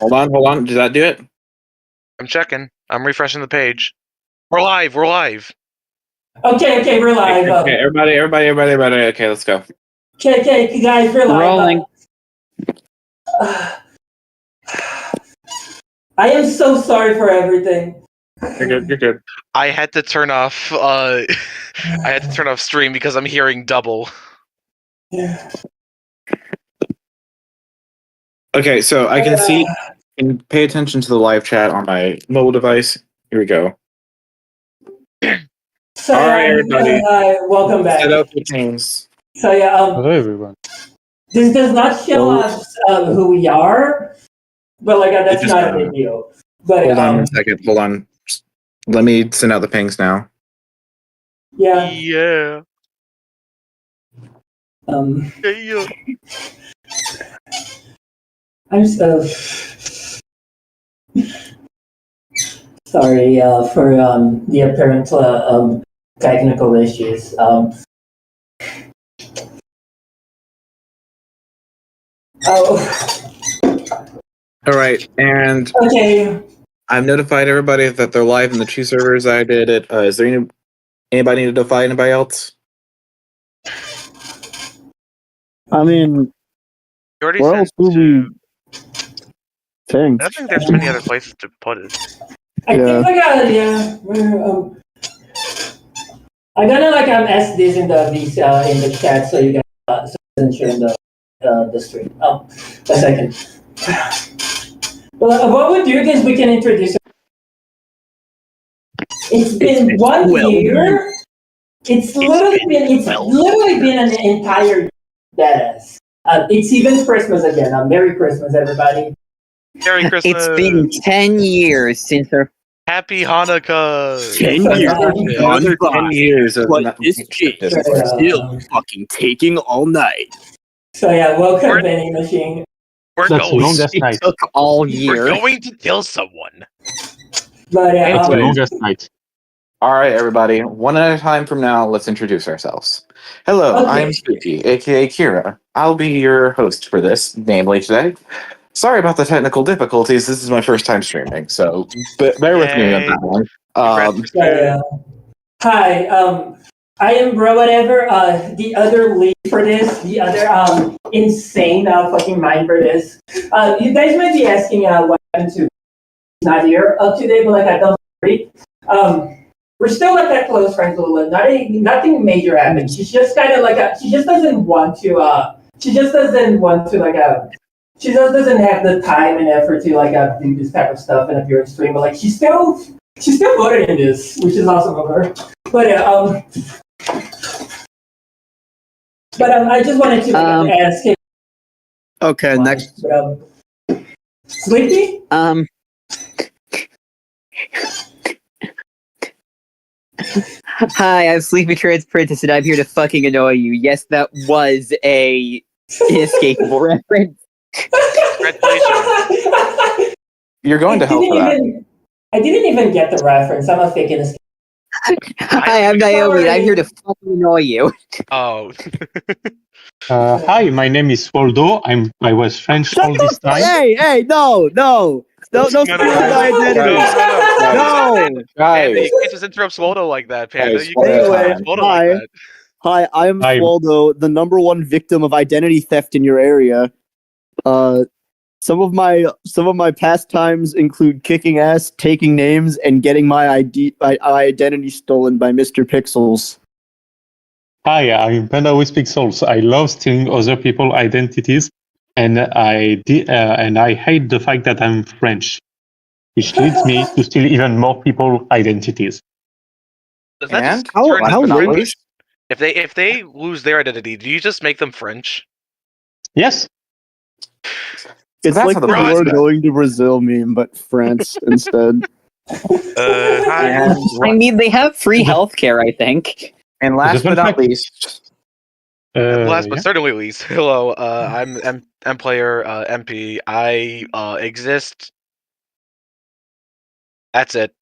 Hold on. Did that do it? I'm checking. I'm refreshing the page. We're live. Okay, we're live. Okay, everybody. Okay, let's go. Okay, guys, we're live. Rolling. I am so sorry for everything. You're good. I had to turn off. I had to turn off stream because I'm hearing double. Okay, so I can see and pay attention to the live chat on my mobile device. Here we go. So, all right, everybody. Welcome back. Set up your teams. So Hello, everyone. this does not show us who we are, but that's just, not a big deal. But Hold on 1 second. Hold on. Let me send out the pings now. Yeah. Yeah. Yeah. I'm so sorry for the apparent technical issues. All right, and Okay. I've notified everybody that they're live in the two servers I did it. Is there anybody need to notify anybody else? I mean, You already where sent else do to. we think? I don't think there's many other places to put it. I think I'm gonna ask this in the chat so you guys so it doesn't show in the stream. A second. Well, what we'll do is we can introduce. It's been 1 year. It's literally been an entire year. That is. It's even Christmas again. Merry Christmas, everybody. Merry Christmas. It's been 10 years since our Happy Hanukkah. 10 years. Another 10 years of But this shit is still fucking taking all night. So welcome, Penny Machine. We're That's the going. longest night. Took all We're year. going to kill someone. But That's the longest night. All right, everybody. One at a time from now, let's introduce ourselves. Hello, Okay. I'm Spooky, aka Kira. I'll be your host for this, namely today. Sorry about the technical difficulties. This is my first time streaming, so bear with me on that one. Hi, I am Bro Whatever, the other lead for this, the other insane fucking mind for this. You guys might be asking what happened to not here today, but I don't agree. We're still that close friends with Lynn. Nothing major happened. She's just kind of she just doesn't want to she just doesn't have the time and effort to do this type of stuff and appear on stream, but she's still voted in this, which is awesome of her. But I just wanted to ask him. Okay, next. Sleepy? Hi, I'm Sleepy Trans Princess, and I'm here to fucking annoy you. Yes, that was a inescapable reference. Congratulations. You're going to hell for that. I didn't even get the reference. I'm a fake inescapable. Hi, I'm Naomi, and I'm here to fucking annoy you. Oh. Hi, my name is Waldo. I was French all this time. Hey, no, steal my identity. No. Panda, you can't just interrupt Swaldo like that, Panda. Guys, You can't anyway, interrupt Swaldo like that. Hi, I am Swaldo, the #1 victim of identity theft in your area. Some of my pastimes include kicking ass, taking names, and getting my identity stolen by Mr. Pixels. Hi, I'm Panda with Pixels. I love stealing other people's identities, and I hate the fact that I'm French, which leads me to steal even more people's identities. Does that And just turn how them late? French? If they lose their identity, do you just make them French? Yes. It's That's like how the the "we're process- going to Brazil" meme, but France instead. Hi. And, I mean, they have free healthcare, I think. and last Just but one not fact. least, Last but Yeah. certainly least, hello. I'm M player MP. I exist. That's it.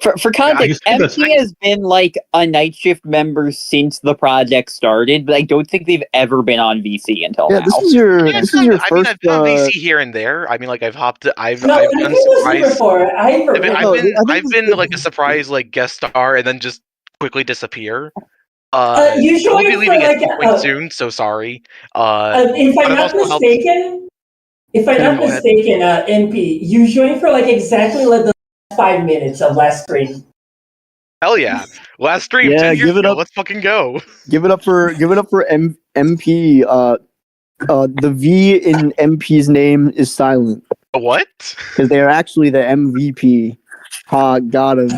For context, Yeah, I guess MP has been like a night shift member since the project started, but I don't think they've ever been on VC until Yeah, now. this is your I mean, this is your I've been first. on VC here and there. I mean, like I've hopped. I've No, I've I done think it was here surprise. before. I I've been, forgot. No, I've been, I think I've this- been like a surprise like guest star and then just quickly disappear. You I will joined be for leaving at like some point soon, so sorry. if but I'm I've not also helped. mistaken, Go ahead. MP, you joined for like exactly like the last 5 minutes of last stream. Hell yeah! Last stream Yeah, 10 years give it ago. up. Let's fucking go. Give it up for MP. The V in MP's name is silent What? because they are actually the MVP. Ha, got him.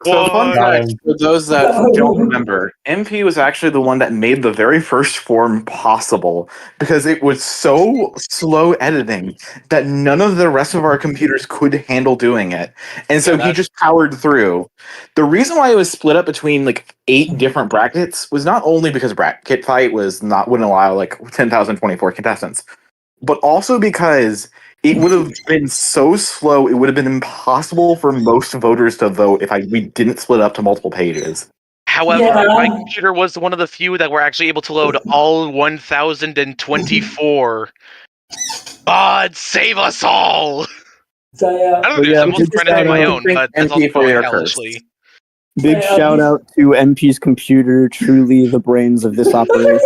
So, fun What? fact for those that don't remember, MP was actually the one that made the very first form possible because it was so slow editing that none of the rest of our computers could handle doing it. And so he just powered through. The reason why it was split up between like 8 different brackets was not only because bracket fight wouldn't allow like 10,024 contestants, but also because it would have been so slow, it would have been impossible for most voters to vote if we didn't split up to multiple pages. However, Yeah. my computer was one of the few that were actually able to load all 1,024. God save us all! So yeah. I don't do Yeah, some big trying to do my shout own, but that's also MP for going your hellishly. Big Yeah, shout out to MP's computer, truly the brains of this operation.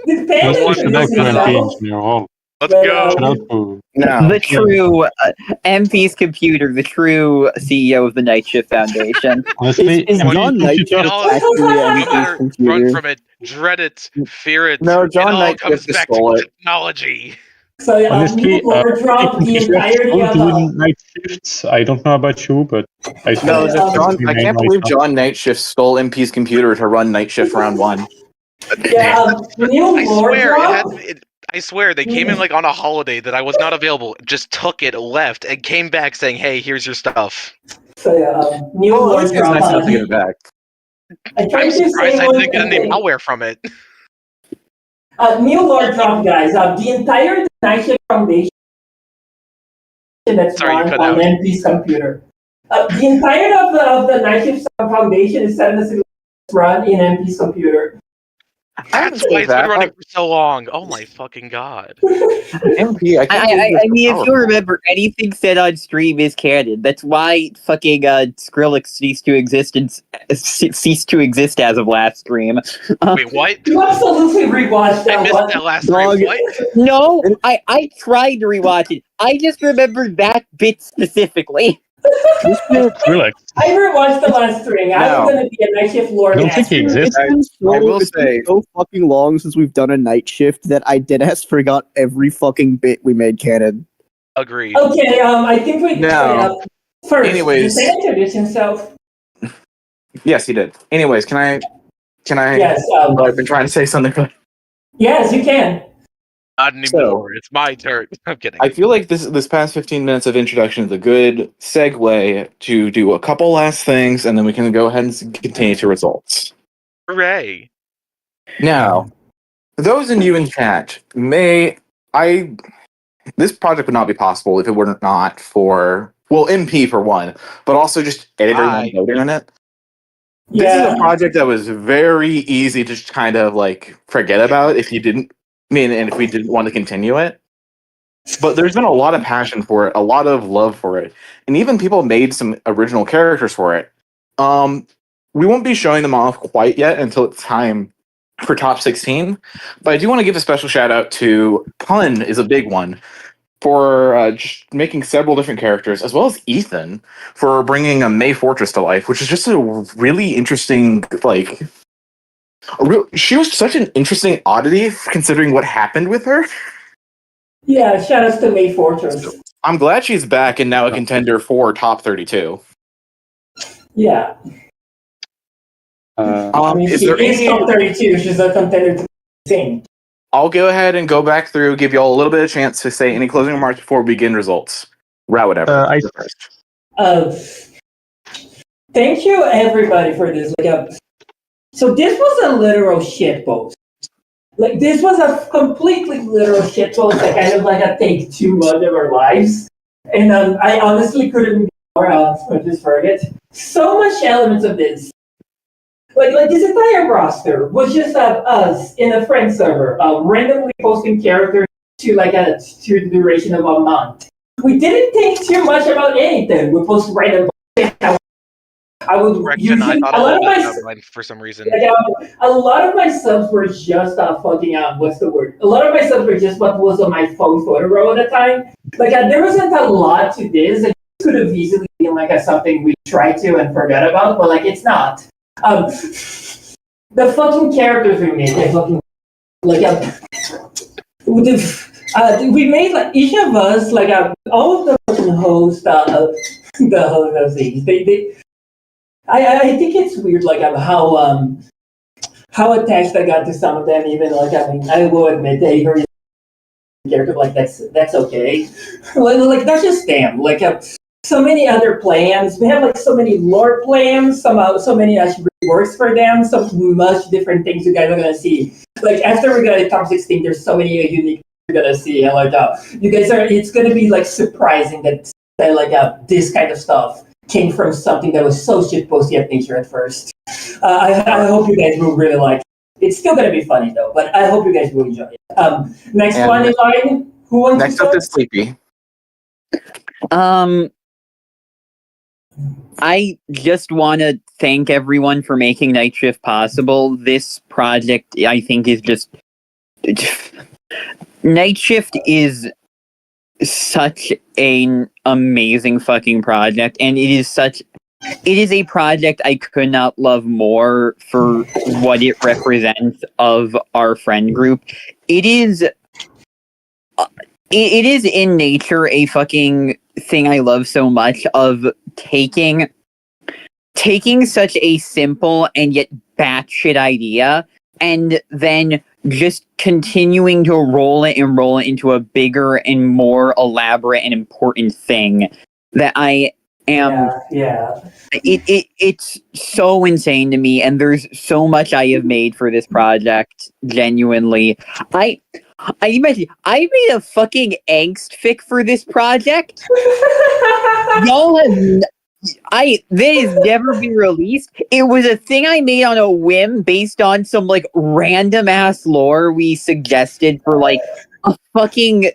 The Let's pen push it back to introduced MP himself. engineer role. Let's But, go! Shout out to No. The true MP's computer, the true CEO of the Night Shift Foundation. honestly, Is MP John Night computer- Shift actually No MP's matter, run computer? from it, dread it, fear it. No, John it all Knight comes just back stole to it. technology. So honestly, new lore dropped the computer entirety don't of do night shifts. I don't know about you, but I No, Yeah, John. I can't believe John Night Shift stole MP's computer to run Night Shift round 1. new I lore swear drop. I swear they came in like on a holiday that I was not available, just took it, left, and came back saying, "Hey, here's your stuff." So new Well, at lore least it's drop. nice enough to get it back. I tried I'm to surprised say I one didn't get any thing. malware from it. New lore drop, guys. The entire Night Shift Foundation that's Sorry, you run cut on out. MP's computer. The entirety of the Night Shift Foundation is set in run in MP's computer. That's why it's been running for so long. Oh my fucking god. MP, I can't believe I mean, if you powerful. remember, anything said on stream is canon. That's why fucking Skrillex ceased to exist as of last stream. Wait, what? You absolutely rewatched I that missed one. that last stream. What? No, I tried to rewatch it. I just remembered that bit specifically. This bit, Skrillex. I rewatched the last string. I'm No. gonna be a Night Shift lore. I don't think he master. exists. I will it's been say- so fucking long since we've done a night shift that I deadass forgot every fucking bit we made canon. Agreed. Okay, I think we No. first. Anyways. Did he introduce himself? Yes, he did. Anyways, can I? Yes. I've been trying to say something. Yes, you can. Not anymore. It's my turn. I'm kidding. I feel like this past 15 minutes of introduction is a good segue to do a couple last things, and then we can go ahead and continue to results. Hooray. Now, for those in you in chat, this project would not be possible if it were not for, well, MP for one, but also just editing Hi. and voting on it. This is a project that was very easy to just kind of like forget about if you didn't, and if we didn't want to continue it. But there's been a lot of passion for it, a lot of love for it, and even people made some original characters for it. We won't be showing them off quite yet until it's time for top 16, but I do want to give a special shout out to Pun is a big one for just making several different characters, as well as Ethan for bringing a May Fortress to life, which is just a really interesting, like, she was such an interesting oddity considering what happened with her. Yeah, shout outs to May Fortress. I'm glad she's back and now a contender for top 32. Yeah. I mean, Is she there is any? top 32. She's a contender to sing. I'll go ahead and go back through, give you all a little bit of chance to say any closing remarks before we begin results. Row whatever. Thank you everybody for this. So this was a literal shitpost. Like this was a completely literal shitpost that kind of like a take 2 months of our lives. And I honestly couldn't be or just forget. So much elements of this. Like this entire roster was just us in a friend server, randomly posting characters to to the duration of a month. We didn't think too much about anything. We post random. I would Correction, I usually thought a a lot little of bit my about mine for some reason. a lot of my subs were just fucking what's the word? A lot of my subs were just what was on my phone photo roll at the time. There wasn't a lot to this. It could have easily been something we tried to and forgot about, but it's not. The fucking characters we made, they fucking we made each of us all of the fucking hosts, the host of things. I think it's weird how attached I got to some of them. Even I will admit they very character that's okay. That's just them. So many other plans. We have so many lore plans. So many actually works for them. So much different things you guys are gonna see. After we got to top 16, there's so many unique you're gonna see. And you guys are. It's gonna be surprising that this kind of stuff came from something that was so shitposty at nature at first. I hope you guys will really like it. It's still gonna be funny though, but I hope you guys will enjoy it. Next And one in line. Who wants Next to up start? is Sleepy. I just want to thank everyone for making Night Shift possible. This project, I think, is just... Night Shift is such an amazing fucking project, and it is a project I could not love more for what it represents of our friend group. It is in nature a fucking thing I love so much of taking such a simple and yet batshit idea and then just continuing to roll it into a bigger and more elaborate and important thing that I am. Yeah. It's so insane to me, and there's so much I have made for this project. Genuinely, I made a fucking angst fic for this project. Y'all have. That has never been released. It was a thing I made on a whim based on some random ass lore we suggested for a fucking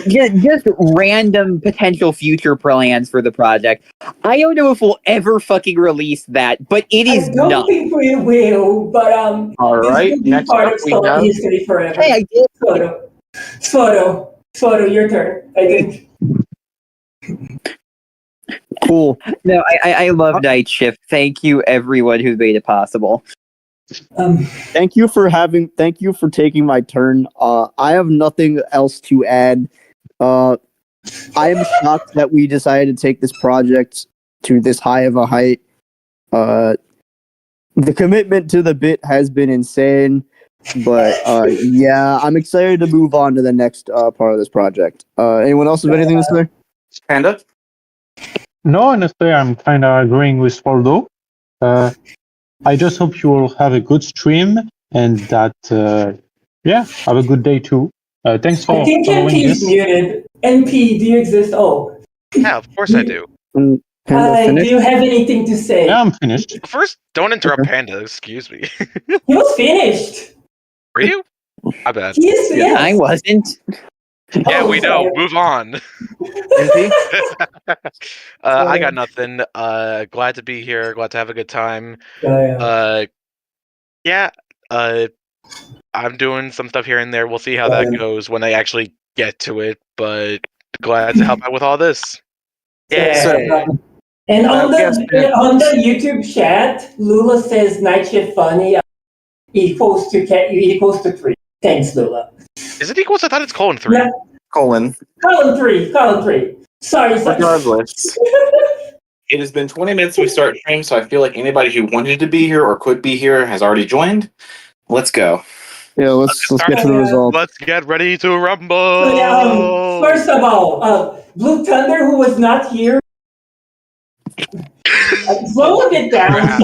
just random potential future plans for the project. I don't know if we'll ever fucking release that, but it is I don't not. think we will, but All right, this will be next part up of we Star have- history forever. Hey, I did. Photo, your turn. I think. Cool. No, I love Night Shift. Thank you, everyone who made it possible. Thank you for taking my turn. I have nothing else to add. I am shocked that we decided to take this project to this high of a height. The commitment to the bit has been insane, but yeah, I'm excited to move on to the next part of this project. Anyone else have anything to say? Panda? No, honestly, I'm kind of agreeing with Waldo. I just hope you will have a good stream and that, have a good day too. Thanks for I think following NP is this. muted. NP, do you exist? Oh. Yeah, of course I do. Panda Hi, do finished? you have anything to say? Yeah, I'm finished. First, don't interrupt Panda. Excuse me. He was finished. Were you? My bad. Yes. I wasn't. Yeah, Oh, we know. sorry. Move on. NP? I got nothing. Glad to be here. Glad to have a good time. Yeah. I'm doing some stuff here and there. We'll see how that goes when I actually get to it. But glad to help out with all this. Yeah. And yes, on the YouTube chat, Lula says Night Shift funny equals to 3. Thanks, Lula. Is it equals? I thought it's colon 3. Yeah. Colon. Column 3. Sorry. Regardless. It has been 20 minutes since we start stream, so I feel like anybody who wanted to be here or could be here has already joined. Let's go. Yeah, let's get to the results. Let's get ready to rumble. First of all, Blue Thunder, who was not here, slow a bit down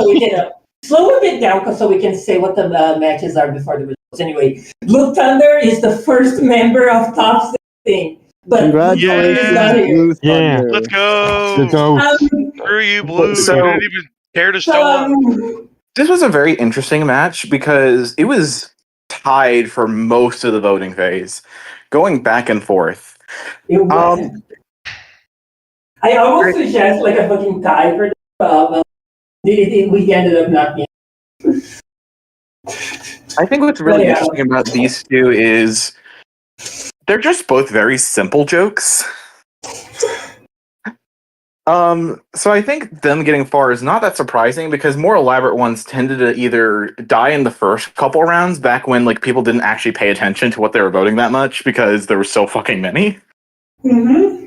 so we can say what the matches are before the results. Anyway, Blue Thunder is the first member of Top 16. But Congratulations, he's not here. Blue Yeah. Thunder. Let's go. The goat. Screw you, Blue. So- you didn't even care to So, show up. This was a very interesting match because it was tied for most of the voting phase, going back and forth. it wasn't. I almost suggest like a fucking tie for this, but we ended up not being. I think what's really Yeah. interesting about these two is they're just both very simple jokes. So I think them getting far is not that surprising because more elaborate ones tended to either die in the first couple rounds back when like people didn't actually pay attention to what they were voting that much because there were so fucking many. Mm-hmm.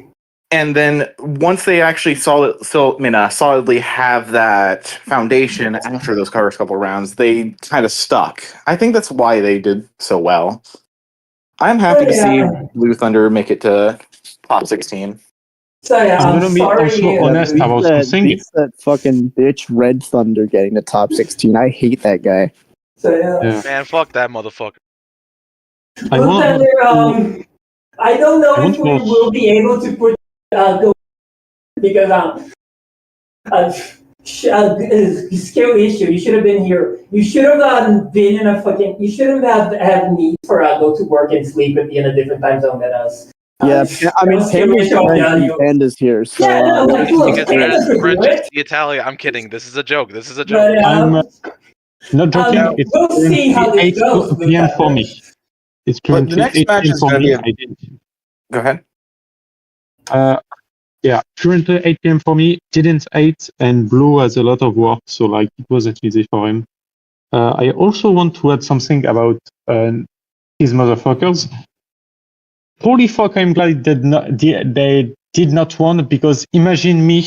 And then once they actually solidly have that foundation after those first couple rounds, they kind of stuck. I think that's why they did so well. I'm happy to see Blue Thunder make it to top 16. So yeah, I'm I'm gonna be sorry. also honest beats about that, something. beats that fucking bitch Red Thunder getting to top 16. I hate that guy. So yeah. Yeah. Man, fuck that motherfucker. I Well, want then I don't know I if want we more- will be able to put go because skill issue. You should have been here. You should have been in a fucking. You shouldn't have need for go to work and sleep and be in a different time zone than us. Yeah, I mean, skill Panda's issue of value. Panda's here, so Yeah, no, like, look, Because Panda could do French, it, the Italian. I'm kidding. This is a joke. This is a joke. but I'm not joking. It's we'll see how currently this goes. 8 p.m. for me. It's But the currently next 8 match p.m. is for gonna me. be Go ahead. Yeah, currently 8 p.m. for me. Didn't 8, and Blue has a lot of work, so like it wasn't easy for him. I also want to add something about these motherfuckers. Holy fuck! I'm glad they did not win because imagine me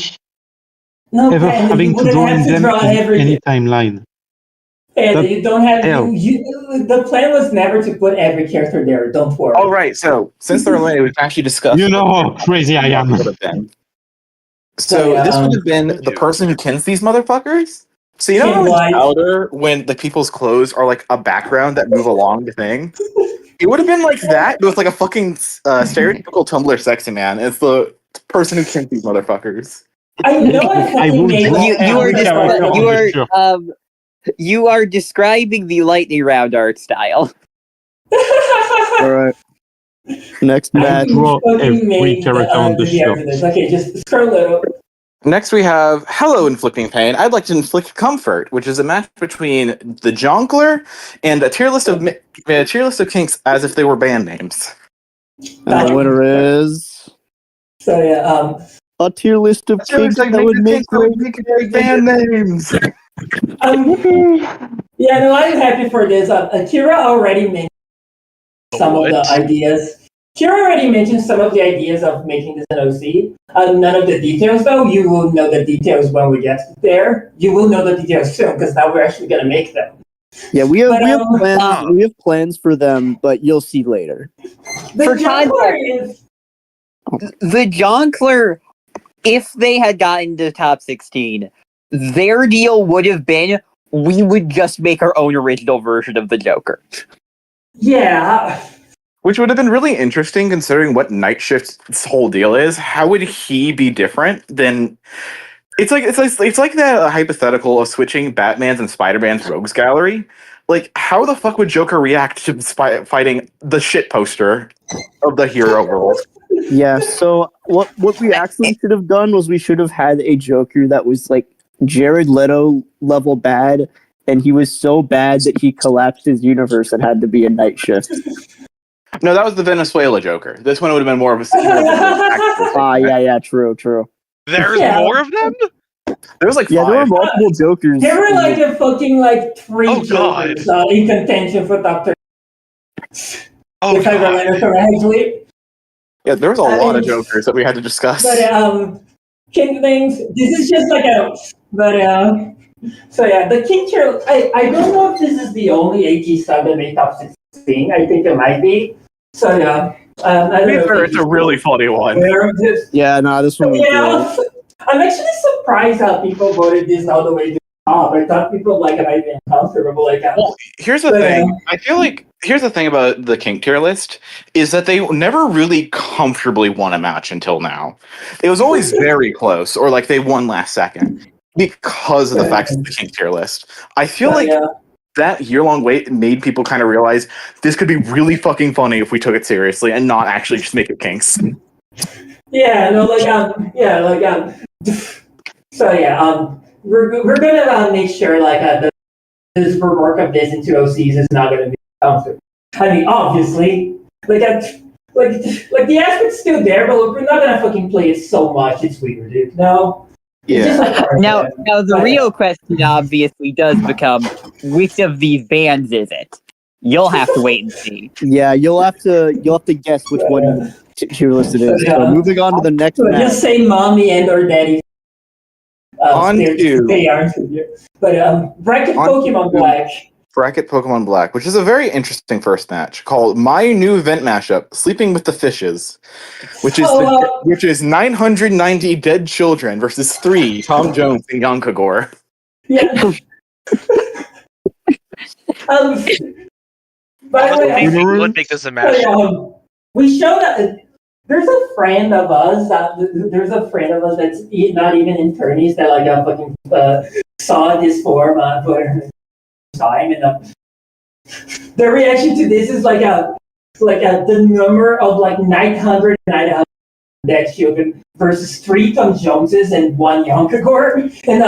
No, ever Panda, having you to wouldn't join have to them draw in every. any timeline. Panda, That- you don't have hell. the plan was never to put every character there. Don't worry. All right, so since they're eliminated, we've actually discussed. You know how crazy I am. Would have been. So this would have been the person who kins these motherfuckers. So you know how Like- in Outer, when the people's clothes are like a background that move along the thing, it would have been like that, but with like a fucking stereotypical Tumblr sexy man. It's the person who kins these motherfuckers. I know I I will made draw You are every character on this show. you are describing the lightning round art style. all right. Next I match. draw fucking every made character on the show. Okay, just scroll it. Next, we have Hello Inflicting Pain. I'd like to inflict comfort, which is a match between the Jonkler and a tier list of kinks as if they were band names. And the winner is So yeah, a tier list of kinks that would make great band names. yeah, no, I'm happy for this. Kira already mentioned some of the What? ideas. Kira already mentioned some of the ideas of making this an OC. None of the details, though. You will know the details when we get there. You will know the details soon, because now we're actually going to make them. Yeah, we have But, plans. We have plans for them, but you'll see later. The For Jonkler context- is The Jonkler, if they had gotten to top 16, their deal would have been we would just make our own original version of the Joker. yeah. Which would have been really interesting considering what Night Shift's whole deal is. How would he be different than? It's like that hypothetical of switching Batman's and Spider-Man's rogues gallery. Like, how the fuck would Joker react to fighting the shit poster of the hero world? Yeah. So what we actually should have done was we should have had a Joker that was like Jared Leto level bad, and he was so bad that he collapsed his universe and had to be in Night Shift. No, that was the Venezuela Joker. This one would have been more of a. Yeah, true. There's Yeah. more of them? There was like Yeah, there were five. multiple Jokers. There were like a fucking three Oh, God. Jokers in contention for Doctor. Oh, if I remember God. correctly. Yeah, there was a lot of Jokers that we had to discuss. But Kindlings, this is just like a. But so yeah, the King Chair. I don't know if this is the only AG sub that made top 16. I think it might be. So yeah, I To don't be know. fair, it's a really funny one. Yeah, no, this one was Yeah, good. I'm actually surprised how people voted this all the way to the top. I thought people might be uncomfortable. Well, here's the But, thing. I feel like here's the thing about the kink tier list is that they never really comfortably won a match until now. It was always very close, or like they won last second because of the fact of the kink tier list. I feel like that year-long wait made people kind of realize this could be really fucking funny if we took it seriously and not actually just make it kinks. Yeah, no, so yeah, we're gonna make sure this rework of this into OCs is not gonna be comfortable. I mean, obviously, like the aspect's still there, but we're not gonna fucking play it so much. It's weird, dude. No. Yeah. Now the real question obviously does become, which of these bands is it? You'll have to wait and see. Yeah, you'll have to guess which one tier list it is. So moving on to the next So match. just say mommy and or daddy. They aren't here. But bracket Pokemon Black. Bracket Pokemon Black, which is a very interesting first match called My New Event Mashup, Sleeping with the Fishes, which is 990 dead children versus 3 Tom Jones and Yonkagore. Yeah. By the way, we would make this a match. We showed that there's a friend of us that's not even in tourneys that fucking saw this form for her time, and the reaction to this is the number of 900 dead children versus 3 Tom Joneses and 1 Yonkagore, and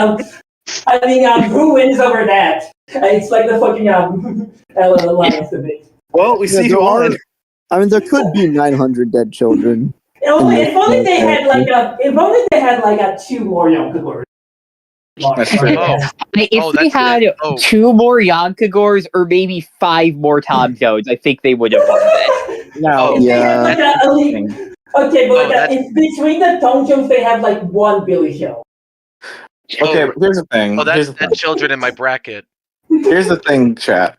I mean, who wins over that? It's like the fucking alliance debate. Well, we see who won. I mean, there could be 900 dead children. If only they had 2 more Yonkagores. If they had 2 more Yonkagores or maybe 5 more Tom Jones, I think they would have won that. No, Okay, but in between the Tom Jones, they have 1 Billy Hill. Okay, but here's the thing. That's children in my bracket. Here's the thing, chat.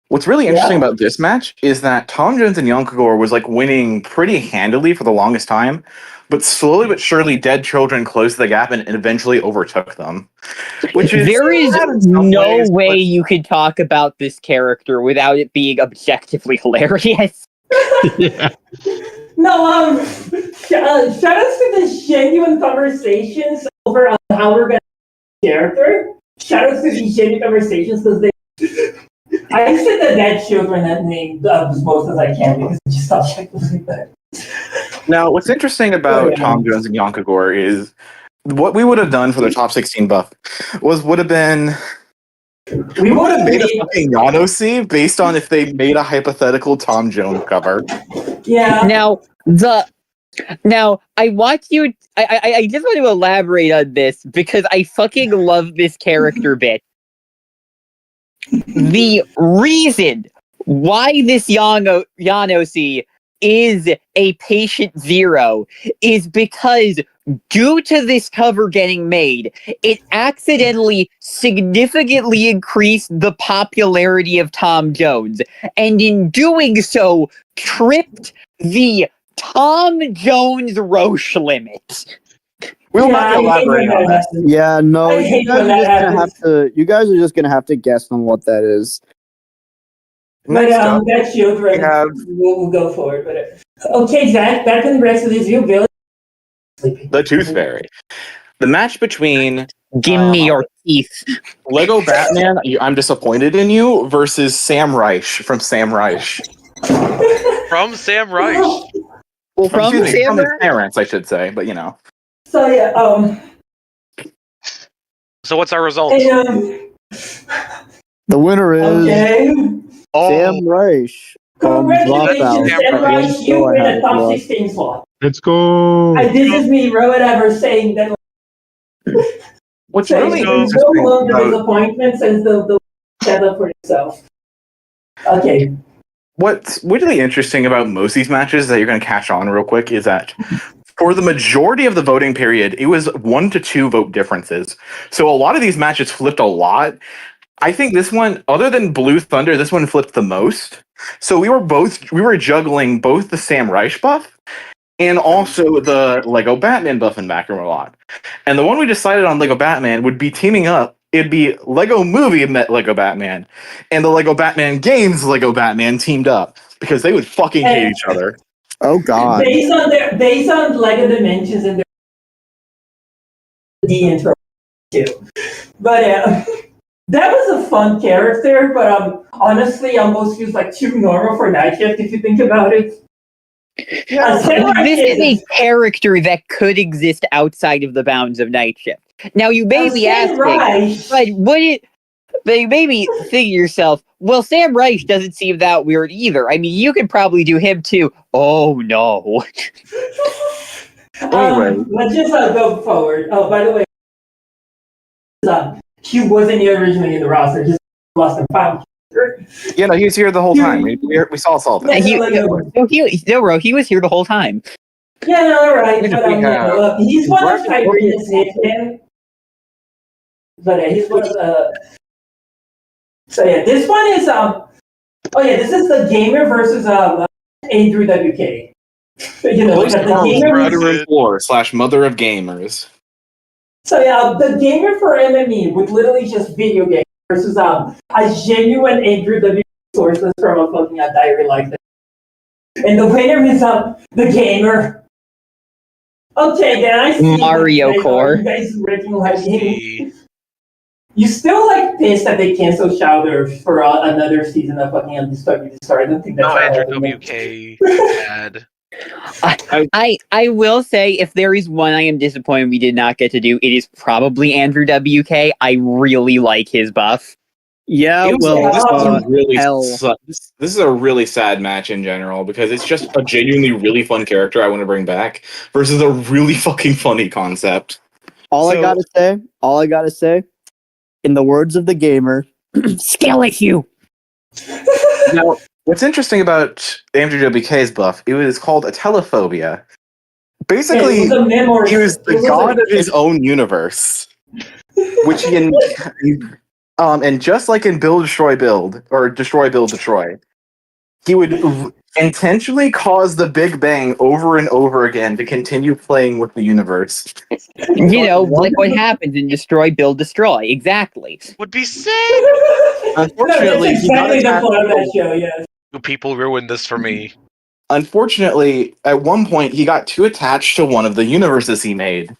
What's really interesting about this match is that Tom Jones and Yonkagore was winning pretty handily for the longest time, but slowly but surely Dead Children closed the gap and eventually overtook them. There is no way you could talk about this character without it being objectively hilarious. Yeah. No, shout outs to the genuine conversations over on how we're gonna character. Shout outs to these genuine conversations because I said the Dead Children that name as most as I can because it just objectively better. Now, what's interesting about Tom Jones and Yonkagore is what we would have done for the top 16 buff would have been we would have made a fucking Yano based on if they made a hypothetical Tom Jones cover. Yeah. Now I want you. I just want to elaborate on this because I fucking love this character bit. The reason why this Yanosi is a patient 0 is because due to this cover getting made, it accidentally significantly increased the popularity of Tom Jones, and in doing so, tripped the Tom Jones Roche limit. We'll not elaborate on that. Yeah, no, you guys are just gonna have to guess on what that is. But that children, we'll go for it. But okay, Zach, back in the rest of this view, Bill. The Tooth Fairy. The match between Give me your teeth. Lego Batman, I'm disappointed in you, versus Sam Reich from Sam Reich. From Sam Reich. Well, from his parents, I should say, but So yeah, So what's our result? The winner is Sam Reich. Congratulations, Sam Reich, you win a top 16 slot. Let's go. This is me, Rowan, saying that. What's really no longer disappointment since the setup for itself. Okay. What's really interesting about most of these matches that you're going to catch on real quick is that for the majority of the voting period, it was 1 to 2 vote differences. So a lot of these matches flipped a lot. I think this one, other than Blue Thunder, this one flipped the most. So we were juggling both the Sam Reich buff and also the Lego Batman buff in backroom a lot. And the one we decided on, Lego Batman, would be teaming up it'd be Lego Movie met Lego Batman, and the Lego Batman games Lego Batman teamed up because they would fucking hate each other. Oh God. Based on Lego Dimensions and the intro too. But that was a fun character, but honestly almost feels like too normal for Night Shift if you think about it. This is a character that could exist outside of the bounds of Night Shift. Now you may be asking, but would it? But maybe think to yourself, well, Sam Reich doesn't seem that weird either. I mean, you could probably do him too. Oh no. Anyway, let's just go forward. Oh, by the way, he wasn't originally in the roster. Just lost and found. Yeah, no, he was here the whole time. We saw Sultan. No, he was here the whole time. Yeah, no, right. But, he's one of Tyrion's hitmen. But he's one of the. So yeah, this one is this is the gamer versus Andrew WK. You know, the gamer /mother of gamers. So yeah, the gamer for MME with literally just video games versus a genuine Andrew WK sources from a fucking diary like that. And the winner is the gamer. Okay, then I see Mario Core. You guys ranking like him. You still pissed that they canceled Chowder for another season of fucking Undisputed Star. I don't think that's Andrew WK bad. I will say, if there is one I am disappointed we did not get to do, it is probably Andrew WK. I really like his buff. Yeah, this is a really sad match in general because it's just a genuinely really fun character I want to bring back versus a really fucking funny concept. All I gotta say, in the words of the gamer, skill issue. Now, what's interesting about Andrew WK's buff, it was called a telephobia. Basically, he was the god of his own universe, which he and just like in Build, Destroy, Build, or Destroy, Build, Destroy, he would intentionally cause the Big Bang over and over again to continue playing with the universe. You know, like what happens in Destroy, Build, Destroy. Exactly. Would be sick! Unfortunately, that's exactly the point of that show, yes. People ruined this for me. Unfortunately, at one point, he got too attached to one of the universes he made,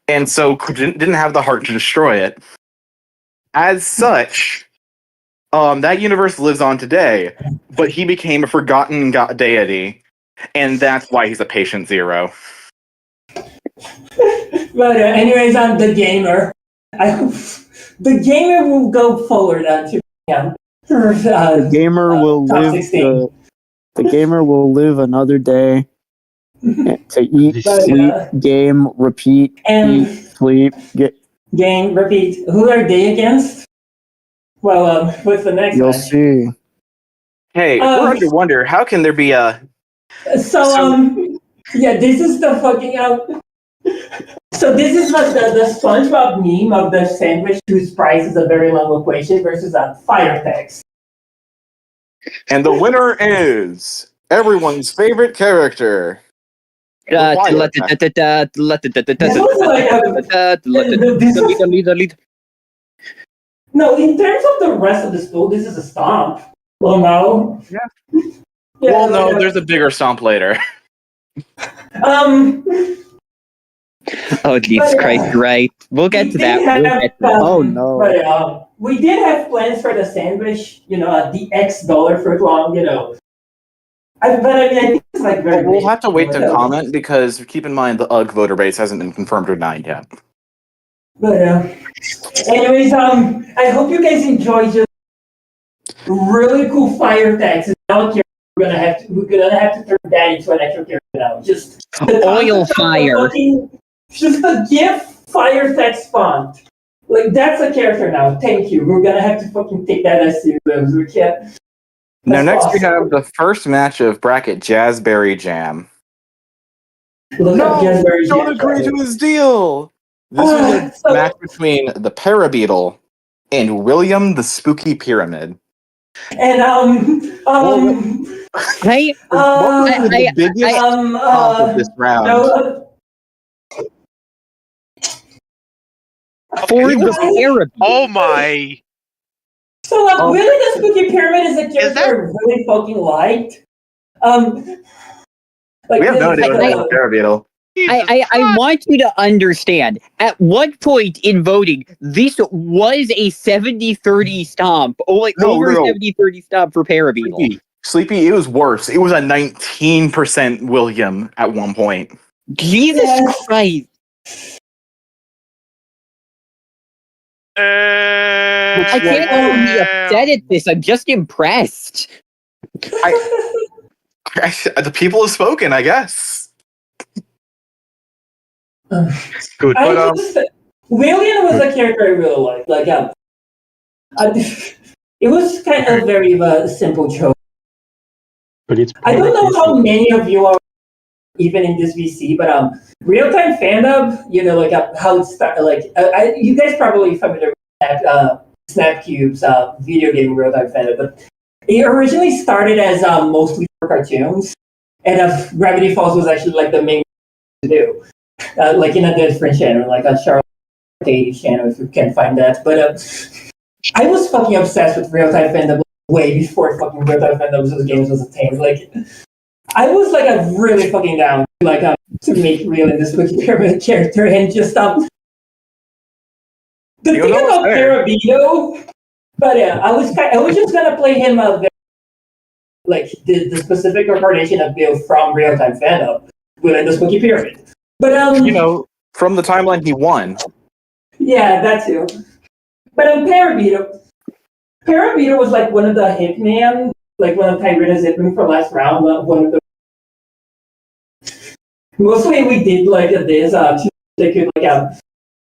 and so didn't have the heart to destroy it. As such, that universe lives on today, but he became a forgotten deity, and that's why he's a patient zero. But anyways, I'm the gamer. The gamer will go forward to the gamer will live. The gamer will live another day to eat, sleep, game, repeat, eat, sleep, game, repeat. Who are they against? Well, what's the next? You'll see. Hey, we're under wonder. How can there be a? Yeah, this is the fucking So this is what the SpongeBob meme of the sandwich whose price is a very long equation versus a fire text. And the winner is everyone's favorite character. No, in terms of the rest of the school, this is a stomp. Well, no. Yeah. Well, no, there's a bigger stomp later. Oh, Jesus Christ, right. We'll get to that. Oh, no. But, we did have plans for the sandwich, the X dollar fruit long, I think it's very we'll have to wait to comment because keep in mind the UGG voter base hasn't been confirmed or denied yet. But anyways, I hope you guys enjoy just really cool fire tags. Now we're gonna have to turn that into an actual character now. Just oil fire. Just a GIF fire text font. That's a character now. Thank you. We're gonna have to fucking take that as serious. We can't. Now, next we have the first match of bracket Jazzberry Jam. Don't agree to his deal! This is a match between the Parabeetle and William the Spooky Pyramid. And what was the biggest of this round? For the Parabeetle. Oh my! So, really, the Spooky Pyramid is a character I really fucking liked. Like, We have no this- idea what happened with Parabeetle. I want you to understand, at what point in voting, this was a 70-30 stomp, over 70-30 stomp for Parabeetle. Sleepy, it was worse. It was a 19% William at one point. Jesus Christ. I can't even be upset at this. I'm just impressed. The people have spoken, I guess. Good, but William was a character I really liked. Like, it was kind of very simple choice. But it's I don't know how many of you are even in this VC, but real-time fandom, like how it started. Like, you guys probably familiar with Snapcube's video game real-time fandom, but it originally started as mostly for cartoons, and Gravity Falls was actually like the main to do. Like in a different channel, like a Charlotte Daily channel, if you can find that. But I was fucking obsessed with real-time fandom way before fucking real-time fandom those games was a thing. Like, I was like a really fucking down to make real in this Spooky Pyramid character and just the thing about Parabeetle. But yeah, I was just gonna play him like the specific incarnation of Bill from real-time fandom within the Spooky Pyramid. But from the timeline he won. Yeah, that too. But Parabeetle was like one of the hitman, like one of Tyrina's hitmen for last round. One of the mostly we did like this they could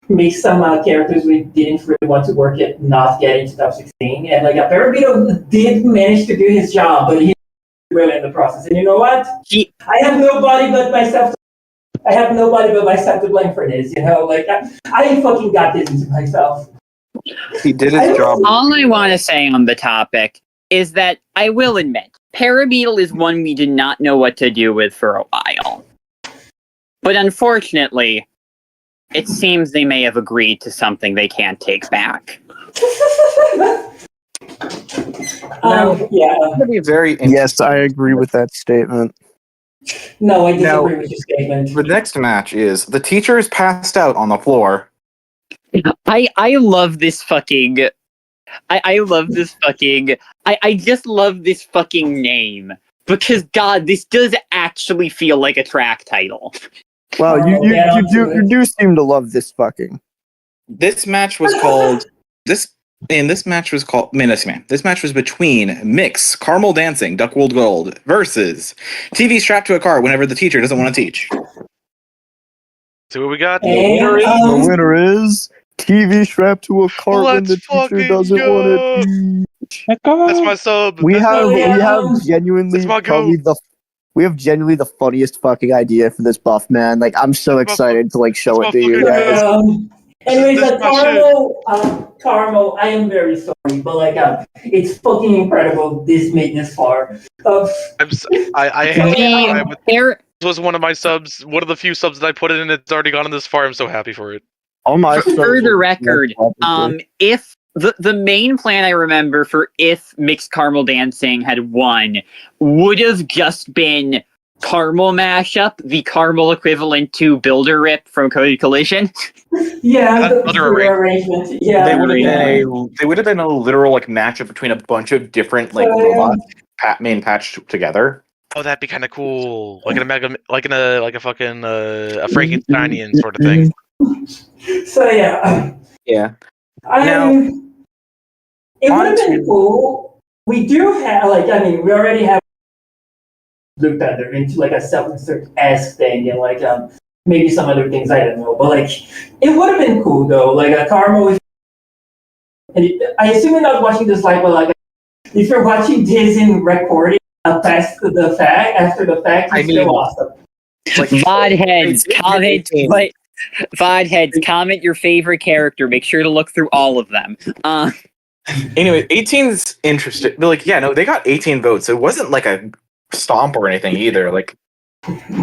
make some characters we didn't really want to work at not get into top 16, and like Parabeetle did manage to do his job, but he really in the process. And you know what? I have nobody but myself. I have nobody but myself to blame for this, like, I fucking got this into myself. He did his job. All I want to say on the topic is that I will admit, Parabeetle is one we did not know what to do with for a while. But unfortunately, it seems they may have agreed to something they can't take back. Yeah. Yes, I agree with that statement. No, I disagree with your statement. The next match is the teacher is passed out on the floor. I love this fucking... I love this fucking... I just love this fucking name. Because, God, this does actually feel like a track title. Wow, you do seem to love this fucking. This match was called... This match was between Mix, Caramel Dancing, Duckworld Gold, versus TV strapped to a car whenever the teacher doesn't want to teach. See what we got? The winner is TV strapped to a cart when the teacher doesn't want to teach. That's my sub. We have genuinely the funniest fucking idea for this buff, man. Like, I'm so excited to like show it to you guys. Anyways, Caramel, I am very sorry, but like, it's fucking incredible this made this far. This was one of my subs, one of the few subs that I put in, and it's already gone this far. I'm so happy for it. Oh my! For the record, if the main plan I remember for if Mixed Caramel Dancing had won would have just been Caramel Mashup, the Caramel equivalent to Builder Rip from Coded Collision. Yeah, the arrangement. Yeah, they would have been a literal like matchup between a bunch of different like robots main patched together. Oh, that'd be kind of cool, like in a fucking a Frankensteinian sort of thing. So yeah. Yeah. It would have been cool. We do have we already have Blue Panther into like a self-insert-esque thing, and like maybe some other things I don't know, but like it would have been cool though. Like a Caramel. I assume you're not watching this live, but like if you're watching this in recording after the fact, it's still awesome. Like, VODheads, comment your favorite character. Make sure to look through all of them. Anyway, 18's interesting. But like, yeah, no, they got 18 votes. It wasn't like a stomp or anything either. Like,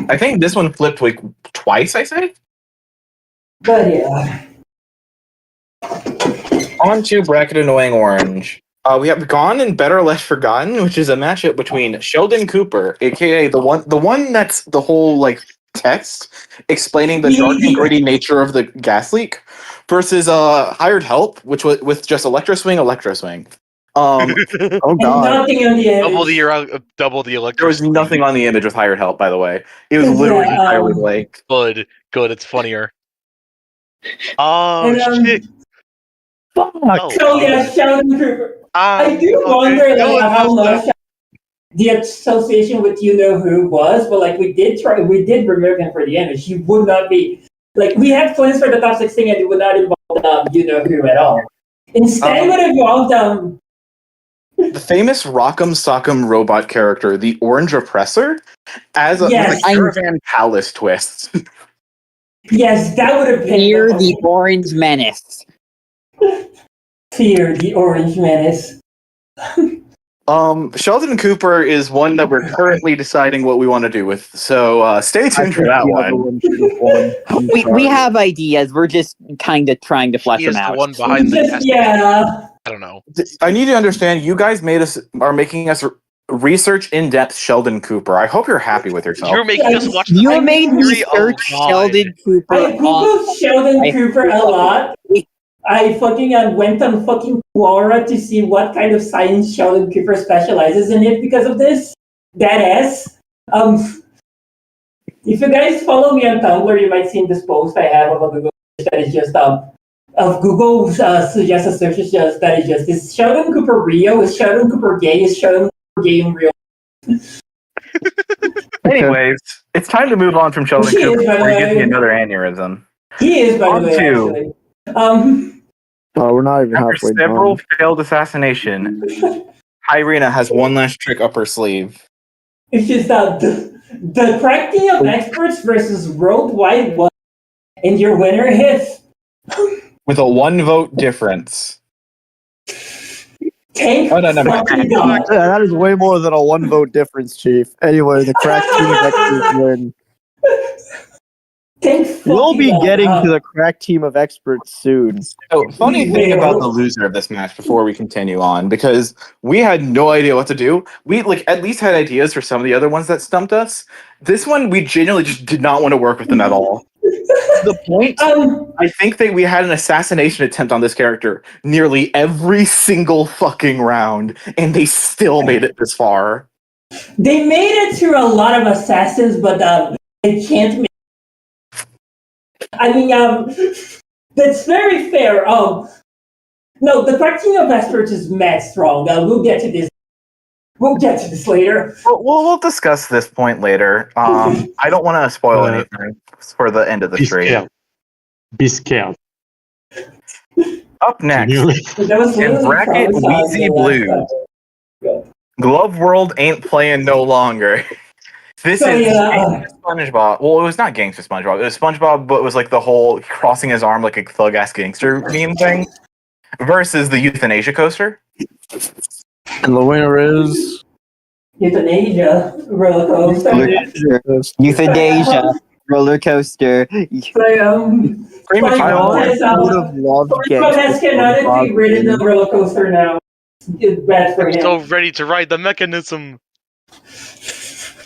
I think this one flipped like twice. I say. But yeah. On to Bracket Annoying Orange. We have Gone and Better Left Forgotten, which is a matchup between Sheldon Cooper, aka the one that's the whole like text explaining the dark and gritty nature of the gas leak, versus Hired Help, which was with just Electro Swing. Oh And god. nothing on the image. double the There electric. was nothing on the image with Hired Help, by the way. It was Yeah, literally entirely blank. Good. It's funnier. Oh And, shit! Fuck. Oh, So yeah, Sheldon Cooper. I do wonder like how much the association with you know who was, but like we did remove him for the image. He would not be like we had plans for the top 16 and it would not involve you know who at all. Instead, it would involve the famous Rock'em Sock'em robot character, the Orange Oppressor, as with a Caravan Palace twist. Yes, that would have been Fear the Orange Menace. Fear the Orange Menace. Sheldon Cooper is one that we're currently deciding what we want to do with, so stay tuned for that one. We have ideas. We're just kind of trying to flesh He them is out. the one behind the test. Yeah. I don't know. I need to understand. You guys are making us research in depth Sheldon Cooper. I hope you're happy with yourself. You're making us watch. You made me search Sheldon Cooper. I googled Sheldon Cooper a lot. I fucking went on fucking Quora to see what kind of science Sheldon Cooper specializes in it because of this. If you guys follow me on Tumblr, you might see this post I have of a Google that is just of Google suggested searches just that is just is Sheldon Cooper real? Is Sheldon Cooper gay? Is Sheldon Cooper gay and real? Anyways, it's time to move on from Sheldon Cooper before he gives me another aneurysm. He is, by the way, actually. We're not even After halfway several done. failed assassination, Irina has one last trick up her sleeve. It's just the crack team of experts versus worldwide one, and your winner is With a 1 vote difference. Tank. Oh, no. Yeah, that is way more than a 1 vote difference, Chief. Anyway, the crack team of experts win. We'll be getting to the crack team of experts soon. So, funny thing about the loser of this match before we continue on, because we had no idea what to do. We at least had ideas for some of the other ones that stumped us. This one, we genuinely just did not want to work with them at all. To the point, I think that we had an assassination attempt on this character nearly every single fucking round, and they still made it this far. They made it to a lot of assassins, but they can't make. I mean, that's very fair. No, the crack team of experts is mad strong. We'll get to this. We'll get to this later. We'll discuss this point later. I don't want to spoil anything for the end of the stream. Be scared. Up next, in Bracket Wheezy Blue. Glove World ain't playing no longer. This is SpongeBob. Well, it was not Gangster SpongeBob. It was SpongeBob, but it was like the whole crossing his arm like a thug-ass gangster meme thing. Versus the Euthanasia coaster. And the winner is Euthanasia roller coaster. Euthanasia roller coaster. SpongeBob has canonically ridden the roller coaster now. It's bad for him. I'm so ready to ride the mechanism.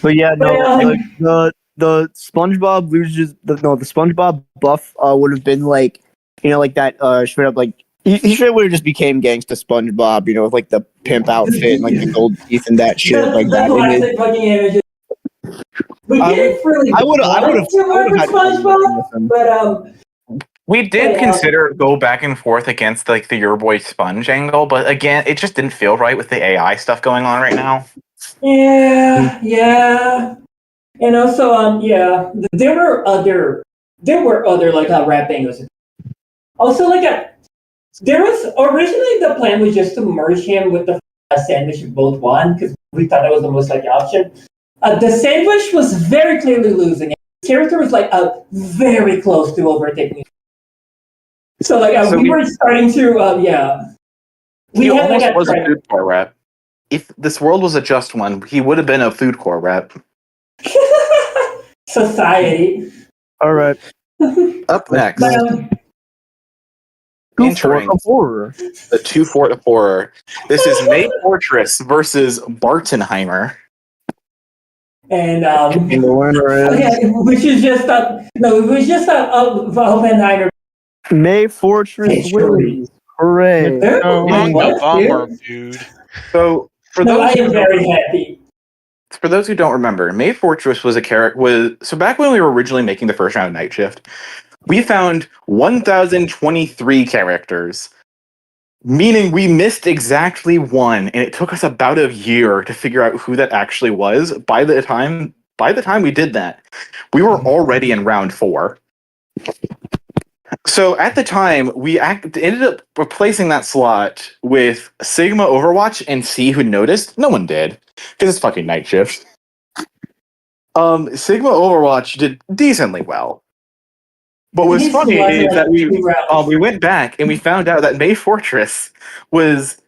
But yeah, no, the SpongeBob loses. The SpongeBob buff would have been like, like that straight up like he straight would have just became gangsta SpongeBob, with like the pimp outfit and like the gold teeth and that shit like that. Classic fucking images. We didn't really. I would have SpongeBob, but we did consider go back and forth against like the Your Boy Sponge angle, but again, it just didn't feel right with the AI stuff going on right now. Yeah, and also there were other like rap angles. Also, there was originally the plan was just to merge him with the sandwich of both one because we thought that was the most likely option. The sandwich was very clearly losing. The character was very close to overtaking. So we were starting to He almost was a food core rep. If this world was a just one, he would have been a food core rep. Society. All right. Up next. entering of horror. the 2 Fort of Horror. This is May Fortress versus Bartenheimer. And And the winner is okay, which is just no, it was just Oppenheimer. May Fortress wins. Hooray! Wrong What, the bummer, dude? dude. So for No, I those am very happy. for those who don't remember, May Fortress was a character. So back when we were originally making the first round of Night Shift, we found 1,023 characters, meaning we missed exactly one, and it took us about a year to figure out who that actually was. By the time we did that, we were already in round 4. So at the time, we ended up replacing that slot with Sigma Overwatch and See Who Noticed. No one did, because it's fucking Night Shift. Sigma Overwatch did decently well. But what's funny is that we went back and we found out that May Fortress was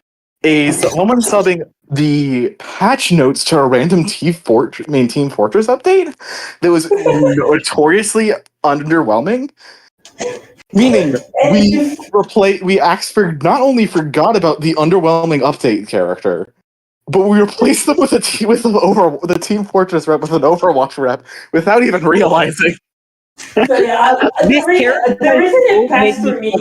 someone subbing the patch notes to a random Team Fortress update that was notoriously underwhelming. Meaning we not only forgot about the underwhelming update character, but we replaced them with a Team Fortress rep with an Overwatch rep without even realizing. So yeah, the reason it passed for me is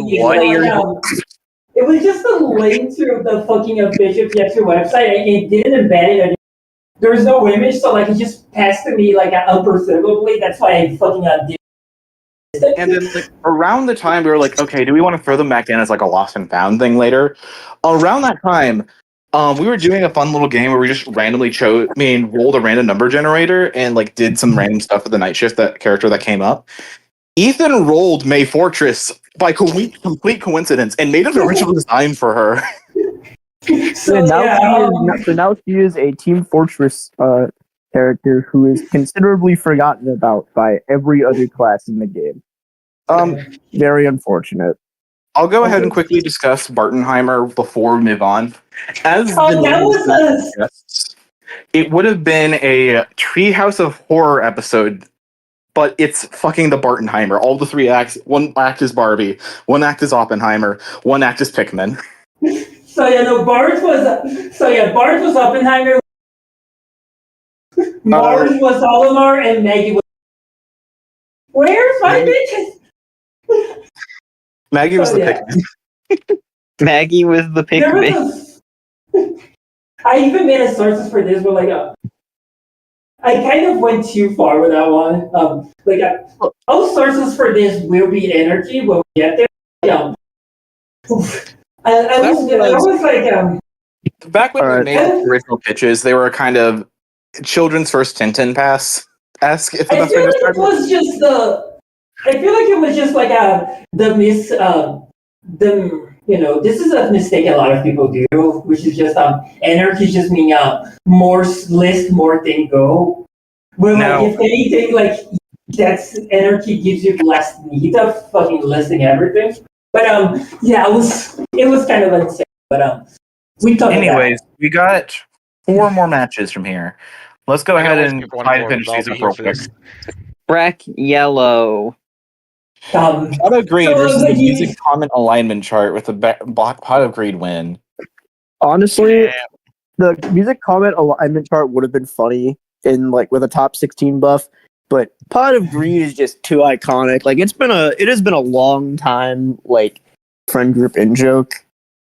it was just a link to the fucking official PS2 website. And it didn't embed it. There was no image, so like it just passed to me like unperceivably. That's why I fucking did. And then like around the time we were like, okay, do we want to throw them back in as like a lost and found thing later? Around that time, we were doing a fun little game where we just randomly rolled a random number generator and like did some random stuff with the Night Shift character that came up. Ethan rolled May Fortress by complete coincidence and made an original design for her. So now she is a Team Fortress character who is considerably forgotten about by every other class in the game. Very unfortunate. I'll go ahead and quickly discuss Bartenheimer before we move on. It would have been a Treehouse of Horror episode, but it's fucking the Bartenheimer. All the 3 acts. 1 act is Barbie, 1 act is Oppenheimer, 1 act is Pikmin. Bart was Oppenheimer. Mars was Olimar, and Maggie was. Where's my bitches? Maggie was the Pikmin. Maggie was the Pikmin. I even made a sources for this, but I kind of went too far with that one. All sources for this will be energy when we get there. I was like, back when we made the original pitches, they were kind of children's first Tintin pass-esque. If I feel like it was just this is a mistake a lot of people do, which is just energy just mean more list, more thing go. Well, if anything, that's energy gives you less need of fucking listing everything. But it was kind of insane. But we talked. Anyways, we got 4 more matches from here. Let's go ahead and try to finish these up real quick. Brack yellow. Pot of Green versus the music comment alignment chart with the Pot of Green win. Honestly, the music comment alignment chart would have been funny in with a top 16 buff, but Pot of Green is just too iconic. It has been a long time friend group in joke.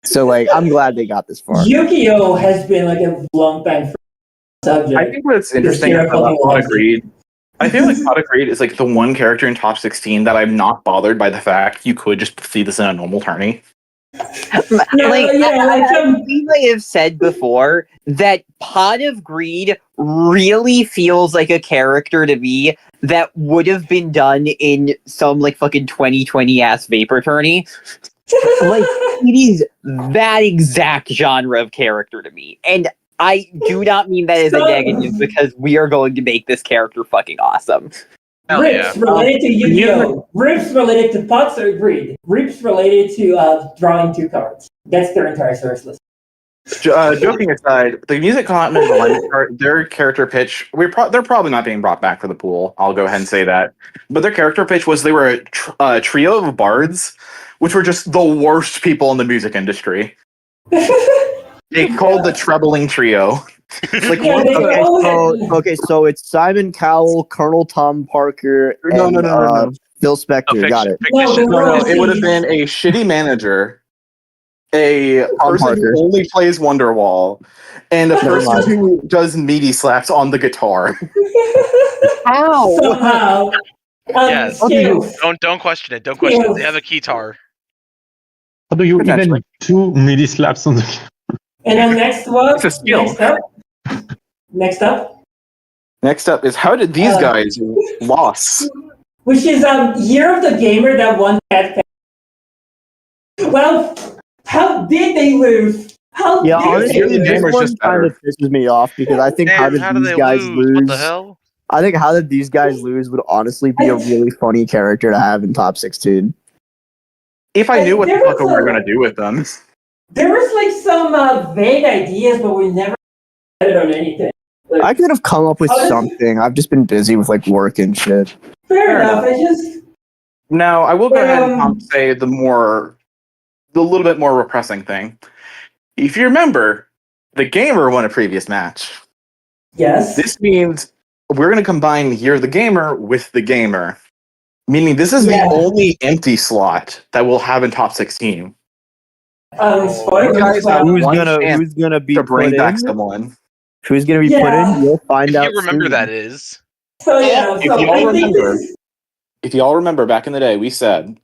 So I'm glad they got this far. Yu-Gi-Oh has been a long time subject. I think what's interesting about Pot of Greed, I feel like Pot of Greed is the one character in top 16 that I'm not bothered by the fact you could just see this in a normal tourney. I have said before that Pot of Greed really feels like a character to me that would have been done in some fucking 2020 ass Vapor tourney. It is that exact genre of character to me, and I do not mean that as a negative because we are going to make this character fucking awesome. Rips related to Yu-Gi-Oh! Rips related to Pots or Greed. Rips related to drawing 2 cards. That's their entire source list. Joking aside, the music comment alignment chart, their character pitch, they're probably not being brought back for the pool. I'll go ahead and say that. But their character pitch was they were a trio of bards which were just the worst people in the music industry. They called the Trebling Trio. It's like, Yeah, what they the- were all- So it's Simon Cowell, Colonel Tom Parker, No, and no. Phil Spector. Got it. No, Fiction. they were all It would have been a shitty manager, a Tom person Parker. who only plays Wonderwall, and a Never person mind. who does meaty slaps on the guitar. Ow! somehow. Yes. Skills. Don't question it. Don't question it. They have a keytar. How do you Potentially. even do MIDI slaps on the? And then next one. It's a skill. Next up. Next up is how did these guys lost? Which is Year of the Gamer that won that. Well, how did they lose? How Yeah, did honestly, they lose? Gamer's this one just kind better. of pisses me off because I think how Damn, did do these they guys lose? lose? What the hell? I think how did these guys lose would honestly be a really funny character to have in top 16. If I knew what the There fuck we was were a- gonna do with them. There was like some vague ideas, but we never decided on anything. Like, I could have come up with How did- something. I've just been busy with like work and shit. fair enough. I just Now I will go ahead and say the little bit more repressing thing. If you remember, the gamer won a previous match. yes. This means we're going to combine Year of the Gamer with the Gamer. Meaning this is Yeah. the only empty slot that we'll have in top 16. Spoilers, You guys but- have Who's one gonna chance be to bring put back in? someone. Who's gonna be put Yeah. in? You'll find If out. you remember soon. that is. So yeah, If so you all I think remember- this is If you all remember back in the day, we said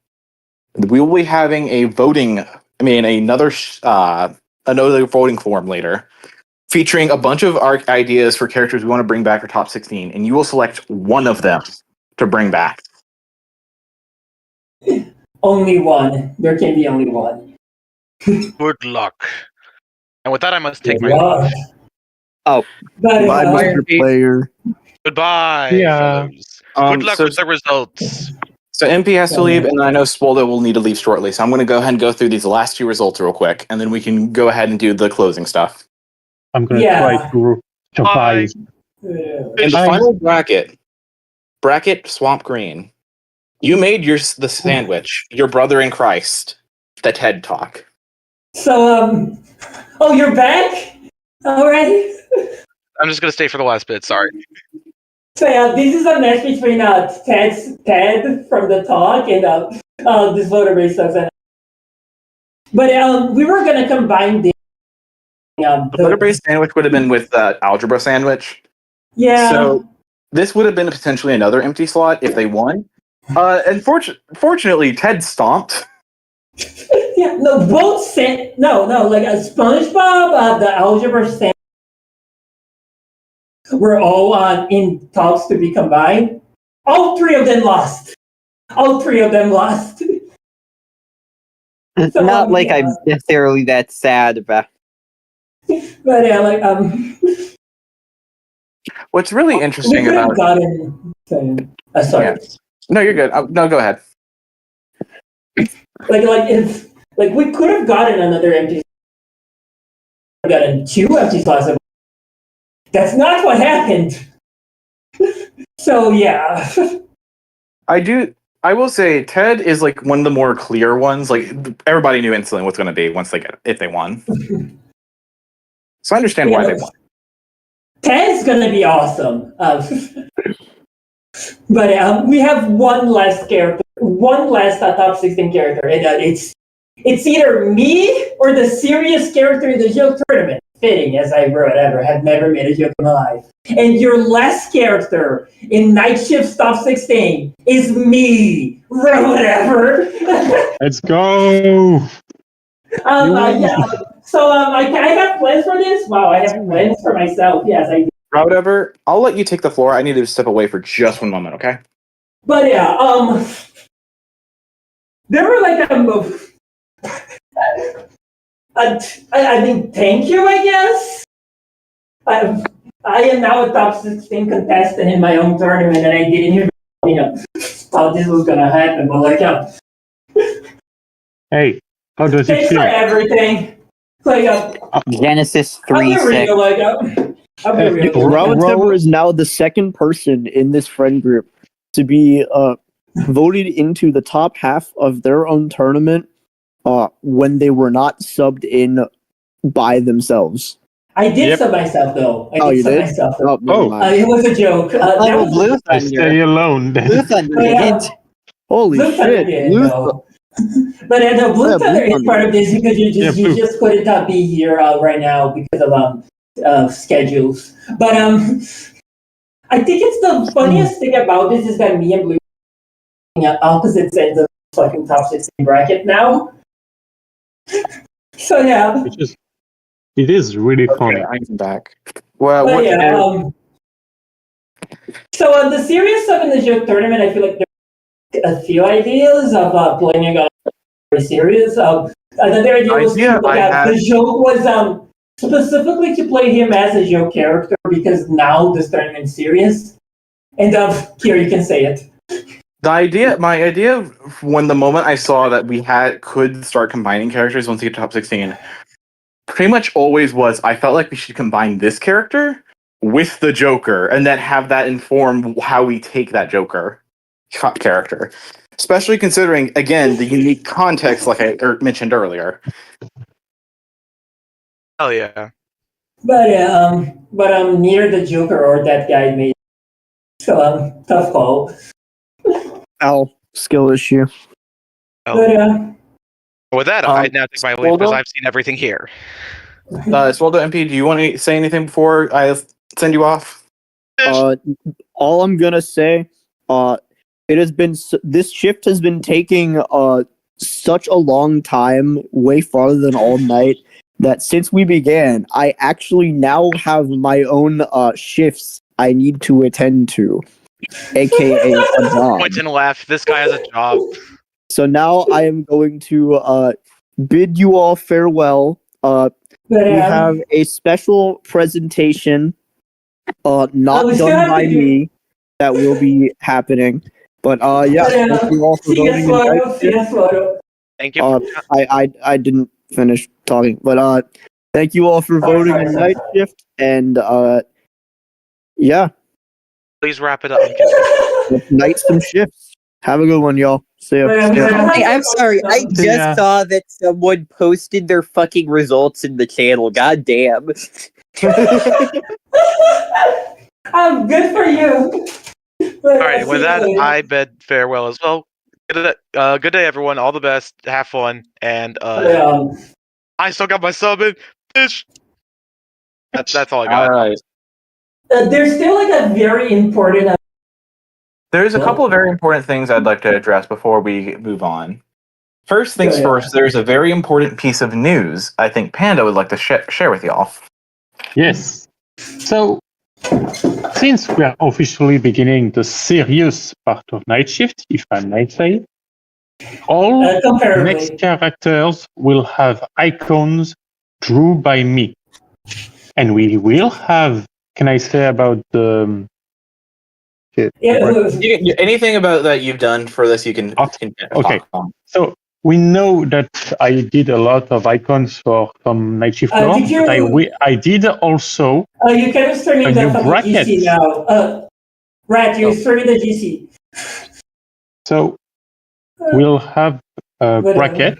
we will be having another voting form later featuring a bunch of our ideas for characters we want to bring back for top 16, and you will select one of them to bring back. only one. There can be only one. Good luck. And with that, I must take my Wow. leave. Oh. But Bye, Mr. Player. Goodbye, Yeah. fellows. Good luck with the results. So MP has to leave, and I know Spoldo will need to leave shortly. So I'm going to go ahead and go through these last two results real quick, and then we can go ahead and do the closing stuff. I'm gonna Yeah. try to survive. In the Bye. final bracket Swamp Green, you made the sandwich, your brother in Christ, the TED Talk. so oh, you're back already. I'm just gonna stay for the last bit. Sorry. So yeah, this is a match between Ted from the talk and this voter base stuff. But we were gonna combine the The butter-based sandwich would have been with algebra sandwich. yeah. So this would have been potentially another empty slot if they won. And fortunately, Ted stomped. Yeah, no, both like a SpongeBob, the algebra stand were all in talks to be combined. All three of them lost. So, Not like yeah. I'm necessarily that sad about. But yeah, like What's really we interesting could have about gotten. Sorry. Yeah. No, you're good. No, go ahead. Like if we could have gotten another empty. Gotten two empty slots. That's not what happened. So yeah. I will say Ted is like one of the more clear ones. Like everybody knew instantly what's going to be if they won. So I understand why they won. Ted's gonna be awesome. But we have one last character, one last top 16 character, and it's either me or the serious character in the joke tournament. Fitting, as I wrote ever, have never made a joke in my life. And your last character in Night Shift Top 16 is me, whatever. Let's go. Yeah. So I have plans for this. Wow, I have plans for myself. Yes, I do. Whatever. I'll let you take the floor. I need to step away for just one moment, okay? But yeah, there were like I mean, thank you, I guess. I am now a top 16 contestant in my own tournament, and I didn't even, thought this was gonna happen. But like, Hey, how does it thanks for feel? everything. Like, Genesis I'll be 3-6. real. Like, I'll be real. Rowan Timber is now the second person in this friend group to be voted into the top half of their own tournament when they were not subbed in by themselves. I did Yep. sub myself though. I Oh, did you sub did? myself. Oh, never Oh. mind. It was a joke. That Oh, was Blue I stay Thunder. alone Blue then. Thunder But, did yeah, it. Holy Blue Thunder shit! didn't Blue know. But the Blue Yeah, Blue Thunder is Thunder part of this because you Yeah, just Blue. couldn't be here right now because of schedules. But I think it's the funniest thing about this is that me and Blue are at opposite ends of the fucking top 16 bracket now. So yeah. It is really funny. Okay, I'm back. Well, But what yeah, to do? so on the serious stuff in the joke tournament, I feel like there are a few ideas of playing a very serious. Another idea was to Idea I have had- the joke was specifically to play him as a joke character because now this tournament's serious. And here you can say it. My idea, when the moment I saw that we could start combining characters once we get to top 16, pretty much always was I felt like we should combine this character with the Joker, and then have that inform how we take that Joker character. Especially considering, again, the unique context, like I mentioned earlier. Oh yeah. But neither the Joker or that guy made. So tough call. Ow, skill issue. Oh. But With that, I now take my leave because Swaldo? I've seen everything here. Swaldo MP, do you want to say anything before I send you off? All I'm gonna say, it has been this shift has been taking such a long time, way farther than all night, that since we began, I actually now have my own shifts I need to attend to, aka a job. Point and laugh. This guy has a job. So now I am going to bid you all farewell. We have a special presentation, not we still done have by to do- me, that will be happening. But yeah, thank you all for see ya, voting. Swallow. See ya, Swallow. Thank you. I didn't finish talking, but thank you all for voting in night shift, and yeah, Please wrap it up. I'm kidding. let's night some shifts. Have a good one, y'all. See ya. See ya. Hey, I'm sorry. I just Yeah. saw that someone posted their fucking results in the channel. God damn. Good for you. All right. With that, I bid farewell as well. Good day, everyone. All the best. Have fun. And I still got my sub in. Bitch. That's all I got. All right. There's still like a very important. There's a couple of very important things I'd like to address before we move on. First things Yeah. first, there's a very important piece of news I think Panda would like to share with y'all. Yes. So, since we are officially beginning the serious part of Night Shift, if I may say, all Comparably. next characters will have icons drew by me. And we will have, can I say about the... Anything about that you've done for this, you can Okay. talk on. So, we know that I did a lot of icons for some Night Shift lore, did you- but I did also You can stream a the new fucking bracket. GC now. Rat, you're streaming the GC. So we'll have a bracket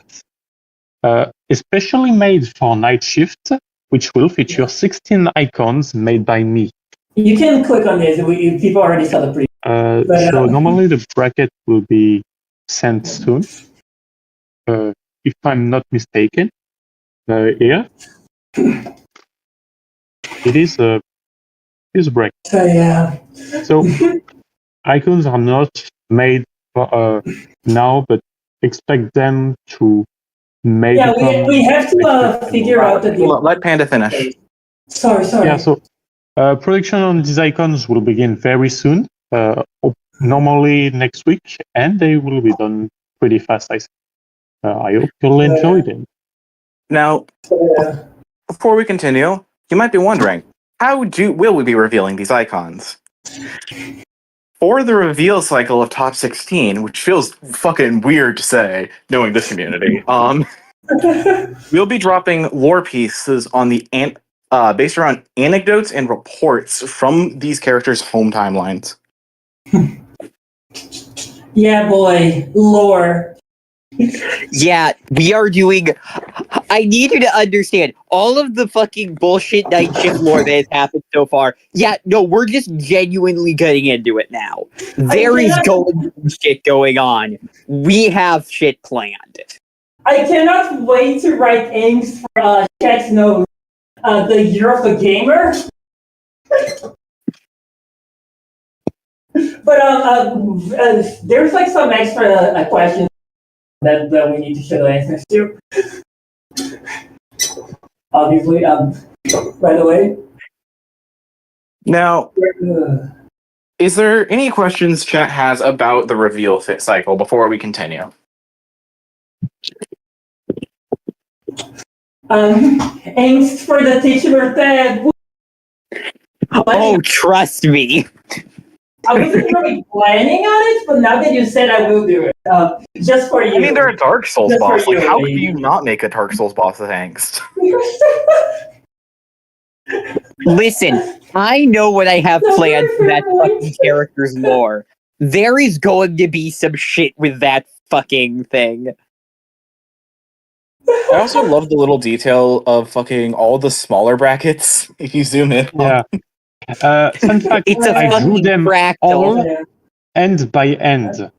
especially made for Night Shift, which will feature 16 icons made by me. You can click on this. People already saw the preview. So normally the bracket will be sent soon, if I'm not mistaken. Here it is a bracket. So yeah. So icons are not made for, now, but expect them to maybe Yeah, come we have to figure out the deal. Let Panda finish. Sorry. Yeah, so production on these icons will begin very soon, normally next week, and they will be done pretty fast, I think. I hope you'll enjoy them. Now, before we continue, you might be wondering, will we be revealing these icons? For the reveal cycle of top 16, which feels fucking weird to say, knowing this community, we'll be dropping lore pieces on the based around anecdotes and reports from these characters' home timelines. Yeah, boy, lore. Yeah, we are doing. I need you to understand all of the fucking bullshit night shift lore that has happened so far. Yeah, no, we're just genuinely getting into it now. There is going to be shit going on. We have shit planned. I cannot wait to write angst for Chet's Note, the Year of the Gamer. But there's like some extra questions that we need to show the answers to. Obviously, by the way. Now, is there any questions chat has about the reveal fit cycle before we continue? Angst for the titular tag. Oh, trust me. I wasn't really planning on it, but now that you said, I will do it. Just for you. I mean, they're a Dark Souls Just for boss. Like, you, how could lady. you not make a Dark Souls boss with angst? Listen, I know what I have No, planned for fair that point. fucking character's lore. There is going to be some shit with that fucking thing. I also love the little detail of fucking all the smaller brackets. If you zoom in. Yeah. Fun fact, It's a I drew fucking them fractal. all end by end.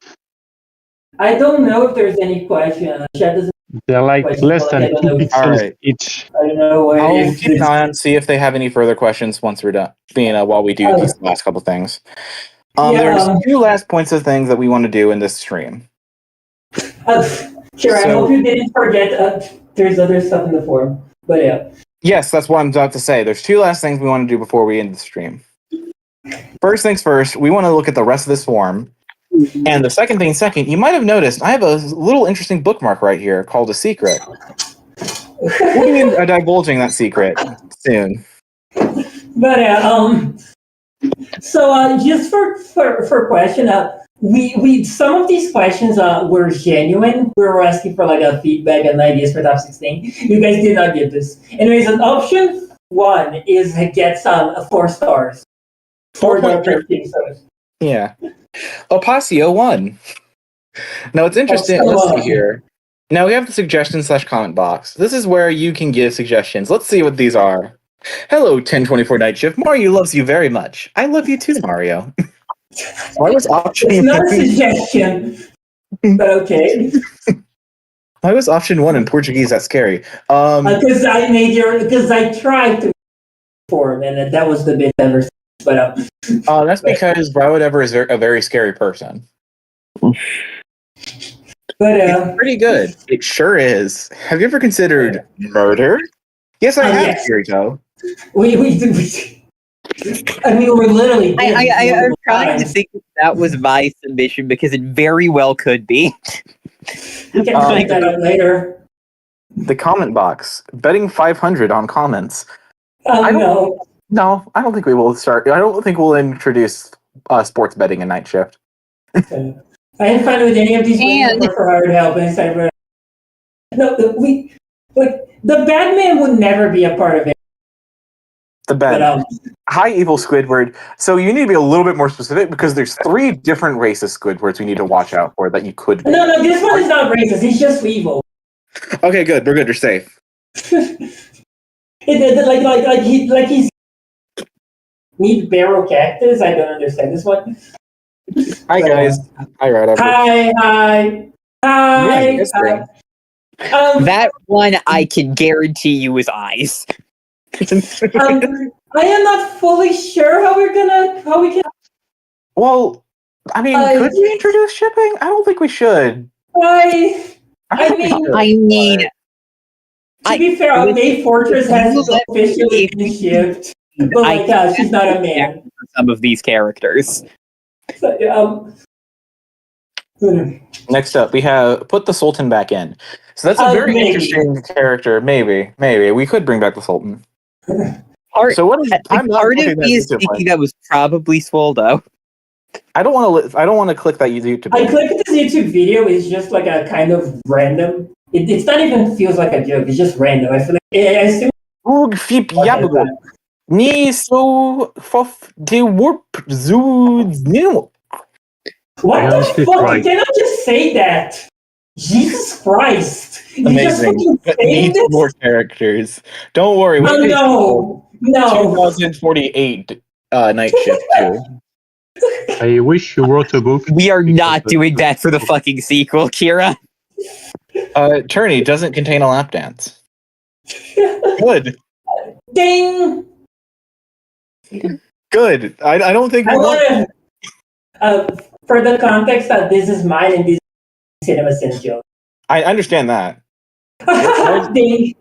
I don't know if there's any question. Chat doesn't. They're like Question, less like, I than don't 2 know. pixels Alright. each. I don't know where I'll it keep is. an eye on, see if they have any further questions once we're done. While we do these last couple things. There's two last points of things that we want to do in this stream. Sure, I So- hope you didn't forget. There's other stuff in the forum, but yeah. Yes, that's what I'm about to say. There's two last things we want to do before we end the stream. First things first, we want to look at the rest of this form. And the second thing second, you might have noticed I have a little interesting bookmark right here called a secret. We'll be divulging that secret soon. But so just for question, we some of these questions were genuine. We were asking for like a feedback and ideas for top 16. You guys did not give this. Anyways, an option 1 is get some 4 stars. 4.13 stars. Yeah. Opacio 1. Now it's interesting. Oh, Let's so, see here. Now we have the suggestion/comment box. This is where you can give suggestions. Let's see what these are. Hello, 1024 Night Shift. Mario loves you very much. I love you too, Mario. Why was option It's not a suggestion, but okay. Why was option 1 in Portuguese that scary? Because I tried to form, and that was the bit ever. But that's because Bro Whatever is a very scary person. But It's pretty good. It sure is. Have you ever considered murder? Yes, I have, yes. Kirito. we I mean, we're literally. I'm trying to think if that was my submission because it very well could be. We can find that out later. The comment box. Betting 500 on comments. No. No, I don't think we will start. I don't think we'll introduce sports betting in Night Shift. I didn't find with any of these ways for hired help inside. No, the Batman would never be a part of it. The bet. But, Hi, evil Squidward. So you need to be a little bit more specific because there's 3 different racist Squidwards we need to watch out for that you could be. No, this one is not racist. He's just evil. Okay, good. We're good. You're safe. He's need barrel cactus. I don't understand this one. Hi, guys. Hi, Ryder. Hi. Yeah, That one I can guarantee you is eyes. I am not fully sure how we can. Well, I mean, could we introduce shipping? I don't think we should. I mean, to be fair, May Fortress has officially been shipped, but she's not a man. For some of these characters. So, Next up, we have put the Sultan back in. So that's a very interesting character. Maybe we could bring back the Sultan. So what is? I'm not part looking of at me is YouTube, thinking that was probably Swoldo. I don't want to click that YouTube. I clicked this YouTube video. It's just like a kind of random. It's not even feels like a joke. It's just random. I feel like I assume. Ni so fof de warp zoo new. What the honestly fuck? tried. You cannot just say that. Jesus Christ. You just Amazing. fucking But saying needs this? more characters. Don't worry. We Oh, did no. 2048 night shift too. I wish you wrote a book. We are not because- doing that for the fucking sequel, Kira. Turney doesn't contain a lap dance. Good. Ding! Good. I don't think we I want. want to, for the context that this is mine and this is Cinema Sins joke. I understand that. Ding.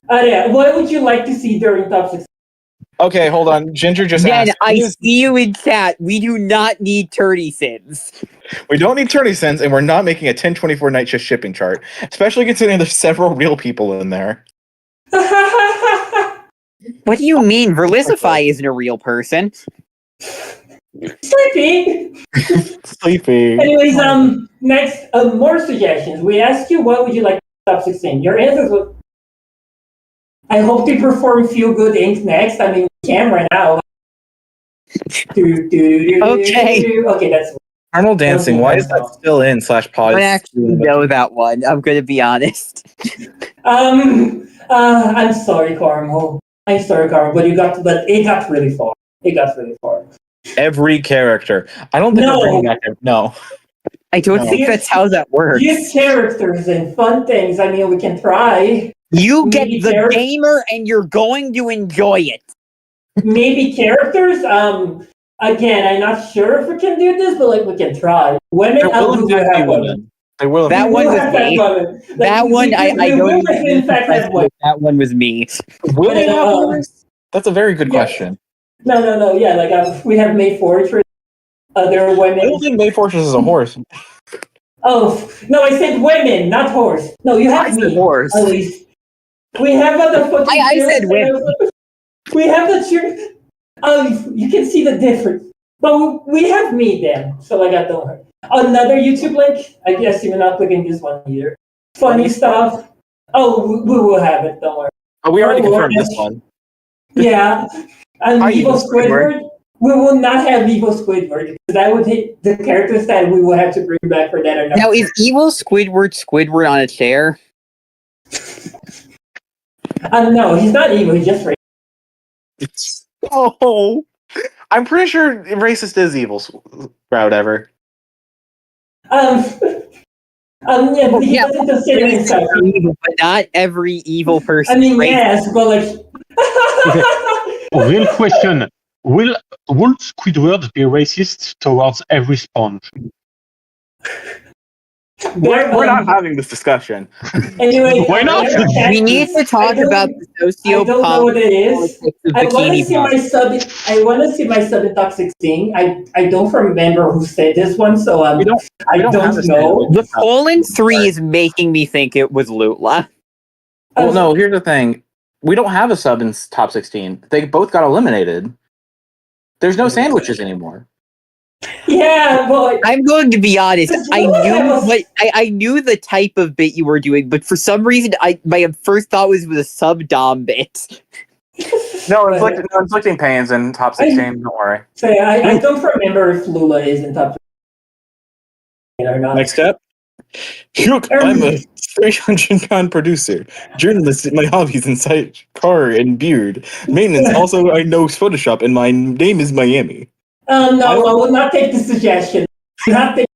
Yeah, what would you like to see during top 6? Okay, hold on. Ginger just Jen, asked. I see you in chat. We do not need 30 sins. We don't need 30 cents, and we're not making a 1024 night shift shipping chart, especially considering there's several real people in there. What do you mean? Verlisify isn't a real person. Sleepy. Sleepy. Anyways, next, more suggestions. We asked you what would you like top 16. Your answers were. I hope they perform Feel Good Inc. next. I mean, we can right now. Okay, that's. Carnal dancing. Why is that still in / I pause? don't actually know that one. I'm gonna be honest. I'm sorry, Carmel. I'm sorry, Carmel, but it got really far. It got really far. Every character. I don't think No. we're bringing back. No. I don't No. think that's how that works. Use characters and fun things. I mean, we can try. You get Maybe the character- gamer and you're going to enjoy it. Maybe characters. Again, I'm not sure if we can do this, but like we can try. Women, There will we in fact have be women. women. There will. That We one will was have that me. women. Like, That one, I we don't will, in fact, have women. That one was me. Will we have Um, women? That's a very good yes. question. No. Yeah, like we have May Fortress. Other I women. don't think May Fortress is a horse. Oh no, I said women, not horse. No, you have I said me. horse. At least we have other fucking. I said women. We have the cheer. Oh, you can see the difference. But we have me then, so like I don't hurt. Another YouTube link. I guess you're not clicking this one either. Funny stuff. Oh, we will have it. Don't worry. Oh, we already Oh, confirmed Lord. this one. Yeah, and Hi, Evil Evil Squidward. Squidward. We will not have Evil Squidward because that would hit the characters that we will have to bring back for that or not. Now, is evil Squidward on a chair? No, he's not evil. He's just Oh, I'm pretty sure racist is evil. Sprout ever. Yeah, but he doesn't consider himself evil. But not every evil person. I mean, is racist. yes, but like. Real question. Will Squidward be racist towards every sponge? We're not having this discussion. Anyway, Why not? We need to talk about the I don't know sociopath what it is. politics of I want to bikini see bottoms. my sub. I want to see my sub in top 16. I don't remember who said this one, so We don't I have don't a know. The colon 3 is making me think it was Lutla. Well, no. Here's the thing. We don't have a sub in top 16. They both got eliminated. There's no sandwiches anymore. Yeah, but I'm going to be honest. I knew the type of bit you were doing, but for some reason, my first thought was a sub dom bit. No, inflicting pains in top 16. Don't worry. So yeah, I don't remember if Lula is in top 16 or not. Next up. Look, I'm a 300-pound producer, journalist. My hobbies incite car and beard. Maintenance. Also, I know Photoshop, and my name is Miami. No, I will not take the suggestion. Not take.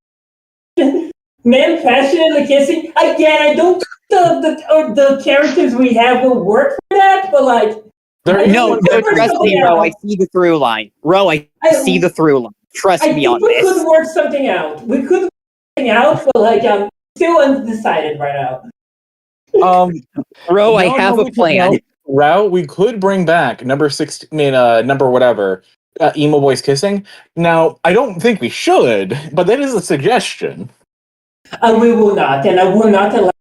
Man, passionately kissing. Again, I don't think the characters we have will work for that, but like. No, trust me, Ro. I see the through line. Ro, I see the through line. Trust me on we this. could work something out. We could work something out, but like I'm still undecided right now. Ro, I have a plan. Route, we could bring back number 16. I mean, number whatever. Emo boys kissing. Now, I don't think we should, but that is a suggestion. We will not, and I will not allow.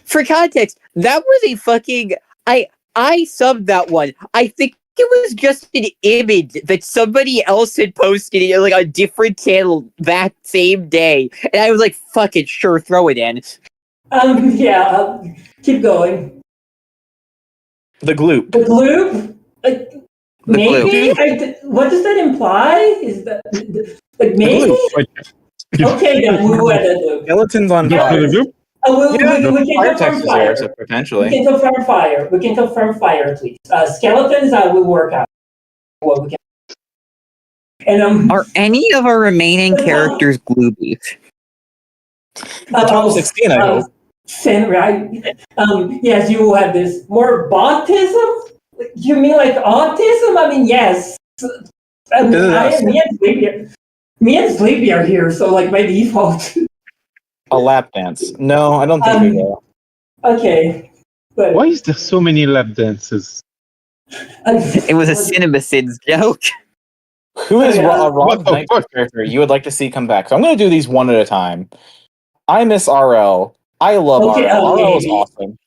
For context, that was a fucking I subbed that one. I think it was just an image that somebody else had posted in like a different channel that same day, and I was like, "Fuck it, sure, throw it in." Keep going. The gloop. The gloop. Maybe? What does that imply? Is that like maybe? Okay, then we will add that loop. Skeletons on fire. We can Fire confirm text is fire. there, so We potentially. can confirm fire. We can confirm fire at least. Skeletons will work out. What we can. And Are any of our remaining characters Glooby? Top 16, I hope. Sin, right? Yes, you will have this more autism. You mean like autism? I mean, yes. Me and Sleepy are here, so like by default. A lap dance. No, I don't think we will. Okay. But Why is there so many lap dances? It was a CinemaSins joke. Who is yeah. Rob's next character you would like to see come back? So I'm going to do these one at a time. I miss RL. I love RL. RL is awesome.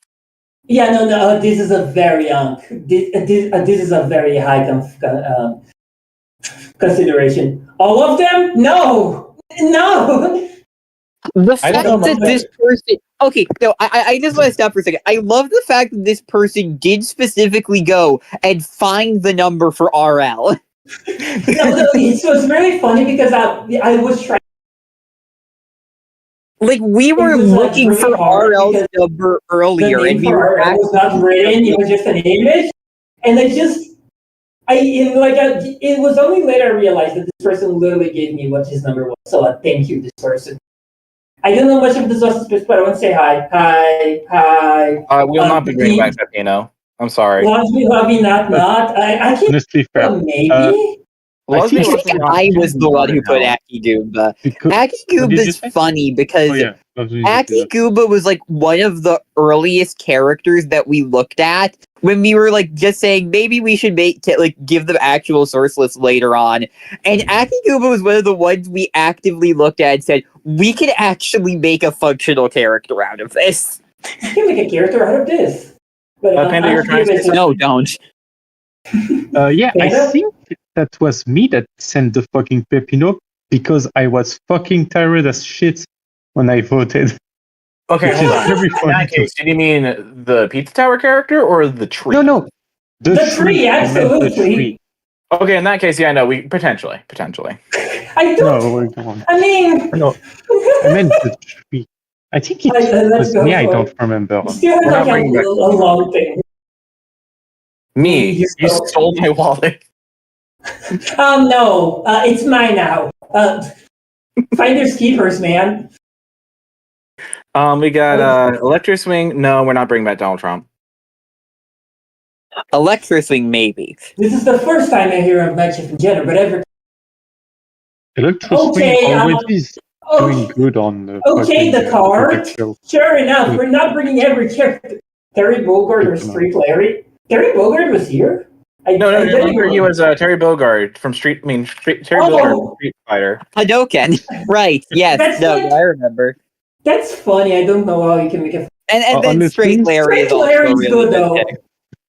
Yeah, no. This is a very this is a very high consideration. All of them? No. The fact that this person... Okay, no, I just want to stop for a second. I love the fact that this person did specifically go and find the number for RL. No, it was very funny because I was trying. Like, we were looking for RL's number earlier, and we were... It was not written, it was just an image. And it was only later I realized that this person literally gave me what his number was. So thank you, this person. I don't know much of this was, but I want to say hi. Hi. We will not be bringing back Pepino. I'm sorry. Love me, not. I can't. Honestly, fair. Maybe. I think I was the one who put Aki Goomba. Aki Goomba is funny because Aki Goomba was like one of the earliest characters that we looked at when we were like just saying maybe we should give them actual source lists later on. And Aki Goomba was one of the ones we actively looked at and said we could actually make a functional character out of this. You can make a character out of this. But Panda, you're trying to say no, don't. Yeah, I think that was me that sent the fucking Pepino because I was fucking tired as shit when I voted. Okay, hold on. In that case, did you mean the Pizza Tower character or the tree? No. The tree, absolutely. The tree. Okay, in that case, yeah, no, we potentially. I don't. No, I mean, no, I meant the tree. I think it was me. I don't remember. Still We're not like bringing back a long thing. Me, you stole my wallet. No, it's mine now. Finders keepers, man. We got Electro Swing. No, we're not bringing back Donald Trump. Electro Swing, maybe. This is the first time I hear of Magic in general, but every. Electro Swing always is doing good on the. Okay, the card. Sure enough, we're not bringing every character. Terry Bogard or Street Larry. Terry Bogard was here. No, he was Terry Bogard from Street. I mean, Terry Bogard from Street Fighter. Hadouken, right? Yes, I remember. That's funny. I don't know how you can make a. And then Straight Larry is also really good though.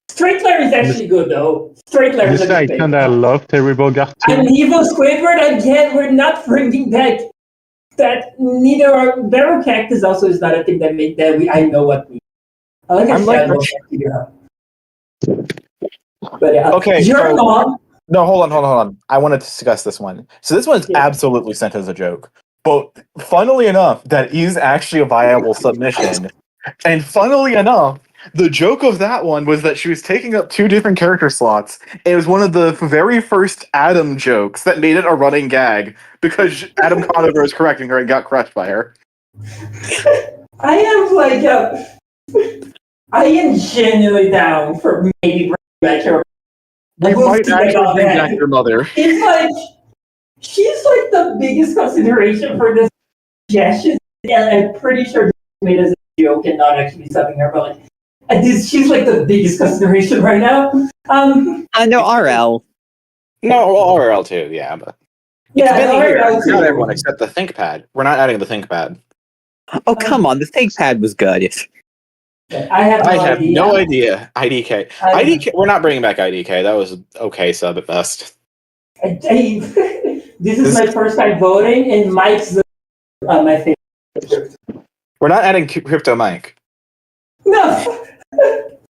Straight Larry is actually good though. Straight Larry is I kind of love Terry Bogard too. And Evo Squidward again. We're not bringing back that. Neither are Barrel Cactus. Also, is not a thing that made that. I know what we. I like a shadow. But okay, your mom. No, hold on. I want to discuss this one. So this one's absolutely sent as a joke. But funnily enough, that is actually a viable submission. And funnily enough, the joke of that one was that she was taking up 2 different character slots. It was one of the very first Adam jokes that made it a running gag because Adam Conover was correcting her and got crushed by her. I am genuinely down for maybe bringing back her. We might actually bring back your mother. It's like she's like the biggest consideration for this. Yeah, I'm pretty sure this made as a joke and not actually subbing her, but like she's like the biggest consideration right now. No, RL. No, RL too, yeah, but RL too. Not everyone except the ThinkPad. We're not adding the ThinkPad. Oh come on, the ThinkPad was good. I have no idea. IDK. We're not bringing back IDK. That was okay sub at best. This is my first time voting, and Mike's my favorite. We're not adding Crypto Mike. No.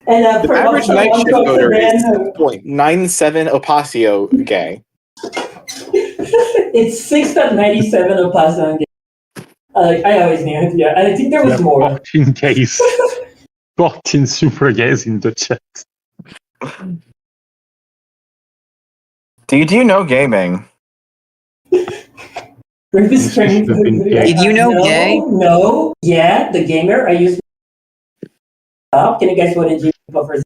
And The for average also night one shift to voter is then, 0.97 Opasio gay. it's 6.97 of Pasang. I always knew it. Yeah, I think there We was have more. 14 gays. 14 super gays in the chat. Do you know gaming? Griffith's training. Should have been gay. Did you know no, gay? No, yeah, the gamer. I used to Can you guess what a G buffer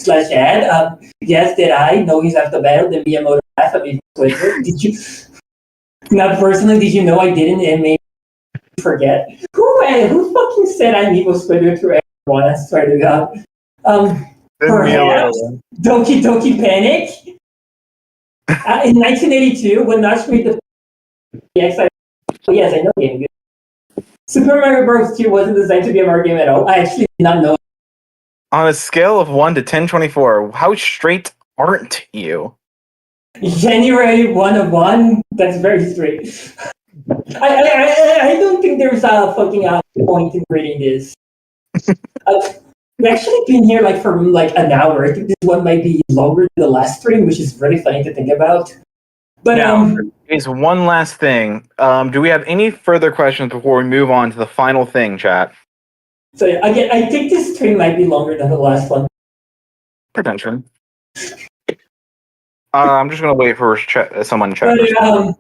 slash ad? Yes, did I know he's after battle? Then be a motor half of Twitter. Did you? Not personally, did you know I didn't? And maybe forget. Who fucking said I'm evil Twitter to everyone? I swear to God. Perhaps Doki Doki Panic. In 1982, when Notch made the yes, I know game. Super Mario Bros. 2 wasn't designed to be a Mario game at all. I actually did not know. On a scale of 1 to 1024, how straight aren't you? January 1 of 1? That's very straight. I don't think there's a fucking point in reading this. We've actually been here for an hour. I think this one might be longer than the last stream, which is really funny to think about. But Now, is one last thing. Do we have any further questions before we move on to the final thing, chat? So again, I think this stream might be longer than the last one. Pretension. I'm just gonna wait for someone to chat. But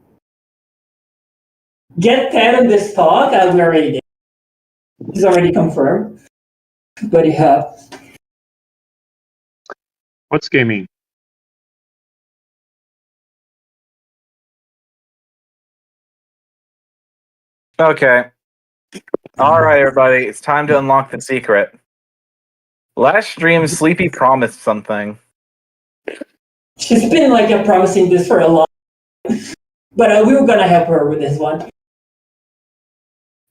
get Ted on this talk. We already did. He's already confirmed. But yeah. What's gaming? Okay. All right, everybody. It's time to unlock the secret. Last stream, Sleepy promised something. She's been promising this for a long time. But we were gonna help her with this one.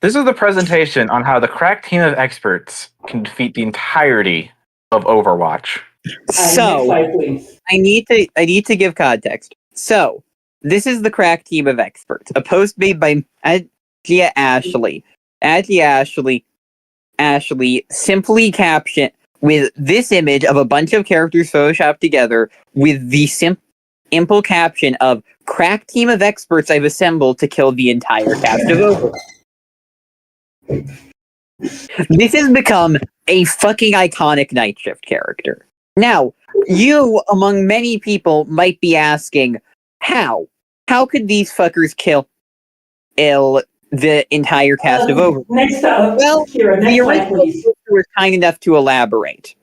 This is the presentation on how the crack team of experts can defeat the entirety of Overwatch. So Slide, please. I need to give context. So this is the crack team of experts. A post made by Ashley simply captioned with this image of a bunch of characters photoshopped together with the simple caption of "crack team of experts I've assembled to kill the entire cast of Overwatch." This has become a fucking iconic Night Shift character. Now, you, among many people, might be asking, how? How could these fuckers kill the entire cast of Overwatch? Next up, Well, Kira, the next slide, original please. poster was kind enough to elaborate.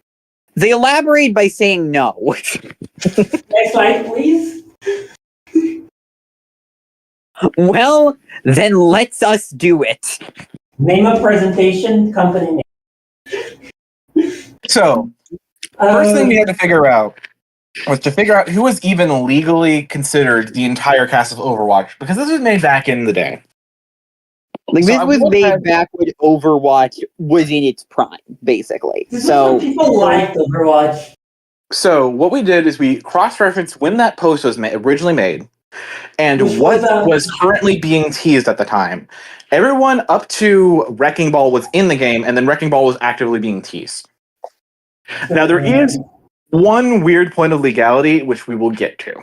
They elaborate by saying no. Next slide, please. Well, then let's us do it. Name of presentation, company name. So, first thing we had to figure out was to figure out who was even legally considered the entire cast of Overwatch, because this was made back in the day. Like, So this I was will made have- back when Overwatch was in its prime, basically. This is So what people liked Overwatch. So what we did is we cross-referenced when that post was originally made and Which what was, was currently being teased at the time. Everyone up to Wrecking Ball was in the game, and then Wrecking Ball was actively being teased. Now, there is one weird point of legality, which we will get to.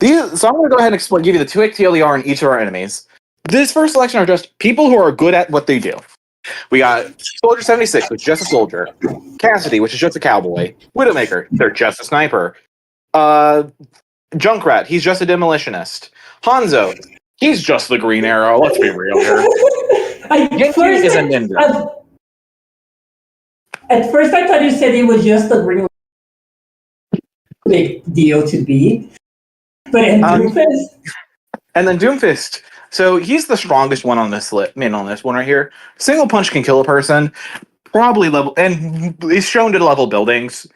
So I'm going to go ahead and give you the 2 TLER on each of our enemies. This first selection are just people who are good at what they do. We got Soldier 76, which is just a soldier. Cassidy, which is just a cowboy. Widowmaker, they're just a sniper. Junkrat, he's just a demolitionist. Hanzo, he's just the Green Arrow. Let's be real here. Genki is a ninja. At first, I thought you said it was just a green big deal to be. But in Doomfist. And then Doomfist. So he's the strongest one on this list. On this one right here. Single punch can kill a person. Probably level, and he's shown to level buildings.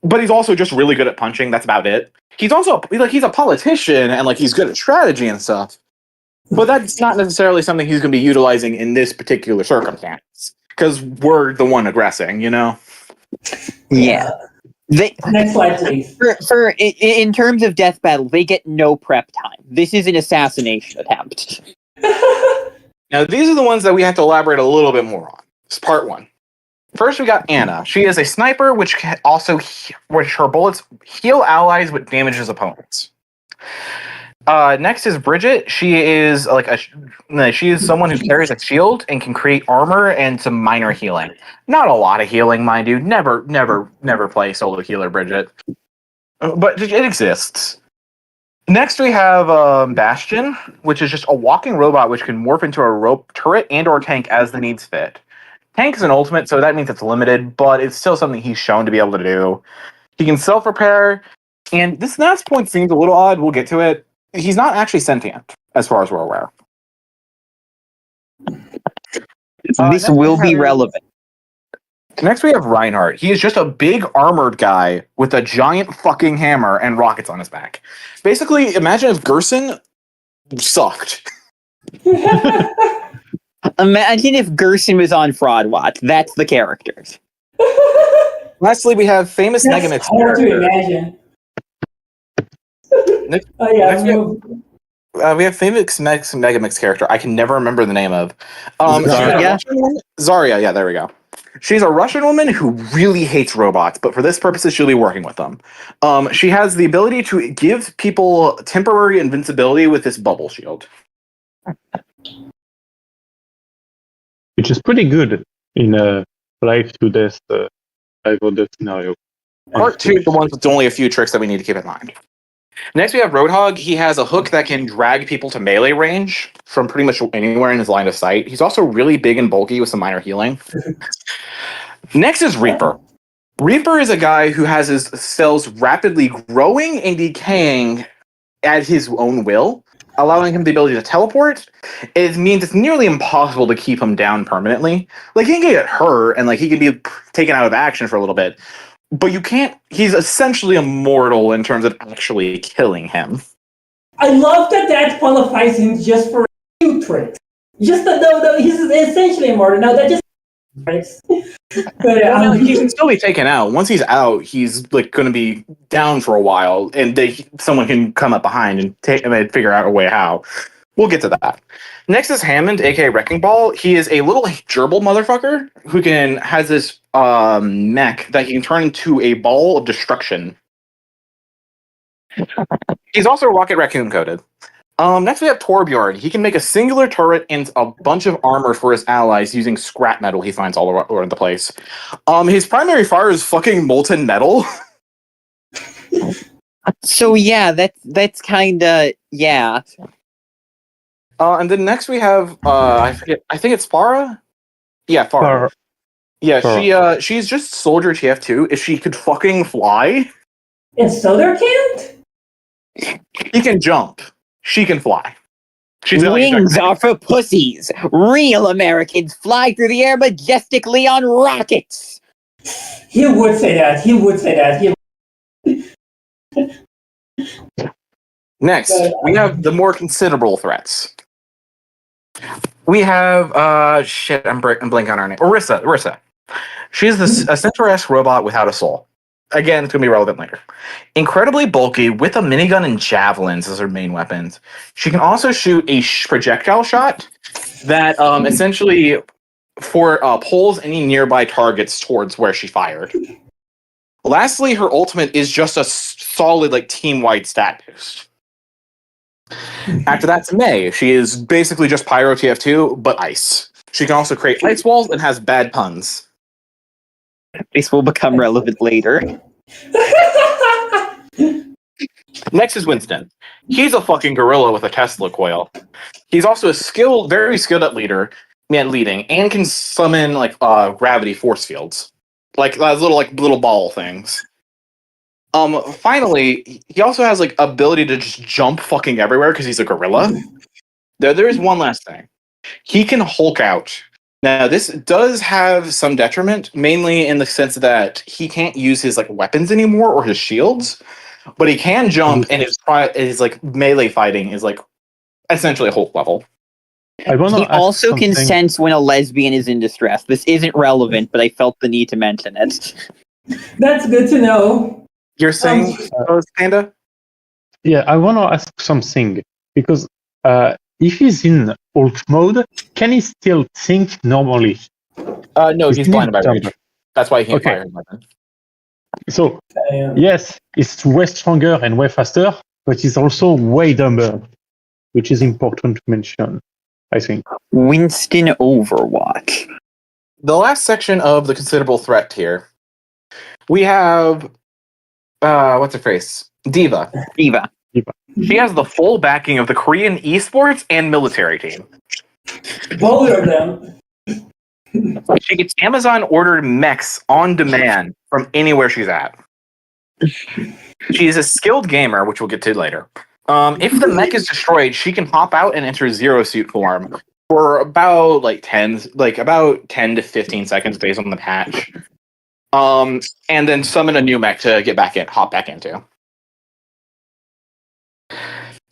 But he's also just really good at punching. That's about it. He's also he's a politician and he's good at strategy and stuff. But that's not necessarily something he's going to be utilizing in this particular circumstance because we're the one aggressing, you know. Yeah. Next slide, please. In terms of death battle, they get no prep time. This is an assassination attempt. Now, these are the ones that we have to elaborate a little bit more on. It's part one. First, we got Anna. She is a sniper, which her bullets heal allies, but damages opponents. Next is Bridget. She is someone who carries a shield and can create armor and some minor healing. Not a lot of healing, mind you. Never play solo healer Bridget, but it exists. Next, we have Bastion, which is just a walking robot which can morph into a rope turret and/or tank as the needs fit. Tank is an ultimate, so that means it's limited, but it's still something he's shown to be able to do. He can self-repair, and this last point seems a little odd. We'll get to it. He's not actually sentient, as far as we're aware. This will be relevant. Next, we have Reinhardt. He is just a big armored guy with a giant fucking hammer and rockets on his back. Basically, imagine if Gerson sucked. Imagine if Gerson was on Fraud Watch. That's the characters. Lastly, we have famous That's Negamix hard to character. imagine. Next- Oh yeah, next we have famous Megamix character I can never remember the name of. Zarya? Zarya, yeah, there we go. She's a Russian woman who really hates robots, but for this purpose, she'll be working with them. She has the ability to give people temporary invincibility with this bubble shield. Which is pretty good in a life to death type of death scenario. Part two, the ones with only a few tricks that we need to keep in mind. Next, we have Roadhog. He has a hook that can drag people to melee range from pretty much anywhere in his line of sight. He's also really big and bulky with some minor healing. Next is Reaper. Reaper is a guy who has his cells rapidly growing and decaying at his own will, allowing him the ability to teleport. It means it's nearly impossible to keep him down permanently. Like, he can get hurt and he can be taken out of action for a little bit, but you can't. He's essentially immortal in terms of actually killing him. I love that qualifies him just for a few tricks. Just that he's essentially immortal. No, that just tricks. But He can still be taken out. Once he's out, he's going to be down for a while, and someone can come up behind and figure out a way how. We'll get to that. Next is Hammond, aka Wrecking Ball. He is a little gerbil motherfucker who has this mech that he can turn into a ball of destruction. He's also Rocket Raccoon coded. Next we have Torbjorn. He can make a singular turret and a bunch of armor for his allies using scrap metal he finds all over the place. His primary fire is fucking molten metal. So yeah, that's kinda yeah. And then next we have I forget. I think it's Farah. Yeah, Farah. Yeah, Farah. She's just Soldier TF2. If she could fucking fly, and Soder can't? he can jump. She can fly. She's Wings are for pussies. Real Americans fly through the air majestically on rockets. He would say that. Next, we have the more considerable threats. We have I'm blanking on her name. Orisa. She's a centaur-esque robot without a soul. Again, it's going to be relevant later. Incredibly bulky, with a minigun and javelins as her main weapons. She can also shoot a projectile shot that essentially pulls any nearby targets towards where she fired. Lastly, her ultimate is just a solid team-wide stat boost. After that's May. She is basically just Pyro TF2, but ice. She can also create ice walls and has bad puns. This will become relevant later. Next is Winston. He's a fucking gorilla with a Tesla coil. He's also very skilled at leading, and can summon gravity force fields, little ball things. Finally, he also has ability to just jump fucking everywhere because he's a gorilla. There is one last thing. He can Hulk out. Now, this does have some detriment, mainly in the sense that he can't use his weapons anymore or his shields, but he can jump, and his melee fighting is essentially Hulk level. I wanna He ask also can something. sense when a lesbian is in distress. This isn't relevant, but I felt the need to mention it. That's good to know. You're saying, Panda? Yeah, I want to ask something because if he's in ult mode, can he still think normally? No, he's blinded by jump. rage. That's why he can't Okay. fire his weapon. So, yes, it's way stronger and way faster, but it's also way dumber, which is important to mention, I think. Winston Overwatch. The last section of the considerable threat tier, we have what's her face? Diva. Diva. She has the full backing of the Korean esports and military team. Both of them. She gets Amazon ordered mechs on demand from anywhere she's at. She's a skilled gamer, which we'll get to later. If the mech is destroyed, she can hop out and enter zero suit form for about 10 to 15 seconds based on the patch. And then summon a new mech to hop back into.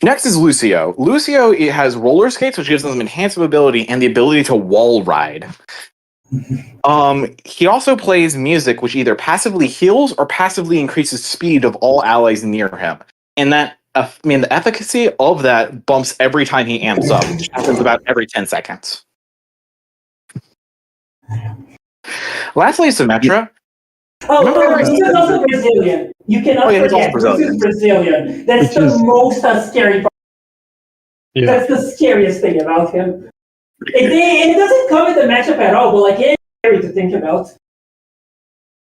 Next is Lucio. Lucio has roller skates, which gives them enhanced mobility and the ability to wall ride. He also plays music, which either passively heals or passively increases speed of all allies near him. And the efficacy of that bumps every time he amps up, which happens about every 10 seconds. Lastly, Symmetra. He's also Brazilian. You cannot forget, he's Brazilian. That's the most scary part. Yeah. That's the scariest thing about him. It doesn't come in the matchup at all, but it's scary to think about.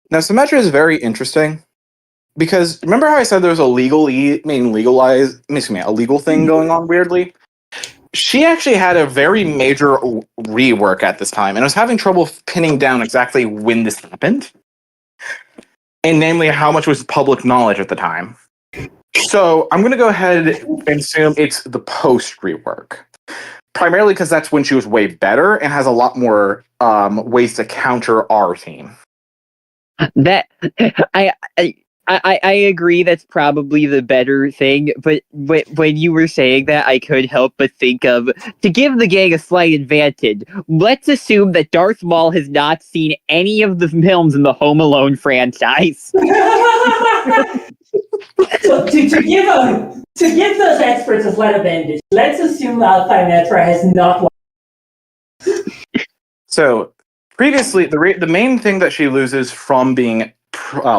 Now, Symmetra is very interesting because remember how I said there was a legal thing going on weirdly? She actually had a very major rework at this time, and I was having trouble pinning down exactly when this happened. And namely, how much was public knowledge at the time. So I'm going to go ahead and assume it's the post rework. Primarily because that's when she was way better and has a lot more ways to counter our team. That I agree that's probably the better thing, but when you were saying that, I couldn't help but think of, to give the gang a slight advantage, let's assume that Darth Maul has not seen any of the films in the Home Alone franchise. So to give those experts a slight advantage, let's assume Symmetra has not watched. So previously, the main thing that she loses from being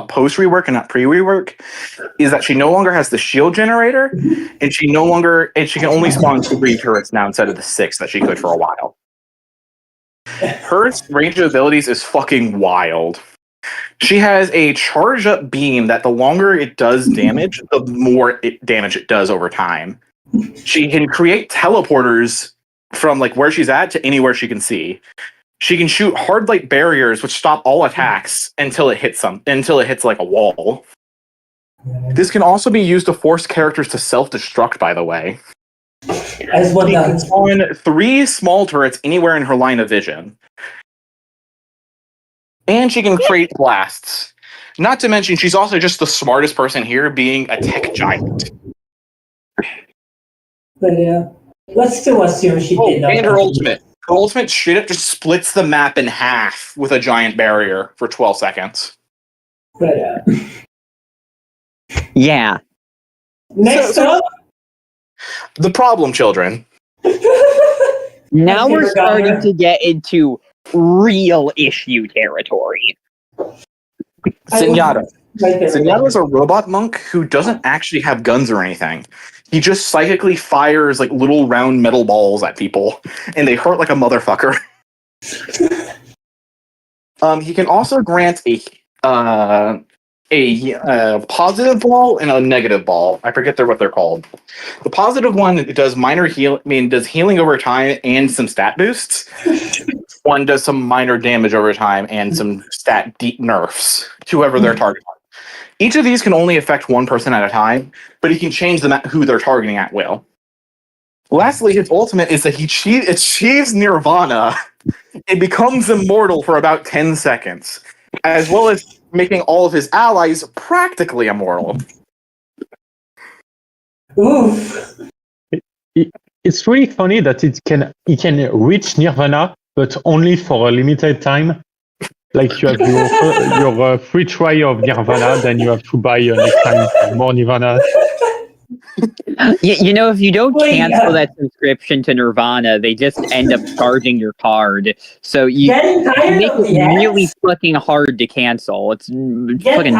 post rework and not pre rework is that she no longer has the shield generator, and she can only spawn 3 turrets now instead of the 6 that she could for a while. Her range of abilities is fucking wild. She has a charged up beam that the longer it does damage, the more damage it does over time. She can create teleporters from where she's at to anywhere she can see. She can shoot hard light barriers, which stop all attacks until it hits a wall. This can also be used to force characters to self-destruct, by the way. As what she can spawn 3 small turrets anywhere in her line of vision. And she can create blasts. Not to mention, she's also just the smartest person here, being a tech giant. But yeah, let's still assume she did not. And her ultimate. Her ultimate straight up just splits the map in half with a giant barrier for 12 seconds. But yeah. Next up, the problem children. Now we're starting to get into real issue territory. Zenyatta. Zenyatta is a robot monk who doesn't actually have guns or anything. He just psychically fires little round metal balls at people, and they hurt like a motherfucker. He can also grant a positive ball and a negative ball. I forget what they're called. The positive one does does healing over time and some stat boosts. One does some minor damage over time and some stat deep nerfs to whoever they're targeting. Each of these can only affect one person at a time, but he can change who they're targeting at will. Lastly, his ultimate is that he achieves nirvana and becomes immortal for about 10 seconds, as well as making all of his allies practically immortal. Oof. It's really funny that he can reach nirvana, but only for a limited time. Like you have your free try of nirvana, then you have to buy next time more nirvana. You know, if you don't Wait, cancel that subscription to Nirvana, they just end up charging your card. So you Getting tired make of it the ads? really fucking hard to cancel. It's Get fucking.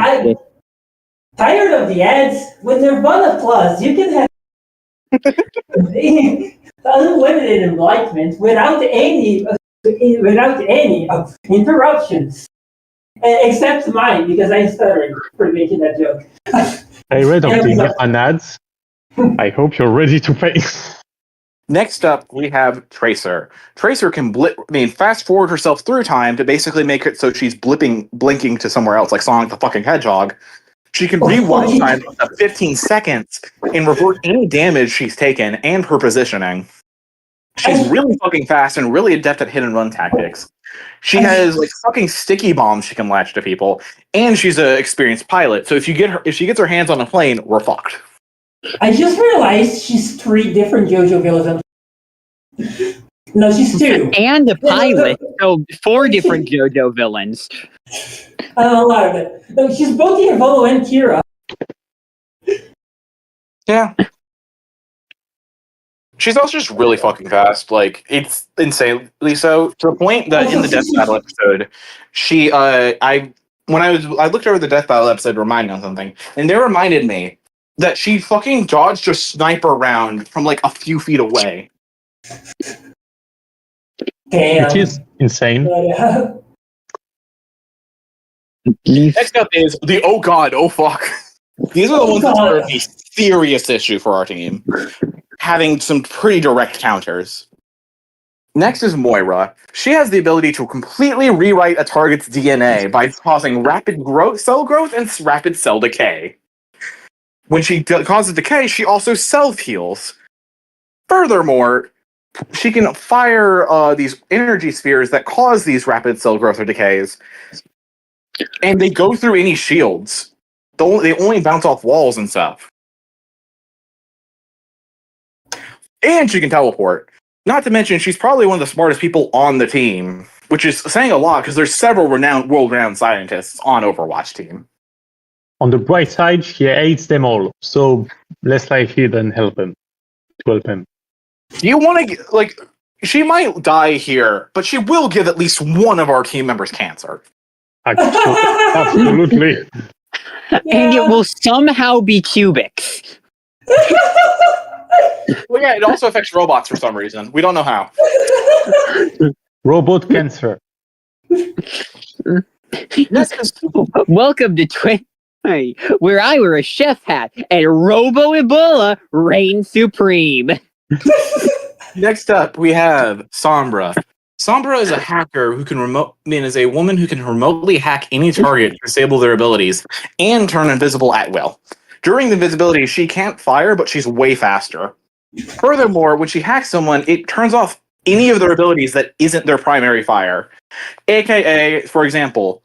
tired of the ads? With Nirvana Plus, you can have unlimited enlightenment without any interruptions. Except mine, because I started for making that joke. Tired of being on ads? I hope you're ready to pay. Next up, we have Tracer. Tracer can fast forward herself through time to basically make it so she's blinking to somewhere else, like Sonic the fucking Hedgehog. She can rewind time up to 15 seconds and revert any damage she's taken and her positioning. She's really fucking fast and really adept at hit and run tactics. She has like fucking sticky bombs she can latch to people, and she's an experienced pilot. So if she gets her hands on a plane, we're fucked. I just realized she's 3 different JoJo villains. No, she's 2. And a pilot, so 4 different JoJo villains. I don't know a lot of it. No, she's both Volo and Kira. Yeah. She's also just really fucking fast. Like, it's insanely so, to the point that in the Death Battle episode, I looked over the Death Battle episode to remind me of something, and they reminded me that she fucking dodged a sniper round from like a few feet away. Damn. Which is insane. Next up is the oh god, oh fuck. These are the ones that are a serious issue for our team, having some pretty direct counters. Next is Moira. She has the ability to completely rewrite a target's DNA by causing rapid cell growth and rapid cell decay. When she causes decay, she also self-heals. Furthermore, she can fire these energy spheres that cause these rapid cell growth or decays, and they go through any shields. They only bounce off walls and stuff. And she can teleport. Not to mention, she's probably one of the smartest people on the team, which is saying a lot because there's several world-renowned scientists on Overwatch team. On the bright side, she hates them all, so less likely than help him. Do you want to, like, she might die here, but she will give at least one of our team members cancer. Absolutely. And it will somehow be cubics. Well, yeah, it also affects robots for some reason. We don't know how. Robot cancer. Welcome to where I wear a chef hat and Robo Ebola reigns supreme. Next up, we have Sombra. Sombra is a hacker who can is a woman who can remotely hack any target to disable their abilities and turn invisible at will. During the invisibility, she can't fire, but she's way faster. Furthermore, when she hacks someone, it turns off any of their abilities that isn't their primary fire. AKA, for example,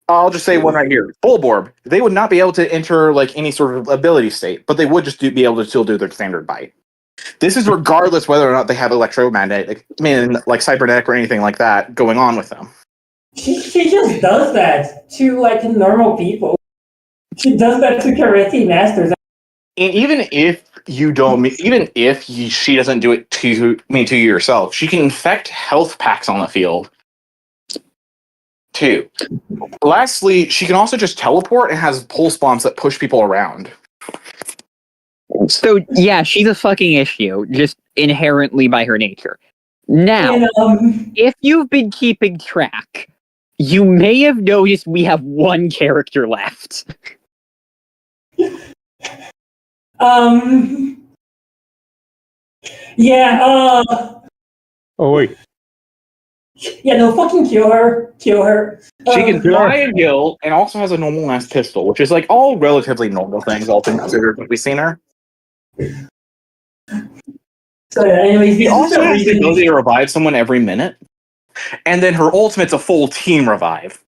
I'll just say one right here. Bulborb. They would not be able to enter like any sort of ability state, but they would just be able to still do their standard bite. This is regardless whether or not they have electromagnetic, like cybernetic or anything like that going on with them. She just does that to like normal people. She does that to karate masters. And even if she doesn't do it to you yourself, she can infect health packs on the field. 2. Lastly, she can also just teleport and has pulse bombs that push people around. So, yeah, she's a fucking issue, just inherently by her nature. Now, if you've been keeping track, you may have noticed we have one character left. Yeah, Oh, wait. yeah, no, fucking kill her. Kill her. She can fly and heal, and also has a normal ass pistol, which is like all relatively normal things, all things considered, when we've seen her. So, anyways, She also has the ability to revive someone every minute, and then her ultimate's a full team revive.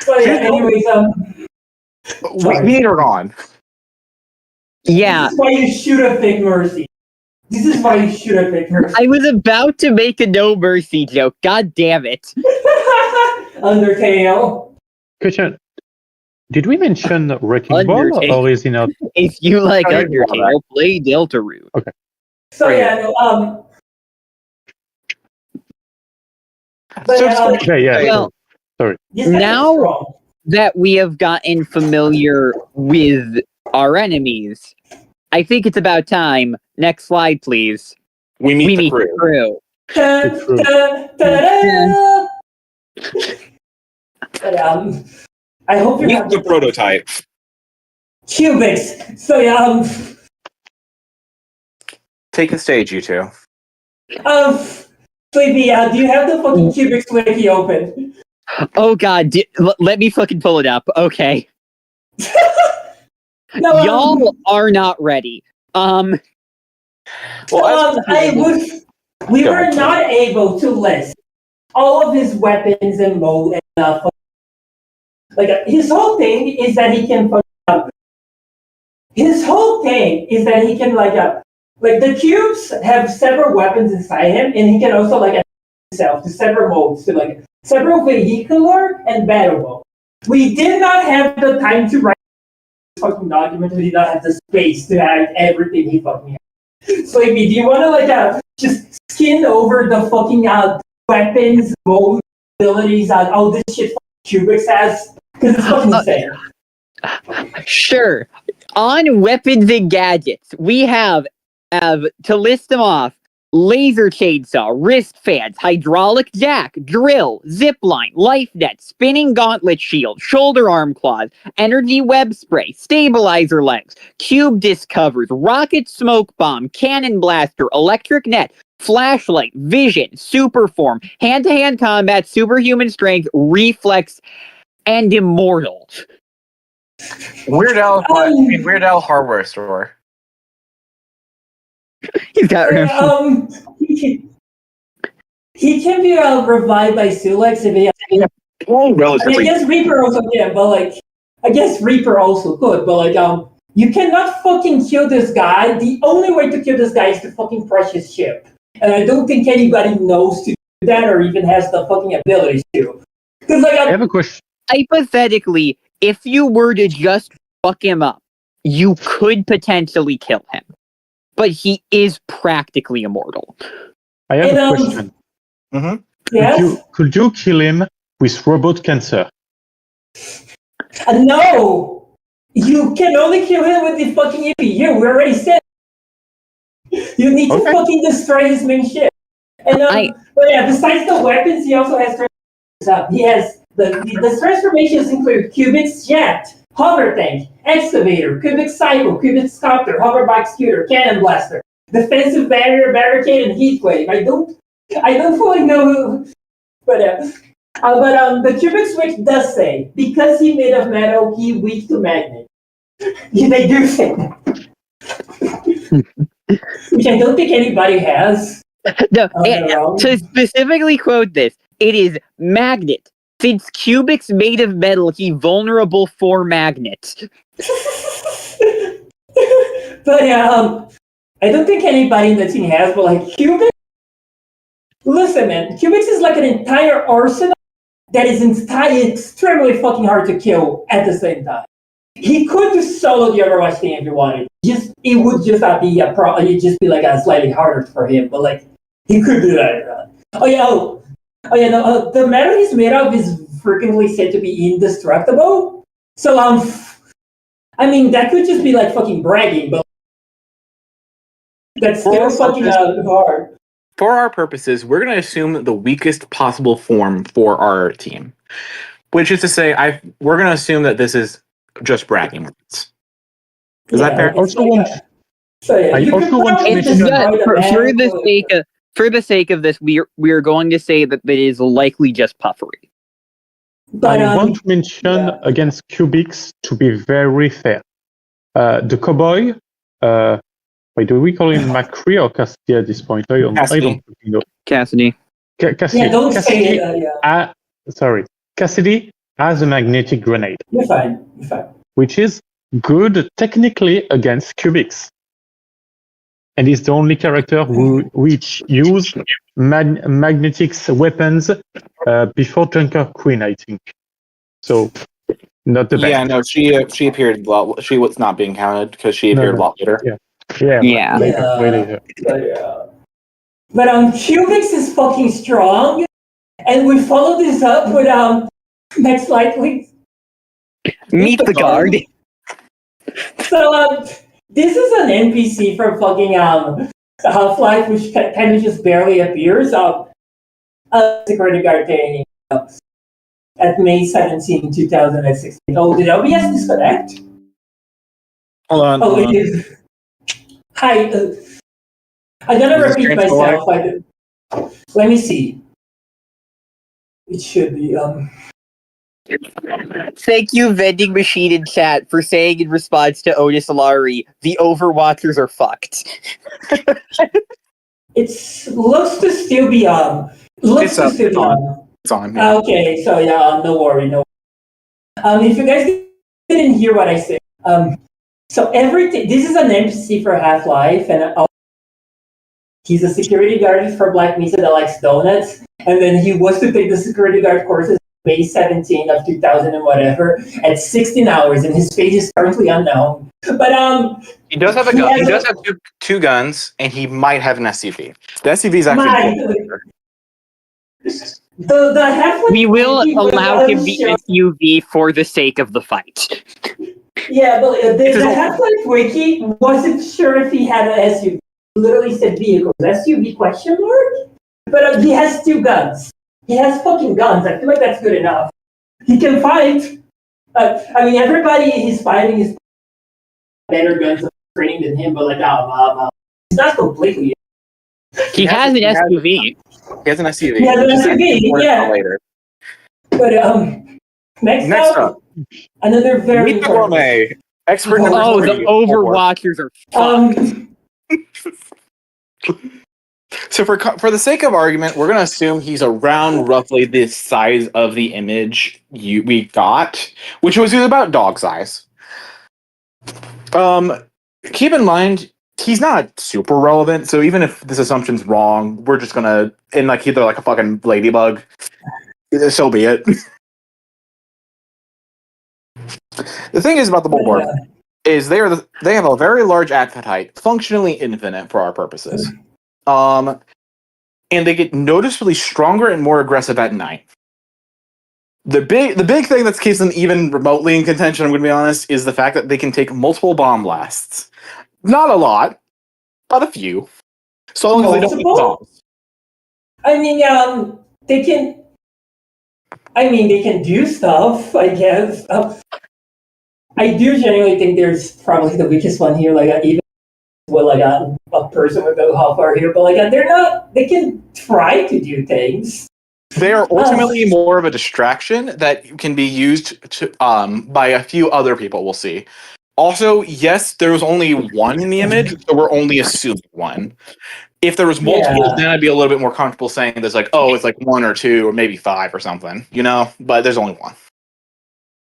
So, yeah, anyways, We need her gone. Yeah. This is why you should have picked Mercy. This is why you should have picked Mercy. I was about to make a No Mercy joke. God damn it. Undertale. Question. Did we mention Wrecking Ball, Undertale. or is it not? If you like Oh, you're wrong. Undertale, play Deltarune. So Right. yeah, no, but So just Yeah. Well, this guy is now- strong. That we have gotten familiar with our enemies, I think it's about time. Next slide, please. we meet the crew. crew. Dun, It's true. dun, dun, dun. But, I hope you Meet have the prototype. cubics. So yeah, Take the stage, you two. Sleepy, do you have the fucking cubics wiki open? Oh god, let me fucking pull it up. Okay. No, Y'all are not ready. Well, as we Go were ahead. not able to list all of his weapons and mode and his whole thing is that he can his whole thing is that he can like the cubes have several weapons inside him, and he can also himself to several modes, to several vehicular and battle mode. We did not have the time to write this fucking document. We did not have the space to add everything he fucking had. So, do you want to just skin over the fucking weapons, mode, abilities, all this shit Cubics has? Because it's fucking insane. Sure. On weapons and gadgets, we have to list them off: laser chainsaw, wrist fans, hydraulic jack, drill, zip line, life net, spinning gauntlet shield, shoulder arm claws, energy web spray, stabilizer legs, cube disc covers, rocket smoke bomb, cannon blaster, electric net, flashlight, vision, super form, hand-to-hand combat, superhuman strength, reflex, and immortal. Weird Al hardware store. He's got He can be revived by Sulex if he has. Well, I mean, I relatively. guess Reaper also can, but I guess Reaper also could, but you cannot fucking kill this guy. The only way to kill this guy is to fucking crush his ship, and I don't think anybody knows to do that or even has the fucking abilities to. Because I have a question. Hypothetically, if you were to just fuck him up, you could potentially kill him. But he is practically immortal. I have And, a question. Yes. Could you kill him with robot cancer? No! You can only kill him with the fucking EPU. We already said. You need to Okay. fucking destroy his main ship. And but yeah, besides the weapons, he also has he has the transformations include Cubics Jet, Hover Tank, Excavator, Cubic Cycle, Cubic Sculptor, Hoverback Scooter, Cannon Blaster, Defensive Barrier, Barricade, and Heatwave. I don't fully know who, but the Cubic Switch does say, because he made of metal, he weak to magnet. They do say that. Which I don't think anybody has. No, to specifically quote this, it is magnet. Since Cubic's made of metal, he vulnerable for magnets. But I don't think anybody in the team has, but Cubics. Listen, man, Cubics is like an entire arsenal that is extremely fucking hard to kill at the same time. He could just solo the Overwatch team if he wanted. It would just not be a problem. It'd just be slightly harder for him, but he could do that. The metal he's made of is frequently said to be indestructible. So I mean that could just be fucking bragging, but that's still fucking hard. For our purposes, we're going to assume the weakest possible form for our team, which is to say, we're going to assume that this is just bragging rights. Is that fair? I also want to mention for the sake of this, we are going to say that it is likely just puffery. But, I want to mention against Cubics to be very fair. The cowboy, wait, do we call him Macri or Cassidy at this point? I don't know. Cassidy. Cassidy. Yeah, don't say it. Sorry. Cassidy has a magnetic grenade. You're fine. Which is good technically against Cubics. And he's the only character which used magnetic weapons before Junker Queen, I think. So not the best. Yeah, no, she appeared. She was not being counted because she No, appeared no. a lot later. Yeah. Yeah. Later, way later. But Cubix is fucking strong, and we follow this up with next slide, please. Meet the guard. So this is an NPC from fucking Half-Life, which kind of just barely appears. Security guard training at May 17, 2016. Oh, did OBS disconnect? Hold on. Oh, it is. Hi. I'm gonna Is this repeat transfer myself. Let me see. It should be Thank you, vending machine in chat, for saying in response to Otis Alari, the Overwatchers are fucked. It looks to still be It's up. It's on. It's on. Yeah. Okay, so yeah, no worry, no. If you guys didn't hear what I said, so everything. This is an NPC for Half-Life, and he's a security guard for Black Mesa that likes donuts, and then he was to take the security guard courses May 17 of 2000 and whatever at 16 hours, and his fate is currently unknown. But He does have a gun. He does have two guns, and he might have an SUV. The SUV is actually. The Half-Life We will wiki was allow him the unsure- SUV for the sake of the fight. Yeah, but the Half-Life wiki wasn't sure if he had an SUV. It literally said vehicles. SUV question mark? But he has two guns. He has fucking guns. I feel like that's good enough. He can fight. I mean, everybody he's fighting is better guns and training than him, but like, he's not completely. He has an SUV. He has an SUV. He has an which is SUV, important yeah. for later. But next up, another very Meet the important. gourmet. Expert number Oh, the 3. Overwatchers are fucked. So for the sake of argument, we're going to assume he's around roughly the size of the image we got, which was about dog size. Keep in mind, he's not super relevant, so even if this assumption's wrong, we're just going to, and like either like a fucking ladybug, so be it. The thing is about the Bulwark is they have a very large appetite, functionally infinite for our purposes. And they get noticeably stronger and more aggressive at night. The big thing that's keeps them even remotely in contention, I'm going to be honest, is the fact that they can take multiple bomb blasts. Not a lot, but a few. So long as they don't make bombs. I mean, they can. I mean, they can do stuff, I guess. I do genuinely think there's probably the weakest one here, like even with like a person with how far here, but like they're not. They can try to do things. They are ultimately more of a distraction that can be used to by a few other people. We'll see. Also, yes, there was only one in the image, so we're only assuming one. If there was multiple, then I'd be a little bit more comfortable saying there's like, oh, it's like 1 or 2 or maybe 5 or something, you know. But there's only one.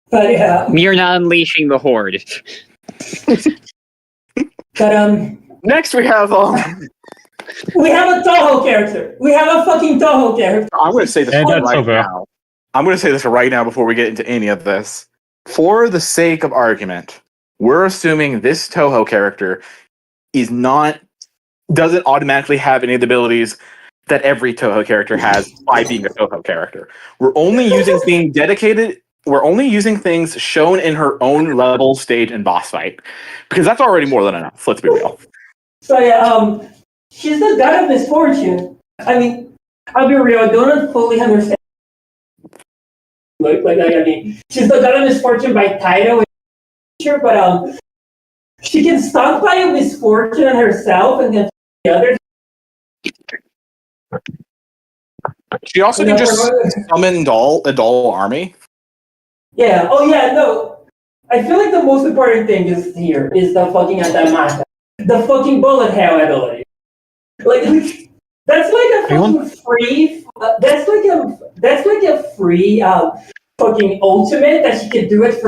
But yeah, You're not unleashing the horde. But next we have we have a Toho character. We have a fucking Toho character. I'm going to say this right now. I'm going to say this right now before we get into any of this. For the sake of argument, we're assuming this Toho character doesn't automatically have any of the abilities that every Toho character has by being a Toho character. We're only using things dedicated. We're only using things shown in her own level, stage, and boss fight because that's already more than enough. Let's be real. So yeah, she's the god of misfortune. I mean, I'll be real. I don't fully understand. Like I mean, she's the god of misfortune by title, but she can stockpile misfortune on herself and then the others. She also can just summon a doll army. Yeah. Oh yeah. No. I feel like the most important thing is the fucking Antamata, the fucking bullet hell ability. Like that's like a fucking free. That's like a free fucking ultimate that she can do it for.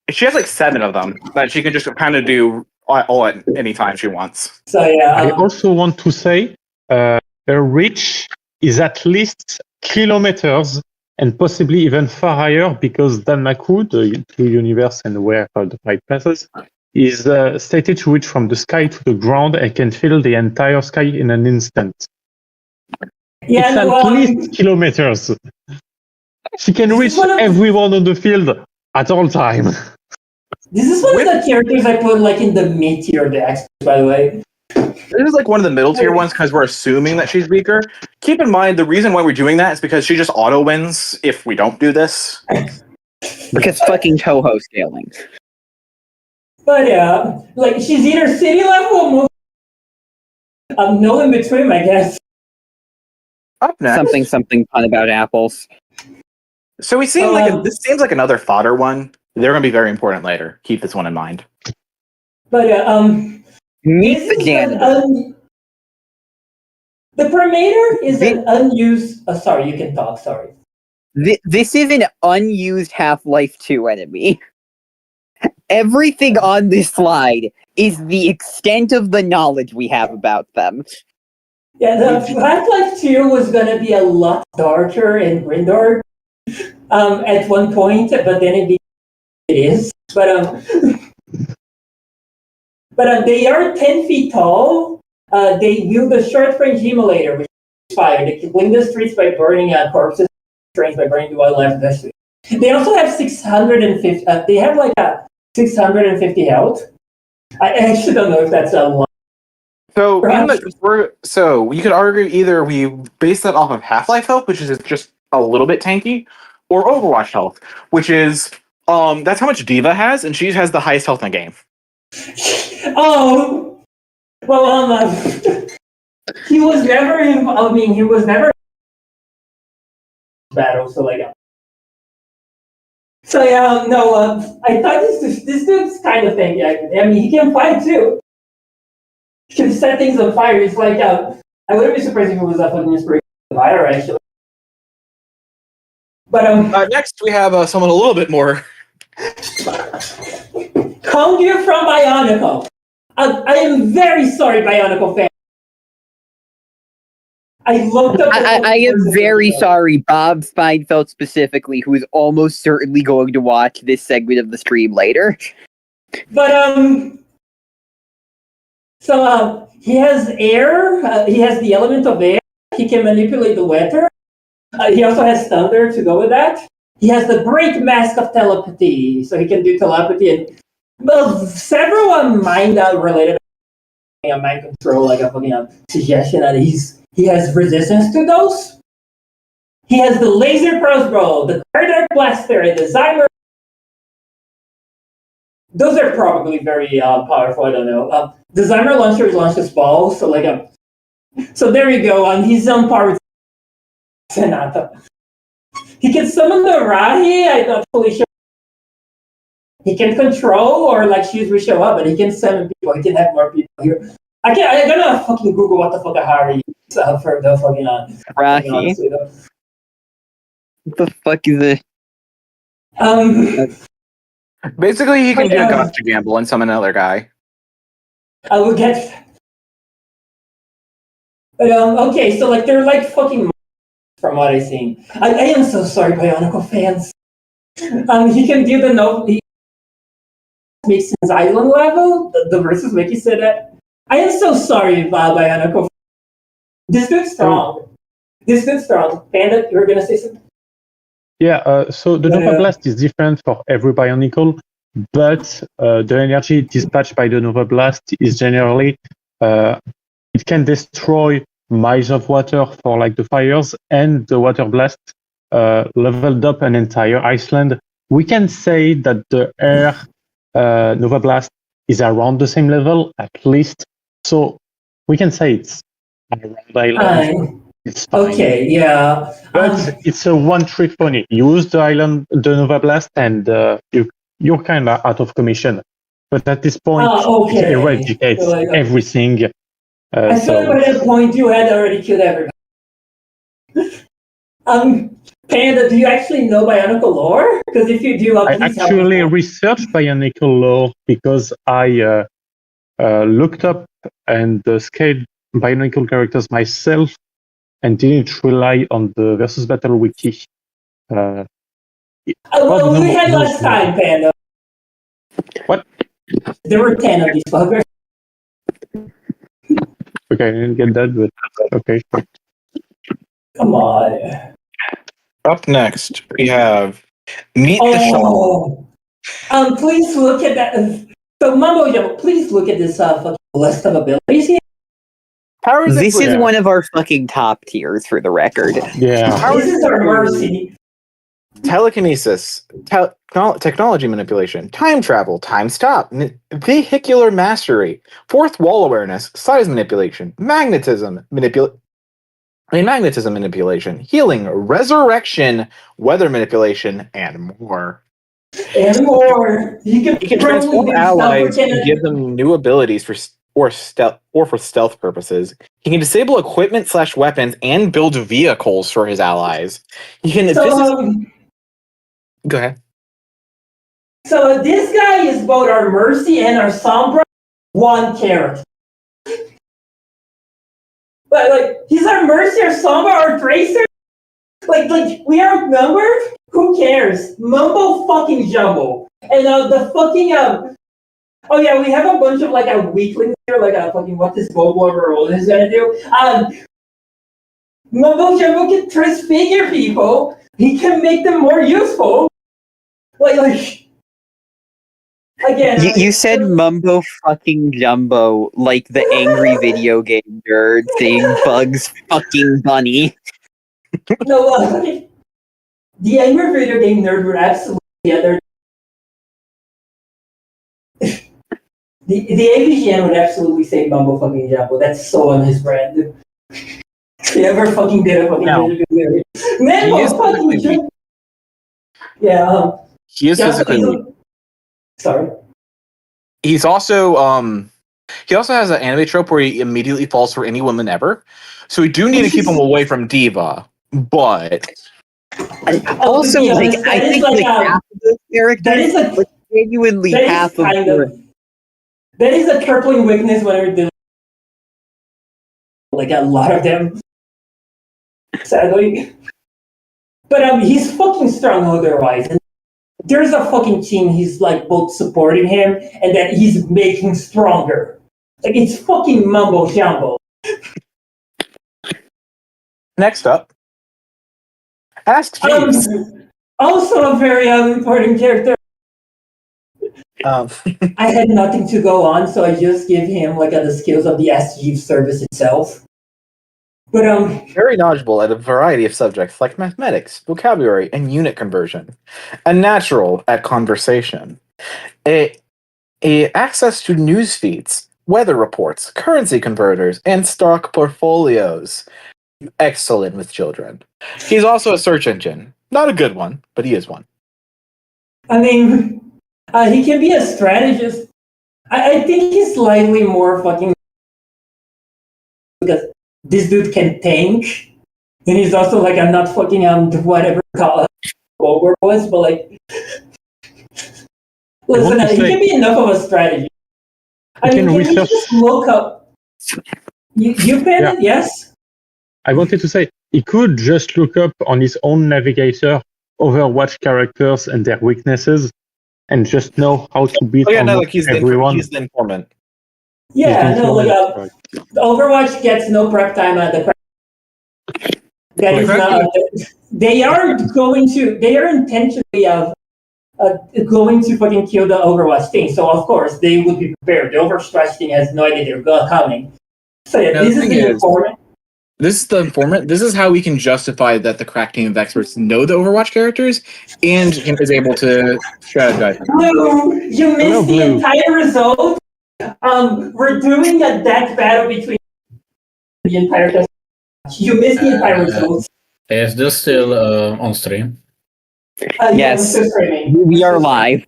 She has like 7 of them that she can just kind of do all at any time she wants. So yeah. I also want to say her reach is at least kilometers, and possibly even far higher because Danmaku, the Blue Universe and where the fight passes, is stated to reach from the sky to the ground and can fill the entire sky in an instant. Yeah, It's no, at least kilometers. She can This is reach one of- everyone on the field at all time. this is one of the characters I put like in the mid tier of the X, by the way. This is like one of the middle tier ones because we're assuming that she's weaker. Keep in mind the reason why we're doing that is because she just auto wins if we don't do this. Because fucking Toho scaling. But yeah, like she's either city level or no in between, I guess. Up next, Something fun about apples. so we seem this seems like another fodder one. They're going to be very important later. Keep this one in mind. But Meet this the is janitor. the Permator is an unused. Sorry, you can talk. Sorry. This is an unused Half-Life 2 enemy. Everything on this slide is the extent of the knowledge we have about them. Yeah, the Half-Life 2 was gonna be a lot darker and grimdark at one point, but then it is. But they are 10 feet tall. They wield a short-range emulator, which is fire. They can clean the streets by burning corpses, trains by burning the wildlife. They also have 650. They have like a 650 health. I actually don't know if that's a lot. So, Perhaps- so you could argue either we base that off of Half-Life health, which is just a little bit tanky, or Overwatch health, which is that's how much Diva has, and she has the highest health in the game. Oh, well, he was never in. I mean, he was never in battle. So like, so yeah, no. I thought this dude's kind of thing. Yeah, I mean, he can fight too. He can set things on fire. It's like, I wouldn't be surprised if it was a fucking inspiration of fire, actually. But Next, we have someone a little bit more. Kongyu from Bionicle. I am very sorry, Bionicle fan. I looked up. I am very sorry, Bob Feinfeld specifically, who is almost certainly going to watch this segment of the stream later. But so he has air. He has the element of air. He can manipulate the weather. He also has thunder to go with that. He has the great mask of telepathy, so he can do telepathy and several mind-related mind control, like a fucking suggestion that he has resistance to those. He has the laser crossbow, the Dark Blaster, and the Zymer. Those are probably very powerful. I don't know. The Zymer launcher launches balls, so like so there you go. He's on par with Sonata. He can summon the Rahi. I'm not fully sure. He can control or like choose we show up, but he can summon people. He can have more people here. I'm gonna fucking Google what the fuck a Hari is for the fucking Rahi? What the fuck is it? Basically, he can do a gotcha gamble and summon another guy. I will get. But okay, so like they're like fucking from what I've seen. I am so sorry, Bionicle fans. He can do the no. He makes his island level. The versus Wiki said that. I am so sorry, Bionicle. This dude's strong. This dude's strong. Panda, you were gonna say something? Yeah, so the Nova Blast is different for every Bionicle, but the energy dispatched by the Nova Blast is generally it can destroy miles of water for like the fires, and the Water Blast leveled up an entire Iceland. We can say that the Air Nova Blast is around the same level, at least. So we can say it's around Island. It's fine. Okay, yeah. But it's a one-trick pony. You use the Nova Blast, and you're kind of out of commission. But at this point, it eradicates everything. I feel like by that point you had already killed everybody. Panda, do you actually know Bionicle lore? Because if you do, I actually researched Bionicle lore because I looked up and scaled Bionicle characters myself and didn't rely on the Versus Battle wiki. Uh, Well, no, we had no, less no. time, Panda. What? There were 10 of these fuckers. Okay, I didn't get that, but okay. Come on. Up next, we have Meet the Shaman. Please look at that. So, Mumbo Jumbo, please look at this fucking list of abilities here. This is Yeah. one of our fucking top tiers for the record. Yeah. This is our mercy. Telekinesis, technology manipulation, time travel, time stop, vehicular mastery, fourth wall awareness, size manipulation, magnetism manipulation, healing, resurrection, weather manipulation, and more. And more. He can transform allies and give them new abilities for stealth purposes. He can disable equipment/weapons and build vehicles for his allies. He can. Go ahead. So this guy is both our mercy and our sombra, one character. But like he's our mercy, our sombra, our tracer. Like we are outnumbered. Who cares? Mumbo fucking jumbo. And the fucking oh yeah, we have a bunch of like a weaklings here, like a fucking what this Bobo overall is gonna do. Mumbo jumbo can transfigure people. He can make them more useful. Like again. You said Mumbo fucking Jumbo like the angry video game nerd saying Bugs fucking Bunny. No, the angry video game nerd would absolutely the AVGN would absolutely say Mumbo fucking Jumbo. That's so on his brand. If he ever fucking did a fucking video game nerd. Man, fucking Jumbo. Yeah, he is physically weak. Sorry. He's also he also has an anime trope where he immediately falls for any woman ever. So we do need to keep him away from Diva, but Also, like I think like half of those characters, genuinely half of that is a crippling weakness when we're like a lot of them. Sadly. But he's fucking strong otherwise. And there's a fucking team he's like both supporting him and that he's making stronger. Like it's fucking mumbo jumbo. Next up, Ask Jeeves. Also a very important character. I had nothing to go on, so I just give him like the skills of the Ask Jeeves service itself. But very knowledgeable at a variety of subjects like mathematics, vocabulary, and unit conversion. A natural at conversation. A access to news feeds, weather reports, currency converters, and stock portfolios. Excellent with children. He's also a search engine. Not a good one, but he is one. I mean, he can be a strategist. I think he's slightly more fucking because this dude can tank, and he's also like I'm not fucking whatever Ogre was, but like listen, he can be enough of a strategy. I mean, can you just look up? You can it, yes. I wanted to say he could just look up on his own navigator Overwatch characters and their weaknesses, and just know how to beat everyone. He's the informant. Yeah, no, like Overwatch gets no prep time at the prep. That is not. They are intentionally going to fucking kill the Overwatch thing. So of course they would be prepared. The Overwatch thing has no idea they're coming. So yeah, this is the informant. This is the informant. This is how we can justify that the crack team of experts know the Overwatch characters and is able to strategize. Blue, you missed the entire result. We're doing a death battle between the entire cast. You missed the entire result. Is this still on stream? Yes, we are live.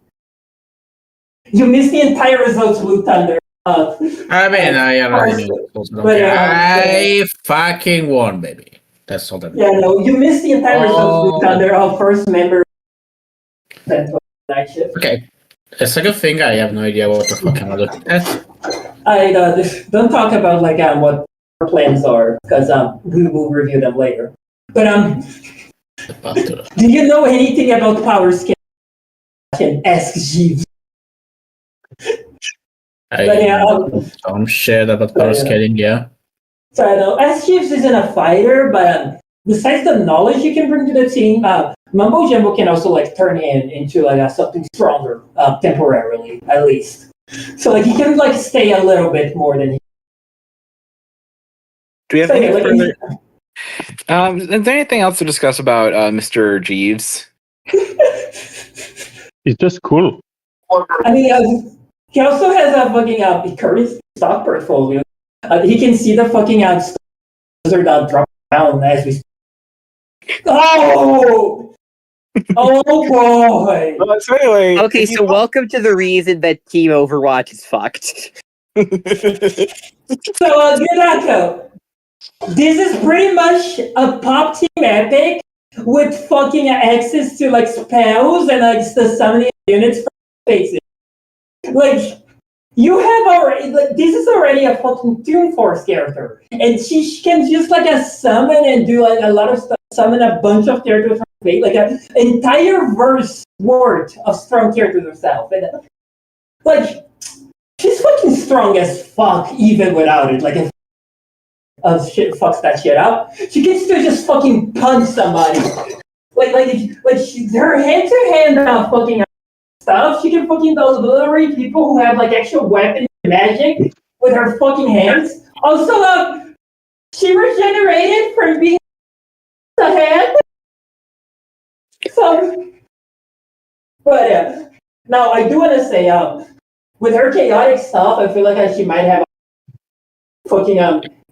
You missed the entire results, Blue Thunder. I mean, I already knew. I fucking won, baby. That's all that. Yeah, no, you missed the entire results, Blue Thunder. Our first member. Okay. It's a good thing I have no idea what the fuck I'm looking at. Don't talk about like what our plans are because we will review them later. But Do you know anything about power scaling? I can ask Jeeves. I But yeah, don't share about power scaling, yeah. So I know ask Jeeves isn't a fighter, but besides the knowledge you can bring to the team, Mumbo Jumbo can also like turn into like something stronger, temporarily at least. So like he can like stay a little bit more than. Do we have So, any yeah, like, further? Is there anything else to discuss about Mr. Jeeves? It's just cool. I mean, he also has a fucking current stock portfolio. He can see the fucking stocks are drop down as we. Oh, oh boy. So anyway, Okay, so welcome to the reason that Team Overwatch is fucked. So, Yurako, this is pretty much a pop team epic with fucking access to like spells and like the summoning units from faces. Like, you have already like this is already a fucking Toon Force character, and she can just like summon and do like a lot of stuff. Summon a bunch of characters from fate, like an entire verse worth of strong characters herself, and like she's fucking strong as fuck even without it. Like if shit fucks that shit up, she can still just fucking punch somebody. Her hand to hand fucking stuff. She can fucking obliterate people who have like actual weapons and magic with her fucking hands. Also, she regenerated from being a hand. So, but now I do want to say, with her chaotic stuff, I feel like she might have fucking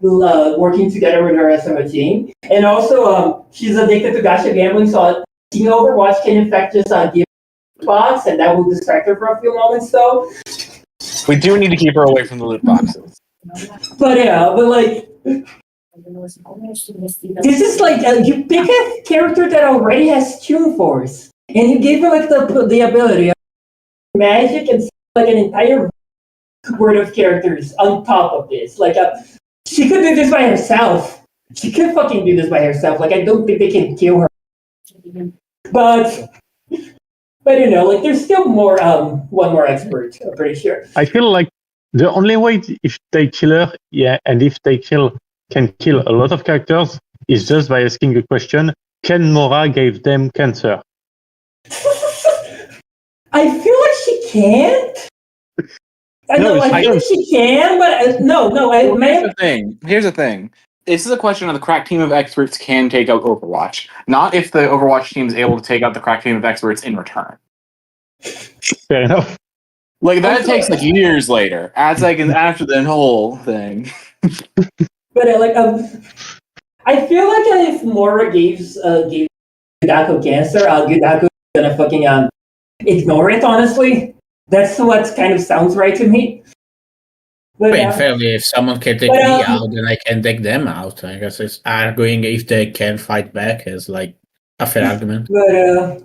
working together with her as a team, and also she's addicted to gacha gambling, so Team Overwatch can in fact just give box, and that will distract her for a few moments, though. we do need to keep her away from the loot boxes. But like, this is like you pick a character that already has Toon Force, and you give her like the ability of magic and like an entire word of characters on top of this. Like, she could do this by herself. She could fucking do this by herself. Like, I don't think they can kill her. But like, there's still more. One more expert. I'm pretty sure. I feel like the only way if they kill her, and if they can kill a lot of characters, is just by asking a question: Can Mora gave them cancer? I feel like she can't. I feel like she can, but no. Here's the thing. This is a question of the crack team of experts can take out Overwatch, not if the Overwatch team is able to take out the crack team of experts in return. Fair enough. Like that takes like years later. As like after the whole thing. But I feel like if Mora gave Gudako cancer, Gudako is gonna fucking ignore it. Honestly, that's what kind of sounds right to me. But, fairly, if someone can take me out, then I can take them out. I guess it's arguing if they can fight back is like a fair argument. But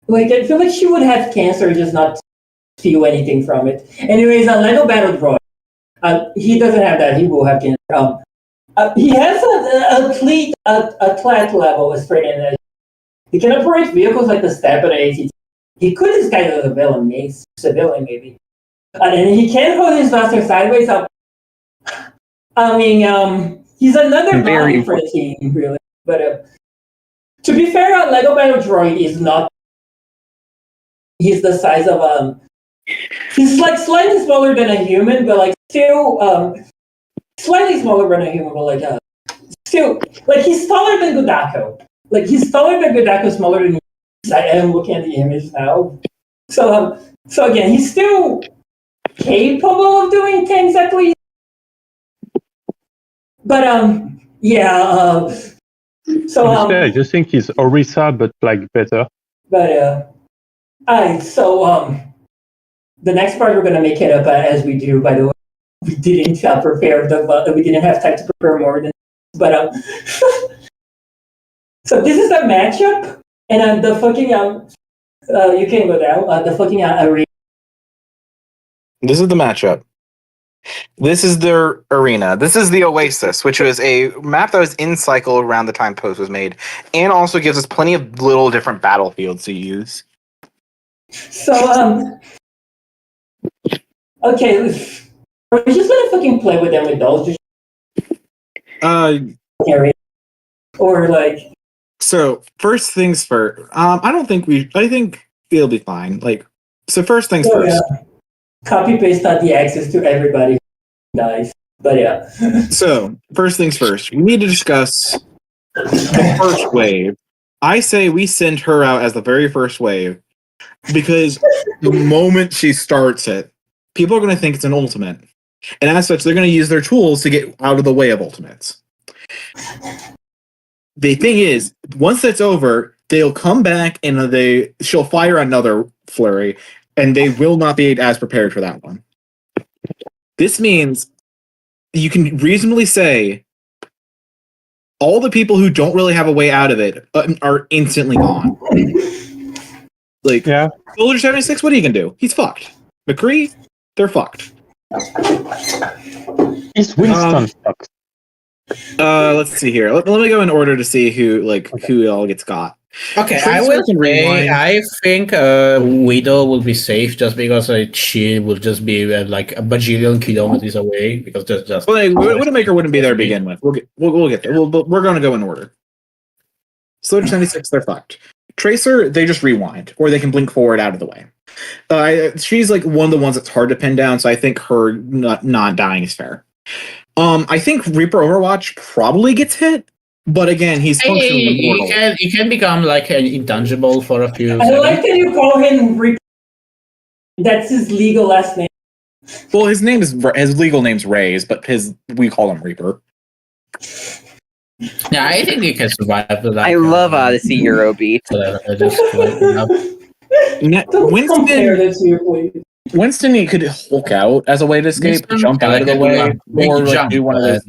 like I feel like she would have cancer, just not feel anything from it. Anyways, Lego Battle Droid. He doesn't have that. He will have cancer. He has a athlete level as straight in. He can operate vehicles like the Step and AT. He could disguise as a villain, maybe civilian, maybe. And then he can hold his blaster sideways up. I mean, he's another body for the team, really. But to be fair, Lego Battle Droid is not. He's the size of he's like slightly smaller than a human, but like still slightly smaller than a human, but like still like he's taller than Gudako. Like he's taller than Gudako, smaller than. I am looking at the image now. So again, he's still capable of doing things at least. But I just think he's Orisa, but like better. But alright, so the next part we're gonna make it up as we do. By the way, we didn't prepare we didn't have time to prepare more than. But so this is the matchup, and the fucking you can go down the fucking arena. This is the matchup. This is their arena. This is the Oasis, which was a map that was in cycle around the time Post was made, and also gives us plenty of little different battlefields to use. So, okay, are we just gonna fucking play with them with those? Just carry, or like. So first things first. I think it'll be fine. Like, so first things first. Yeah. Copy paste out the access to everybody who dies. But yeah. So first things first. We need to discuss the first wave. I say we send her out as the very first wave because the moment she starts it, people are going to think it's an ultimate, and as such, they're going to use their tools to get out of the way of ultimates. The thing is, once that's over, they'll come back and she'll fire another flurry, and they will not be as prepared for that one. This means you can reasonably say all the people who don't really have a way out of it are instantly gone. Like, Yeah. Soldier 76, what are you going to do? He's fucked. McCree, they're fucked. Is Winston fucked? Let's see here. Let me go in order to see who all gets got. Okay, I Tracer will can say rewind. I think Widow will be safe just because she will just be like a bajillion kilometers away because there's just. Well, Widowmaker wouldn't be there to begin with. We'll get there. We're going to go in order. Soldier 76, they're fucked. Tracer, they just rewind, or they can blink forward out of the way. She's like one of the ones that's hard to pin down, so I think her not dying is fair. I think Reaper Overwatch probably gets hit, but again, he's functionally immortal. He can become like an intangible for a few I seconds. like that you call him Reaper. That's his legal last name. Well, his legal name's Rays, but we call him Reaper. Yeah, I think he can survive. I love Odyssey Eurobeat. Winston, he could Hulk out as a way to escape, jump out of the way, or like do one of those.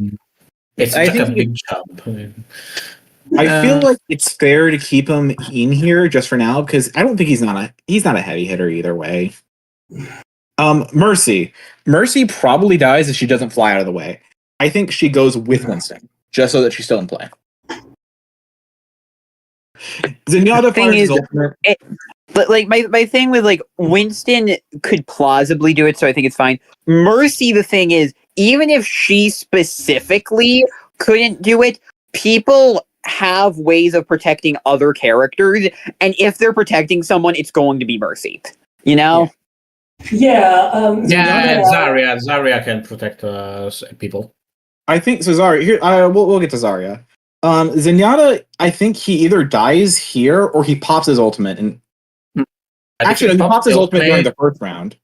It's like a big jump. I feel like it's fair to keep him in here just for now because I don't think he's not a heavy hitter either way. Mercy probably dies if she doesn't fly out of the way. I think she goes with Winston just so that she's still in play. Zenyatta fires his ultimate. But like my thing with like Winston could plausibly do it, so I think it's fine. Mercy, the thing is, even if she specifically couldn't do it, people have ways of protecting other characters, and if they're protecting someone, it's going to be Mercy. You know? Yeah. Zarya can protect people. I think so. Zarya here. We'll get to Zarya. Zenyatta, I think he either dies here or he pops his ultimate and. Actually, he pops his ultimate during the first round.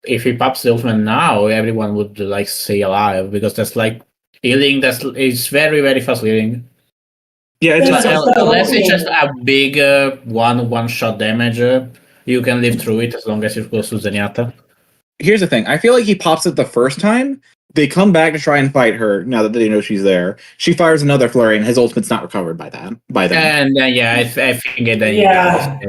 If he pops the ultimate now, everyone would like stay alive because that's like healing. It's very very fast healing. Yeah, unless it's just a big one shot damage, you can live through it as long as you're close to Zenyatta. Here's the thing: I feel like he pops it the first time. They come back to try and fight her now that they know she's there. She fires another flurry, and his ultimate's not recovered by them. And I think that yeah.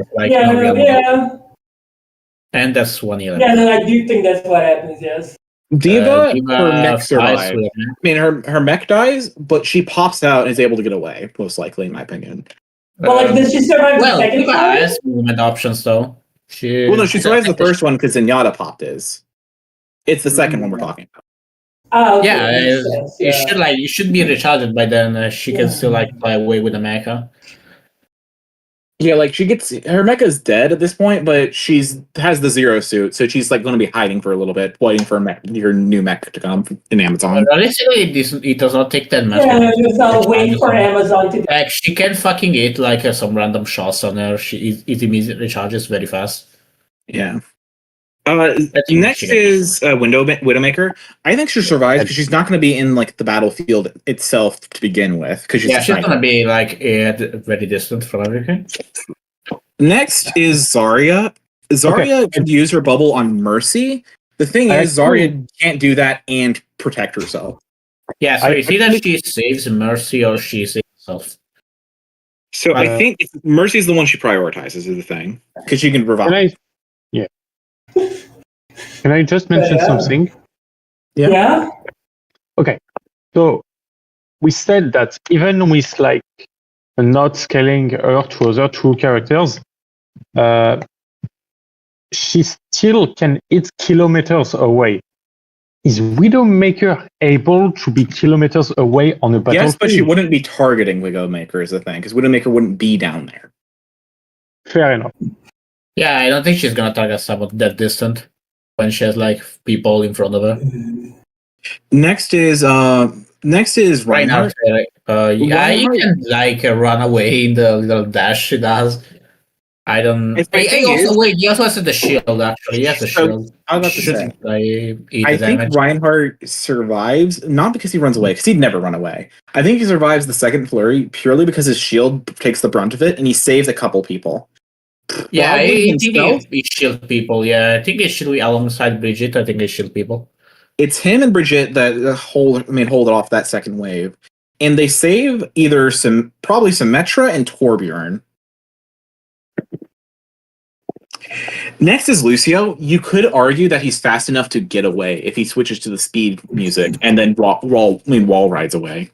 And that's 1-11. Yeah, no, I do think that's what happens. Yes. Diva, her mech survives. I mean, her mech dies, but she pops out and is able to get away. Most likely, in my opinion. But like, does she survive the second Diva time? has movement options though. She survives the first one because Zenyatta popped his. It's the second one we're talking about. Oh, okay. Yeah, you should be recharged by then. She can still fly away with the mecha. Yeah, like her mecha's dead at this point, but has the zero suit, so she's like going to be hiding for a little bit, waiting for your new mech to come in Amazon. Realistically, it does not take that much. Yeah, just wait for Amazon to. Like she can fucking hit some random shots on her. It immediately recharges very fast. Yeah. Next is Widowmaker. I think she survives because she's not going to be in like the battlefield itself to begin with. Because she's going to be very distant from everything. Next is Zarya. Zarya could use her bubble on Mercy. The thing is, Zarya can't do that and protect herself. Yeah, so it's either she saves Mercy or she saves herself. So I think Mercy's the one she prioritizes is the thing because she can revive. Can I just mention something? Yeah. Okay, so we said that even with like not scaling her to other true characters, she still can hit kilometers away. Is Widowmaker able to be kilometers away on a battlefield? Yes, but she wouldn't be targeting Widowmaker is the thing, because Widowmaker wouldn't be down there. Fair enough. Yeah, I don't think she's gonna target someone that distant when she has like people in front of her. Next is Reinhardt. Yeah, you Reinhardt- can like run away in the little dash she does. I don't. If my thing is- He also has the shield. Actually, he has the So, shield. I was about to Shouldn't eat I the think damage. Reinhardt survives, not because he runs away, because he'd never run away. I think he survives the second flurry purely because his shield takes the brunt of it, and he saves a couple people. Yeah, Probably I think himself. he shield people. Yeah, I think he should be alongside Bridget. I think he shield people. It's him and Brigitte that hold it off that second wave, and they save either probably Symmetra and Torbjorn. Next is Lucio. You could argue that he's fast enough to get away if he switches to the speed music and then wall rides away.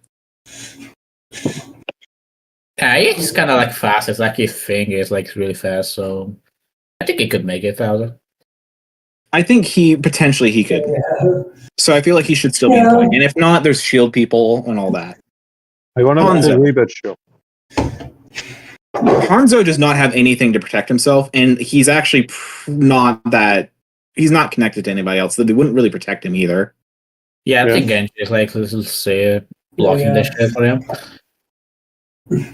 Yeah, he's kind of like fast. It's like his thing is like really fast. So I think he could make it out of it. I think he could. Yeah. So I feel like he should still be in play. And if not, there's shield people and all that. I want to Hanzo. disagree, but sure. Hanzo does not have anything to protect himself, and he's actually he's not connected to anybody else, so they wouldn't really protect him either. Yeah, I Yeah. think Genji is like, let's say, blocking the shit for him.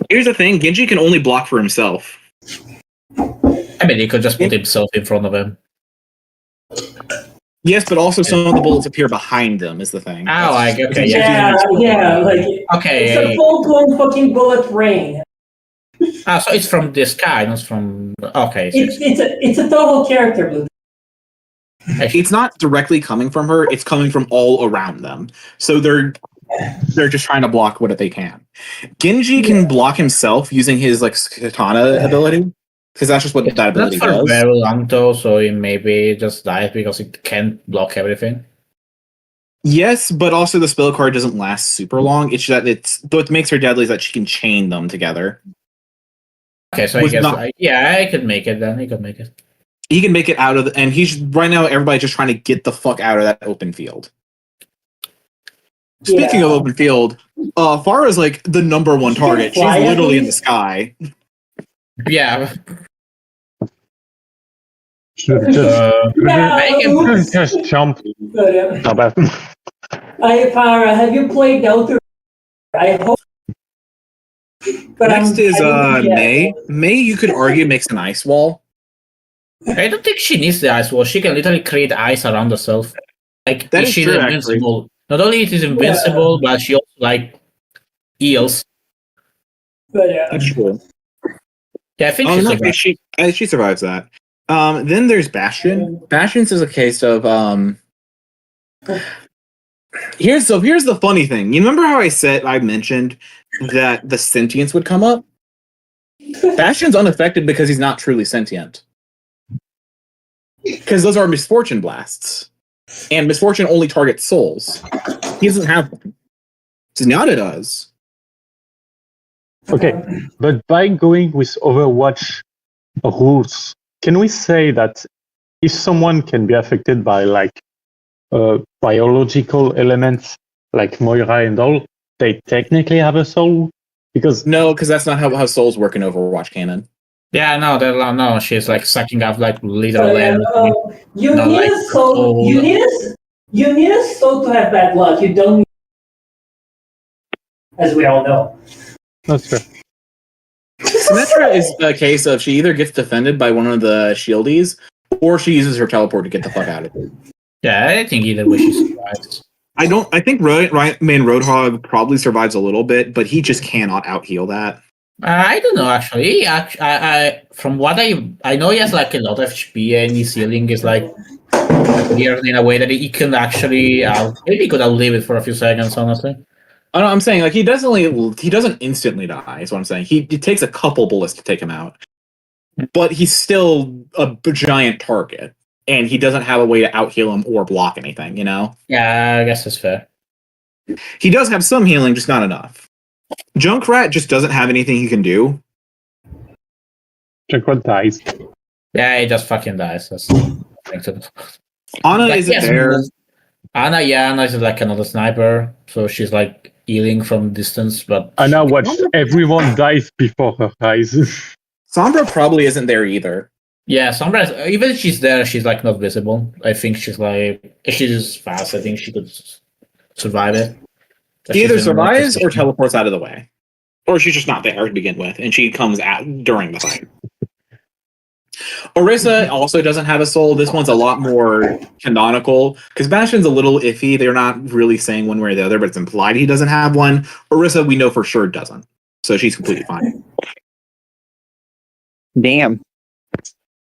Here's the thing, Genji can only block for himself. I mean, he could just put himself in front of him. Yes, but also some of the bullets appear behind them is the thing. Oh, like, okay, Yeah, like Okay, it's a full-blown fucking bullet rain. Ah, so it's from the sky, not from. Okay, so It's a total character blue. It's not directly coming from her, it's coming from all around them. So they're just trying to block what they can. Genji can block himself using his like katana ability. Because that's just what that ability not for does. very long though, so he maybe just dies because it can't block everything. Yes, but also the spell card doesn't last super long. It's that what makes her deadly is that she can chain them together. Okay, so I Was guess not- I could make it then. He could make it. He can make it out of and he's right now everybody's just trying to get the fuck out of that open field. Speaking of open field, far as like the number one target, she's fly at literally in the least? sky. Yeah. Should just, Make him- oops. just jump. But, Not bad. Farah, have you played Delta? I hope. But Next is yeah. May. May, you could argue, makes an ice wall. I don't think she needs the ice wall. She can literally create ice around herself. Like That is she's true, invincible. Not only it is invincible, but she also like heals. But yeah. That's true. Yeah, I think Oh, she's no, like she survives that. Then there's Bastion. Bastion's is a case of Here's the funny thing. You remember how I mentioned that the sentience would come up? Bastion's unaffected because he's not truly sentient. Because those are misfortune blasts. And misfortune only targets souls. He doesn't have one. Zenyatta does. Okay, but by going with Overwatch rules, can we say that if someone can be affected by like biological elements like Moira and all, they technically have a soul? Because No, because that's not how souls work in Overwatch canon. yeah, no, she's like sucking up like literal So, yeah, energy. you Not need like a soul. soul. You need a soul to have bad luck. You don't need, as we all know. that's fair. Symmetra is a case of she either gets defended by one of the shieldies, or she uses her teleport to get the fuck out of it. Yeah, I think either way she survives. I think Roadhog probably survives a little bit, but he just cannot out heal that. I don't know actually. I from what I know, he has like a lot of HP and his healing is like weird in a way that he can actually maybe he could outlive it for a few seconds. Honestly, I know, I'm saying like he doesn't instantly die. Is what I'm saying. It takes a couple bullets to take him out, but he's still a giant target. and he doesn't have a way to out heal him or block anything. Yeah, I guess that's fair. He does have some healing, just not enough. Junkrat just doesn't have anything he can do. Junkrat dies. Yeah, he just fucking dies. That's Ana Like, isn't yes, there. Anna is like another sniper, so she's like healing from distance, but And now watch everyone dies before her eyes. Sombra probably isn't there either. yeah, Sombra, even if she's there, she's like not visible. I think she's fast. I think she could survive it. But He she's either in a survives or position. teleports out of the way. Or she's just not there to begin with, and she comes out during the fight. Orisa also doesn't have a soul. This one's a lot more canonical, because Bastion's a little iffy. They're not really saying one way or the other, but it's implied he doesn't have one. Orisa, we know for sure, doesn't. So she's completely fine. Damn.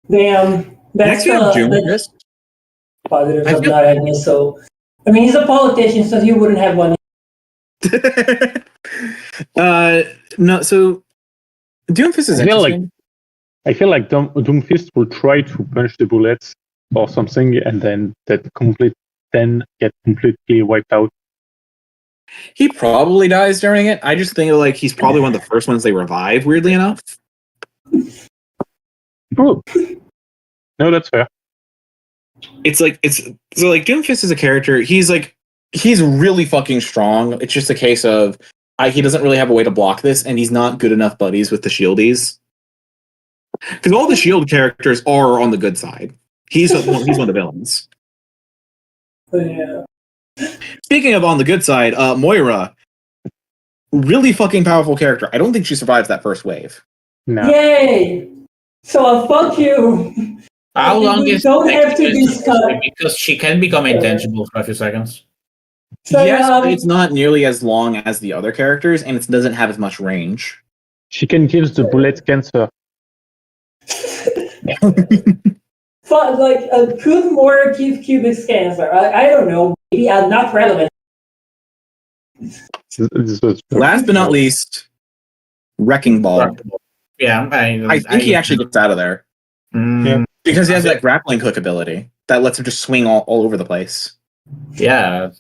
Damn. Next, we have Doomfist. Positives I of feel- not having a soul. I mean, he's a politician, so he wouldn't have one. No, so Doomfist is I feel interesting. Doomfist will try to punch the bullets or something, and then get completely wiped out. He probably dies during it. I just think like he's probably one of the first ones they revive, weirdly enough. Ooh. No, that's fair. It's so like Doomfist is a character. He's really fucking strong. It's just a case of he doesn't really have a way to block this, and he's not good enough buddies with the shieldies. Because all the shield characters are on the good side. He's one of the villains. Yeah. Speaking of on the good side, Moira, really fucking powerful character. I don't think she survives that first wave. No. Yay! So fuck you. How long we is don't have to discuss. Because she can become intangible for a few seconds. So, Yes, but it's not nearly as long as the other characters, and it doesn't have as much range. She can give the bullet cancer. could more give cubic cancer? I don't know. Maybe not relevant. Last but not least, Wrecking Ball. Yeah, I think he actually gets out of there. Yeah. Because he has that grappling hook ability that lets him just swing all over the place. Yeah,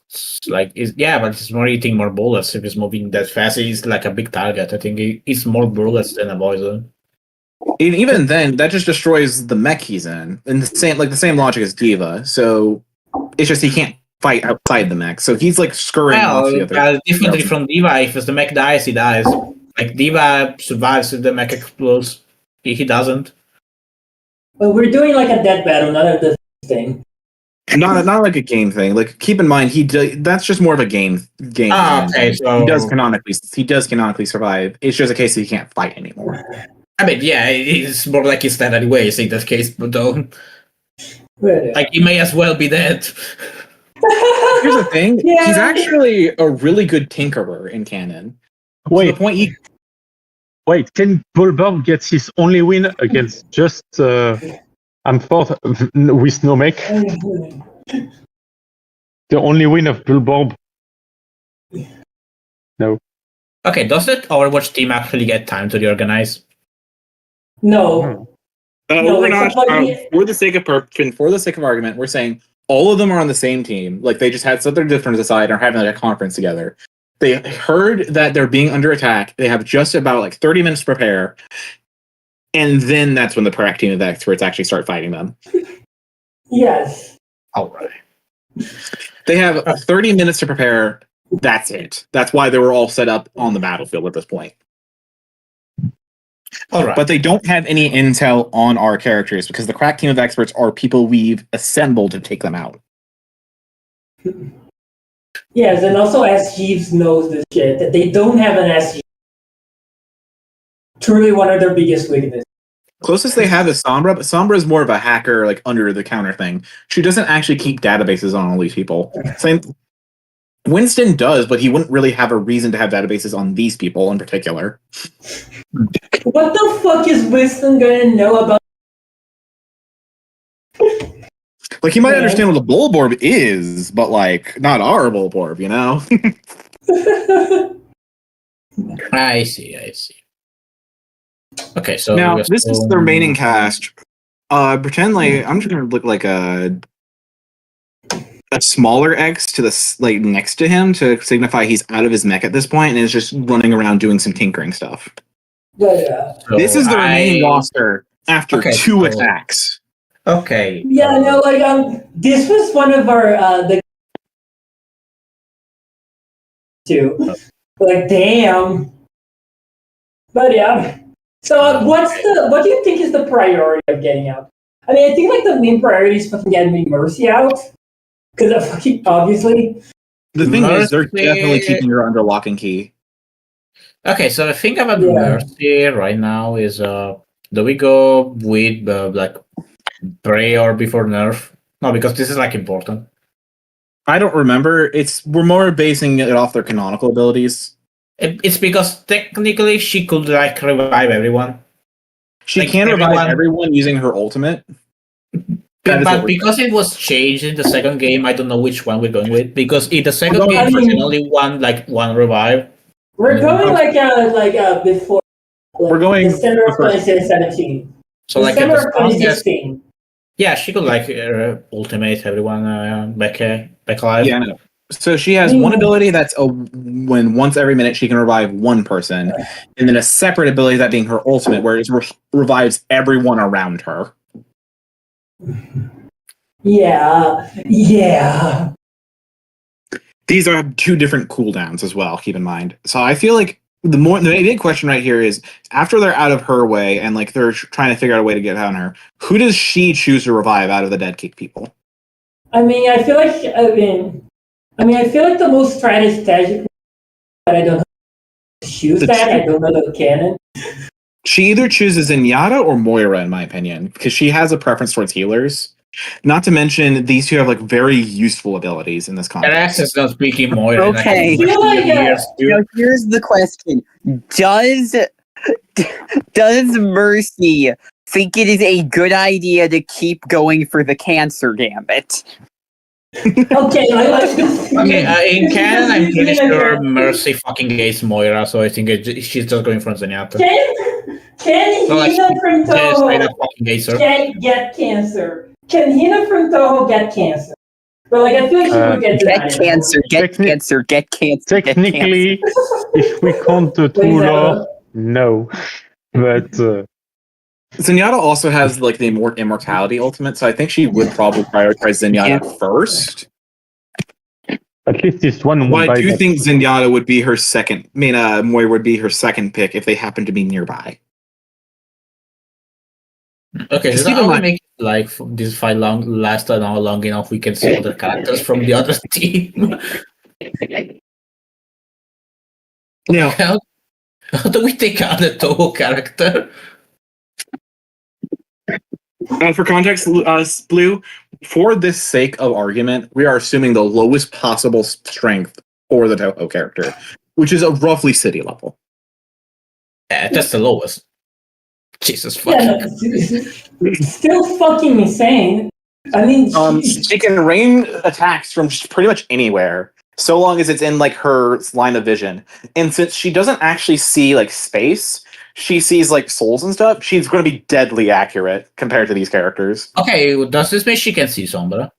but he's more eating more bullets. If he's moving that fast, he's like a big target. I think he's more bullets than a poison. And even then, that just destroys the mech he's in. And the same logic as Diva. So it's just he can't fight outside the mech. So he's like scurrying off the other. Differently from Diva, if the mech dies, he dies. Like Diva survives if the mech explodes. He doesn't. Well, we're doing like a death battle, not a defense thing. Not like a game thing. Like keep in mind, that's just more of a game. Okay, so he does canonically survive. It's just a case that he can't fight anymore. I mean, yeah, it's more like he's dead anyways in that case, but don't. Like he may as well be dead. Here's the thing: Yeah. he's actually a really good tinkerer in canon. Wait, To the point can Bulborg get his only win against just Amphor with no mech? The only win of Bulborg? No. Okay, does that Overwatch team actually get time to reorganize? No. No, we're it's not. a- For the sake of argument, we're saying all of them are on the same team. Like they just had set their differences aside and are having like a conference together. They heard that they're being under attack. They have just about like 30 minutes to prepare, and then that's when the Prac team of experts actually start fighting them. Yes. All right. They have 30 minutes to prepare. That's it. That's why they were all set up on the battlefield at this point. All right. But they don't have any intel on our characters because the crack team of experts are people we've assembled to take them out. Yes, and also SGs knows this shit, that they don't have an SG. Truly one of their biggest weaknesses. Closest they have is Sombra, but Sombra is more of a hacker, like under the counter thing. She doesn't actually keep databases on all these people. Same. Winston does, but he wouldn't really have a reason to have databases on these people in particular. What the fuck is Winston gonna know about? Like, he might understand what a Bulborb is, but, like, not our Bulborb, you know? I see. Okay, so Now, this is the remaining cast. Pretend like I'm just gonna look like a smaller X to the like next to him to signify he's out of his mech at this point and is just running around doing some tinkering stuff. But So This is the remaining roster after Okay, 2 so- attacks. Okay. yeah, no, like this was one of our the two. Like damn. But yeah. So what do you think is the priority of getting out? I mean, I think like the main priority is fucking getting Mercy out. Because fucking obviously. The thing is, they're Mercy- definitely keeping her under lock and key. Okay, so the thing about Yeah. Mercy right now is, do we go with like Prey or before Nerf? No, because this is like important. I don't remember. We're more basing it off their canonical abilities. It's because technically she could like revive everyone. She Like, can revive everyone- everyone using her ultimate. That is what But we're because it was changed in the second game, I don't know which one we're going with. Because in the second We're going- game, I mean- there's only one revive. We're going like before We're going December of before- 2017. So like December as of long as 2016. yeah, she could like ultimate everyone back alive. Yeah, no. So she has one ability that's when once every minute she can revive one person, and then a separate ability that being her ultimate, where it revives everyone around her. Yeah. These are 2 different cooldowns as well. Keep in mind. So I feel like the big question right here is after they're out of her way and like they're trying to figure out a way to get on her, who does she choose to revive out of the dead kick people? I mean, I feel like the most strategic, but I don't know how to choose The that. two- I don't know the canon. She either chooses Zenyatta or Moira, in my opinion, because she has a preference towards healers. Not to mention, these 2 have like very useful abilities in this And context. Access not speaking more. Okay. Now here's the question: Does Mercy think it is a good idea to keep going for the cancer gambit? Okay, Okay, in canon, I'm pretty Even sure if- Mercy fucking hates Moira, so I think she's just going for Zenyatta. Can So, like, Hina from Just straight up Toho fucking hates her. get cancer? Can Hina from Toho get cancer? But like, I feel like she would get Get denied. cancer, get Techni- cancer, get cancer. get Technically, if we count the 2 Wait, lore, no. But Zenyatta also has like the immortality ultimate, so I think she would probably prioritize Zenyatta first. at least this one But will I buy do that. think Zenyatta would be her second. I mean, Moira would be her second pick if they happen to be nearby. Okay, Just so keep in how we mind- make like this fight last an hour long enough, we can see other characters from the other team. Now, How do we take out the Toho character? for context, Blue, for this sake of argument, we are assuming the lowest possible strength for the Toho character, which is a roughly city level. Yeah, that's the lowest. Jesus Yeah, fucking. no, still fucking insane. I mean, She can rain attacks from just pretty much anywhere, so long as it's in like her line of vision. And since she doesn't actually see like space, she sees like souls and stuff. She's going to be deadly accurate compared to these characters. Okay, does this mean she can see Sombra?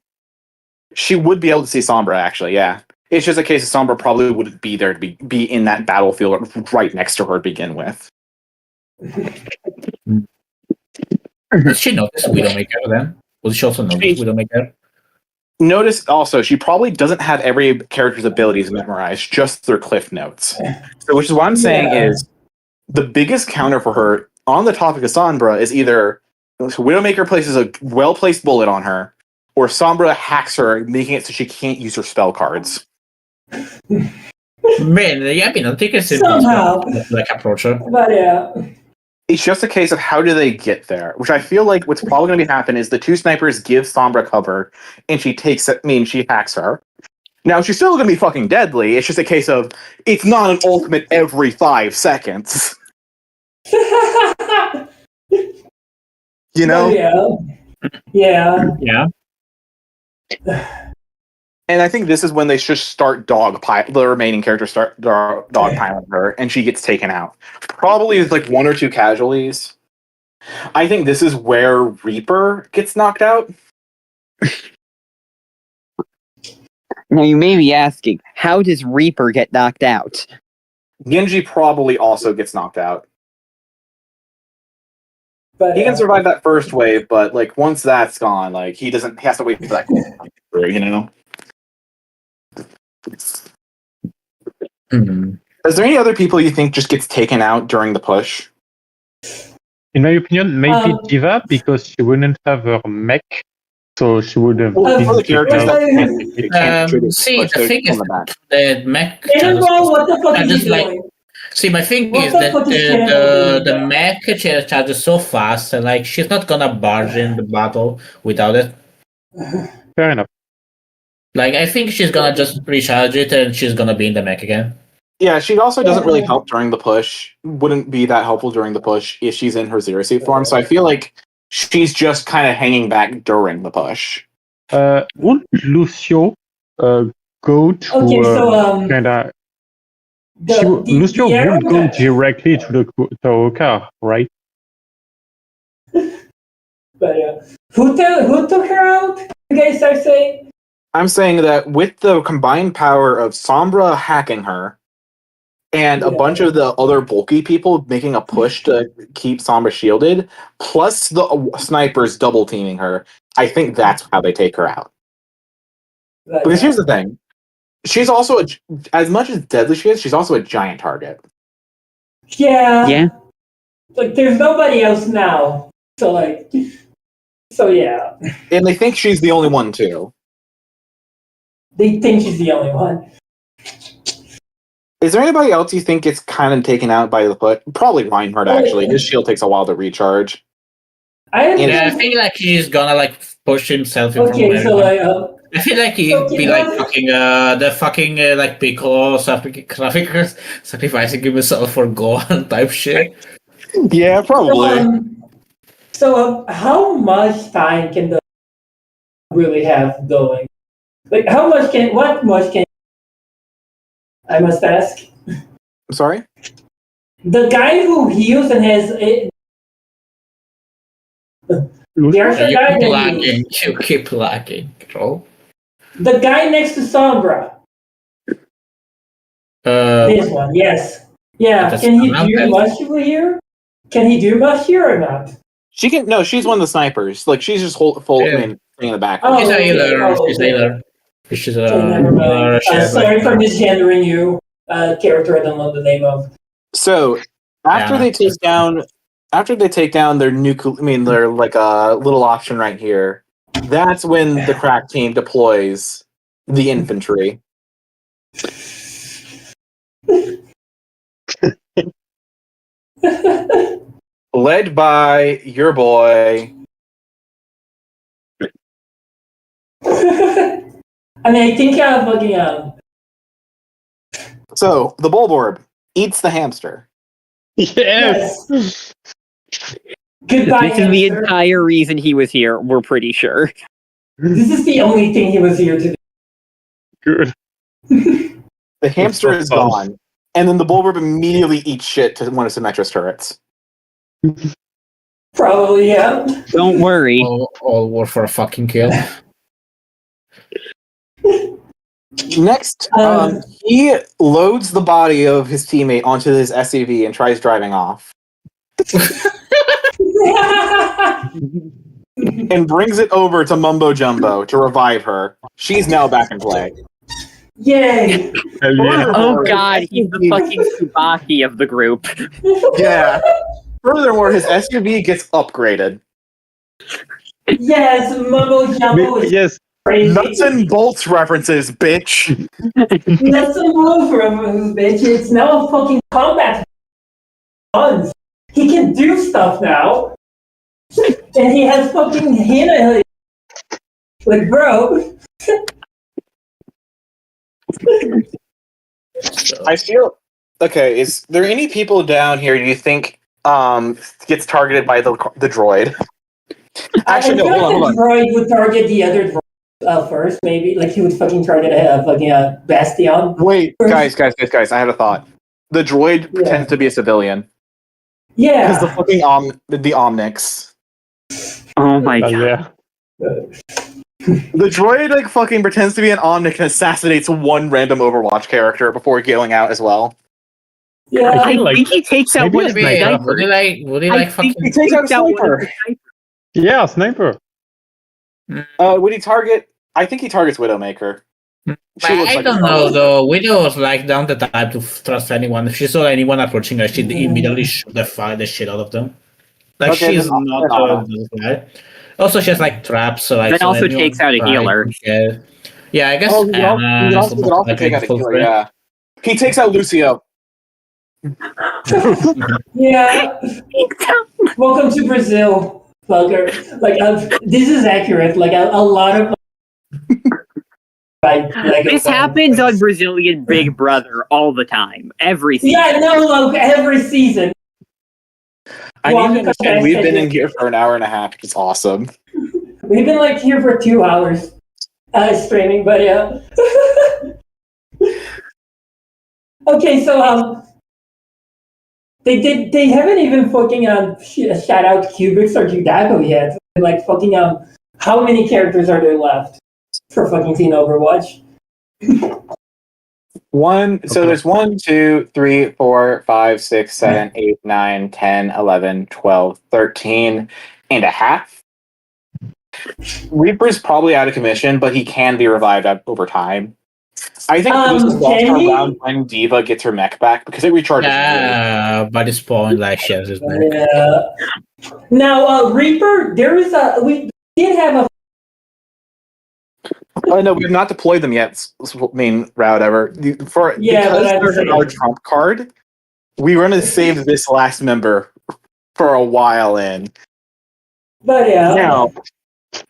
She would be able to see Sombra, actually. Yeah, it's just a case of Sombra probably wouldn't be there to be in that battlefield right next to her to begin with. Does she notice Widowmaker then? Will she also notice Widowmaker? Notice also, she probably doesn't have every character's abilities memorized, just their cliff notes. So, which is what I'm saying is the biggest counter for her on the topic of Sombra is either Widowmaker places a well-placed bullet on her, or Sombra hacks her, making it so she can't use her spell cards. Man, yeah, I mean, I think it's Somehow. like approach her. but yeah. It's just a case of how do they get there, which I feel like what's probably going to happen is the 2 snipers give Sombra cover, and she she hacks her. Now, she's still going to be fucking deadly. It's just a case of it's not an ultimate every 5 seconds. You know? Yeah. Yeah. And I think this is when they just start the remaining characters start dogpiling her, and she gets taken out. Probably with like 1 or 2 casualties. I think this is where Reaper gets knocked out. Now you may be asking, how does Reaper get knocked out? Genji probably also gets knocked out. But, He can survive that first wave, but like once that's gone, like he has to wait for that cooldown, you know? Is there any other people you think just gets taken out during the push? In my opinion, maybe Diva, because she wouldn't have her mech, so she would have For been the characters taken out. that can't contribute See, push, the they're thing on is, the back. the mech. Cannonball, what the fuck is he just like doing? See, my thing What is the that fuck is Cannonball doing the there? mech charges so fast, and like she's not gonna barge in the battle without it. Fair enough. Like I think she's gonna just recharge it, and she's gonna be in the mech again. Yeah, she also doesn't really help during the push. Wouldn't be that helpful during the push if she's in her zero suit form. So I feel like she's just kind of hanging back during the push. Would Lucio go to Okay, so kinda? the Lucio arrow would go that- directly to the car, right? But who took her out? You guys are saying? I'm saying that with the combined power of Sombra hacking her and a bunch of the other bulky people making a push to keep Sombra shielded, plus the snipers double teaming her, I think that's how they take her out. But, Because here's the thing. She's also, as much as deadly she is, she's also a giant target. yeah. Yeah. Like there's nobody else now. So yeah. And they think she's the only one, too. They think she's the only one. Is there anybody else you think gets kind of taken out by the push? Probably Reinhardt, actually. His shield takes a while to recharge. I think like he's gonna like push himself in okay, from so everyone. I feel like he'd okay, be like fucking the fucking like Piccolo sacrificing himself for Gohan type shit. Yeah, probably. So how much time can the really have going? Like what much can I must ask? I'm sorry? The guy who heals and has it. There's a guy that heals. You keep lagging, bro. The guy next to Sombra. This one, yes. Yeah, That's can he not do bad. much here? Can he do much here or not? She can. No, she's one of the snipers. Like, she's just full Yeah. thing in the back. Oh, She's a okay. healer. Oh, She's a okay. healer. She's Okay, never mind. Sorry for misgendering you. Character I don't know the name of. So, after they take down their their like a little option right here, that's when the crack team deploys the infantry. Led by your boy. I mean, I think fucking So, the Bulborb eats the hamster. Yes. goodbye. This is the hamster. entire reason he was here, we're pretty sure. This is the only thing he was here to do. Good. The hamster so is fun. gone. And then the Bulborb immediately eats shit to one of Symmetra's turrets. Probably, yeah. Don't worry. All war for a fucking kill. Next, he loads the body of his teammate onto his SUV and tries driving off. And brings it over to Mumbo Jumbo to revive her. She's now back in play. Yay! Hell yeah. Oh god, he's the fucking Tsubaki of the group. Yeah. Furthermore, his SUV gets upgraded. Yes, Mumbo Jumbo is Yes. crazy. Nuts and bolts references, bitch. That's a move from him, bitch. It's now a fucking combat guns. He can do stuff now. And he has fucking Hina. Like, bro. I feel okay. Is there any people down here you think gets targeted by the droid? Actually, no. Hold on. The droid would target the other droid first, maybe. Like, he would fucking target a Bastion. Wait, guys. I had a thought. The droid pretends to be a civilian. Because the Yeah. fucking the Omnics. Oh my god. Yeah. The droid like fucking pretends to be an Omnic and assassinates one random Overwatch character before going out as well. Yeah. I feel like think he takes out maybe one a of the Maybe, sniper. would snipers. he like? Would he I like think fucking? he takes out a takes out one of sniper. the snipers. Yeah, sniper. Would he target? I think he targets Widowmaker. She looks I like a don't know target. though. Widow was like not the type to trust anyone. If she saw anyone approaching her, she'd immediately shoot the shit out of them. Like Okay, she's then not Ana. the guy. Also, she has like traps, so like Then so also anyone takes out a tries healer. to get- Yeah, I guess Oh, he Anna is could almost also like a take out a useful healer. friend. Yeah, he takes out Lucio. Yeah. Welcome to Brazil, fucker. Like, this is accurate. Like, a lot of. This happens on Brazilian Big Brother all the time. Every season. Yeah, no, like, every season. I Well, need to because understand. I We've said been it. in here for an hour and a half. It's awesome. We've been, like, here for 2 hours streaming, but yeah. Okay, so, they haven't even fucking, shout out Cubics or Judaco yet. Like, fucking, how many characters are there left for fucking Teen Overwatch? So there's 1, 2, 3, 4, 5, 6, 7, 8, 9, 10, 11, 12, 13 and a half. Reaper's probably out of commission, but he can be revived over time. I think this is also can he? around when Diva gets her mech back because it recharges. Yeah, by this point, like she has his back. Yeah. Now, Reaper, we did have a. Oh no, we've not deployed them yet. Main route ever Yeah, because but I'm they're our saying. trump card. We were going to save this last member for a while in. But yeah. Now,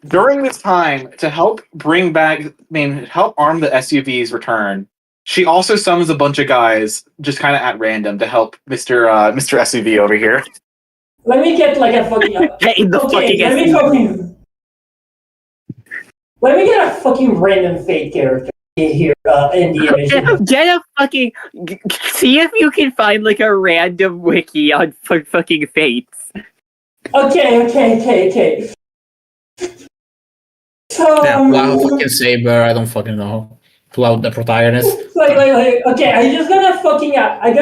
during this time, to help help arm the SUV's return, she also summons a bunch of guys just kind of at random to help Mr. SUV over here. Let me get like a fucking. Get in the fucking SUV. Let me get a fucking random fate character here in the image. Get a fucking. See if you can find like a random wiki on fucking fates. Okay. So. Yeah, wow, fucking Saber, I don't fucking know. Pull out the protagonist. Like, okay, I just gotta fucking. I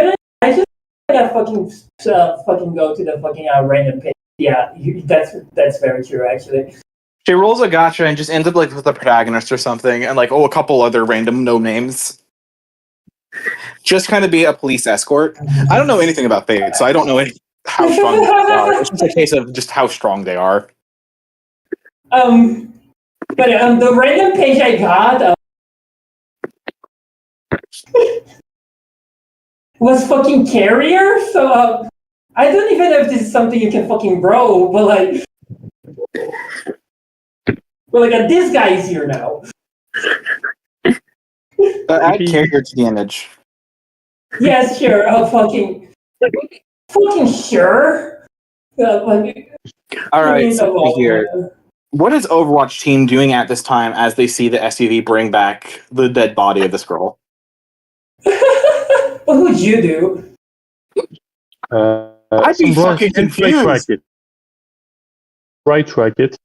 just gotta fucking go to the fucking random page. Yeah, that's very true actually. She rolls a gotcha and just ends up like with the protagonist or something, and like a couple other random no names. Just kind of be a police escort. I don't know anything about Fate, so I don't know how strong they are. It's just a case of just how strong they are. But the random page I got was fucking carrier. So I don't even know if this is something you can fucking bro, but like. Well, like this guy is here now. Add carrier to the image. Yes, sure. Fucking sure. All right, so here. What is Overwatch team doing at this time as they see the SUV bring back the dead body of this girl? What would you do? I'd be fucking confused. Right track it.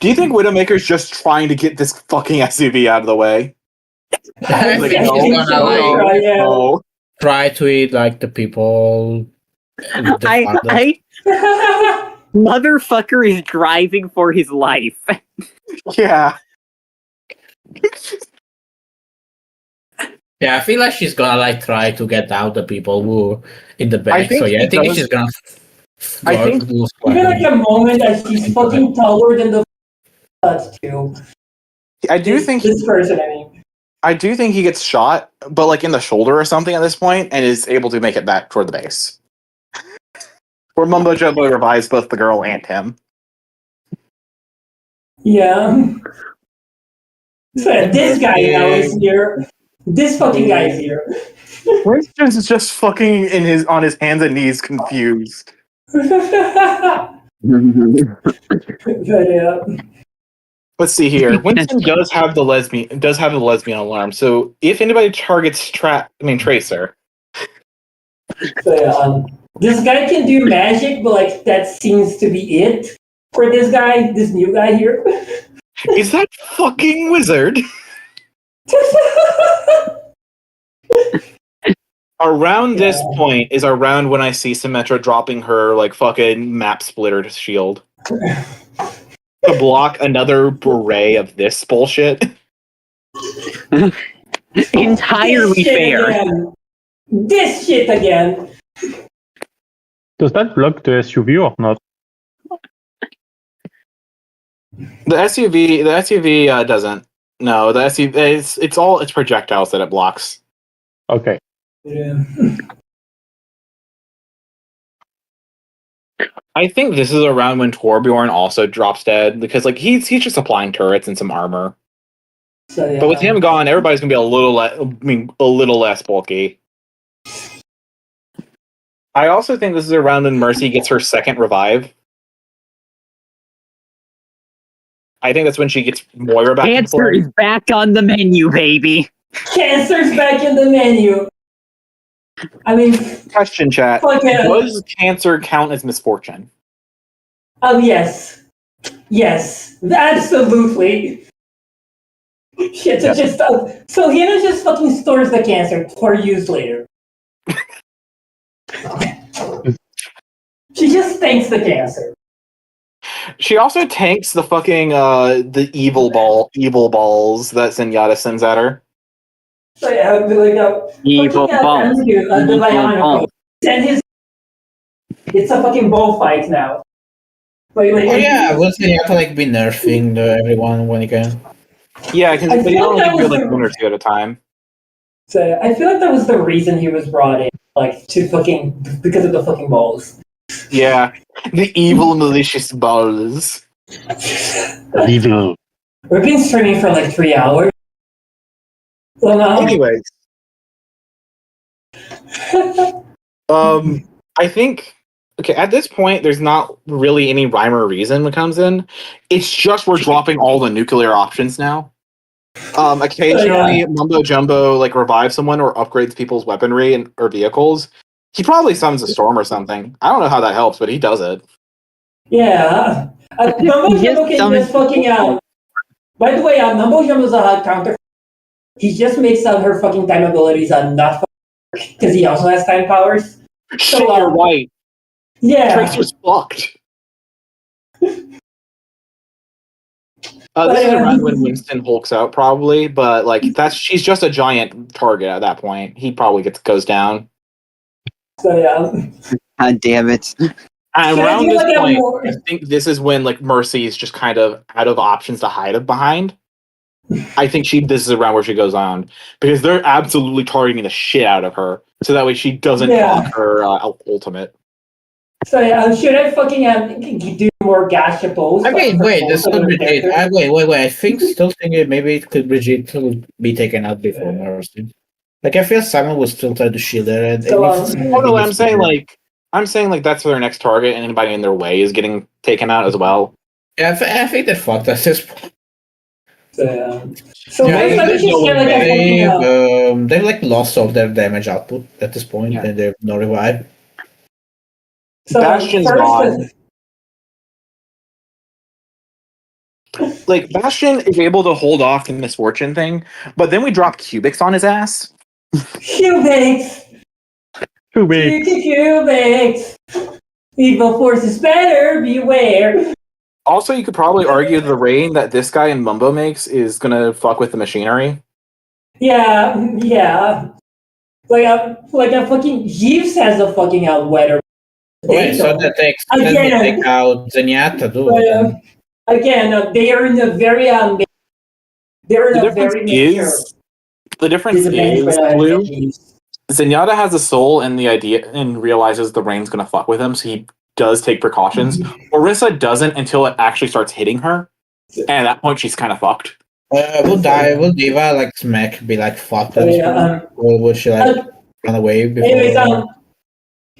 Do you think Widowmaker's just trying to get this fucking SUV out of the way? I Like, think no, she's gonna no, like no. try to eat like the people. Motherfucker is driving for his life. Yeah. Yeah, I feel like she's gonna like try to get out the people who in the back. So yeah, I think she's gonna. I think even like a moment that she's fucking taller than the too. I do think this person. I mean, I do think he gets shot, but like in the shoulder or something at this point, and is able to make it back toward the base. Where Mumbo Jumbo revives both the girl and him. Yeah. So this guy now is here. This fucking guy is here. Winston's is just fucking on his hands and knees, confused. But yeah. Let's see here. Winston does have the lesbian alarm. So if anybody targets Tracer, So this guy can do magic, but like that seems to be it for this guy, this new guy here. Is that fucking wizard? Around this point is around when I see Symmetra dropping her like fucking map splitter shield to block another beret of this bullshit. Entirely fair. This shit again. Does that block the SUV or not? The SUV doesn't. No, the SUV it's projectiles that it blocks. Okay. Yeah. I think this is around when Torbjorn also drops dead because like he's just supplying turrets and some armor. So, yeah. But with him gone, everybody's gonna be a little less bulky. I also think this is around when Mercy gets her second revive. I think that's when she gets Moira back. Cancer is back on the menu, baby. Cancer's back in the menu. I mean, Question, chat: does cancer count as misfortune? Yes, absolutely. Shit, so just so Hina just fucking stores the cancer for use later. She just thanks the cancer. She also tanks the fucking the evil balls that Zenyatta sends at her. So yeah, I would be like, Evil balls. the Bionicle. Send his. It's a fucking bullfight now. Like, was he have to like be nerfing everyone when he can? Yeah, because they only that do was like one or two at a time. So I feel like that was the reason he was brought in, like to fucking because of the fucking balls. Yeah, the evil malicious balls. Evil. We've been streaming for like 3 hours. Well, no. Anyways, I think at this point, there's not really any rhyme or reason that comes in. It's just we're dropping all the nuclear options now. Occasionally, Mumbo Jumbo like revives someone or upgrades people's weaponry or vehicles. He probably summons a storm or something. I don't know how that helps, but he does it. Yeah. Mumbo Jumbo can just fucking out. By the way, Mumbo Jumbo's a hot counter. He just makes her fucking time abilities not because he also has time powers. So you're right. Yeah. Tracer's fucked. This is around when Winston hulks out, probably, but like she's just a giant target at that point. He probably goes down. So yeah. God damn it. And around this point, I think this is when like Mercy is just kind of out of options to hide behind. I think this is around where she goes on because they're absolutely targeting the shit out of her, so that way she doesn't block her ultimate. So should I fucking do more gacha pose? I mean, wait, this could Brigitte. Wait. I still think maybe it could Brigitte will be taken out before Mercy. Like I feel Simon will still try to shield her. And I'm saying like that's their next target, and anybody in their way is getting taken out as well. Yeah, I think they're fucked at this point. So they've like lost all their damage output at this point, and they have no revive. So Bastion's gone. Like Bastion is able to hold off the misfortune thing, but then we drop Cubics on his ass. Cubics. Evil force is better. Beware. Also, you could probably argue the rain that this guy in Mumbo makes is gonna fuck with the machinery. Yeah. Like a fucking Jeeves has a fucking weather. Wait, so that takes take out Zenyatta too. Again, they are in a very The difference is Blue. Zenyatta has a soul and the idea and realizes the rain's gonna fuck with him, so he does take precautions. Orisa doesn't until it actually starts hitting her, and at that point she's kind of fucked. Will Diva like smack be like fucked? Or would she like run away before? Anyways,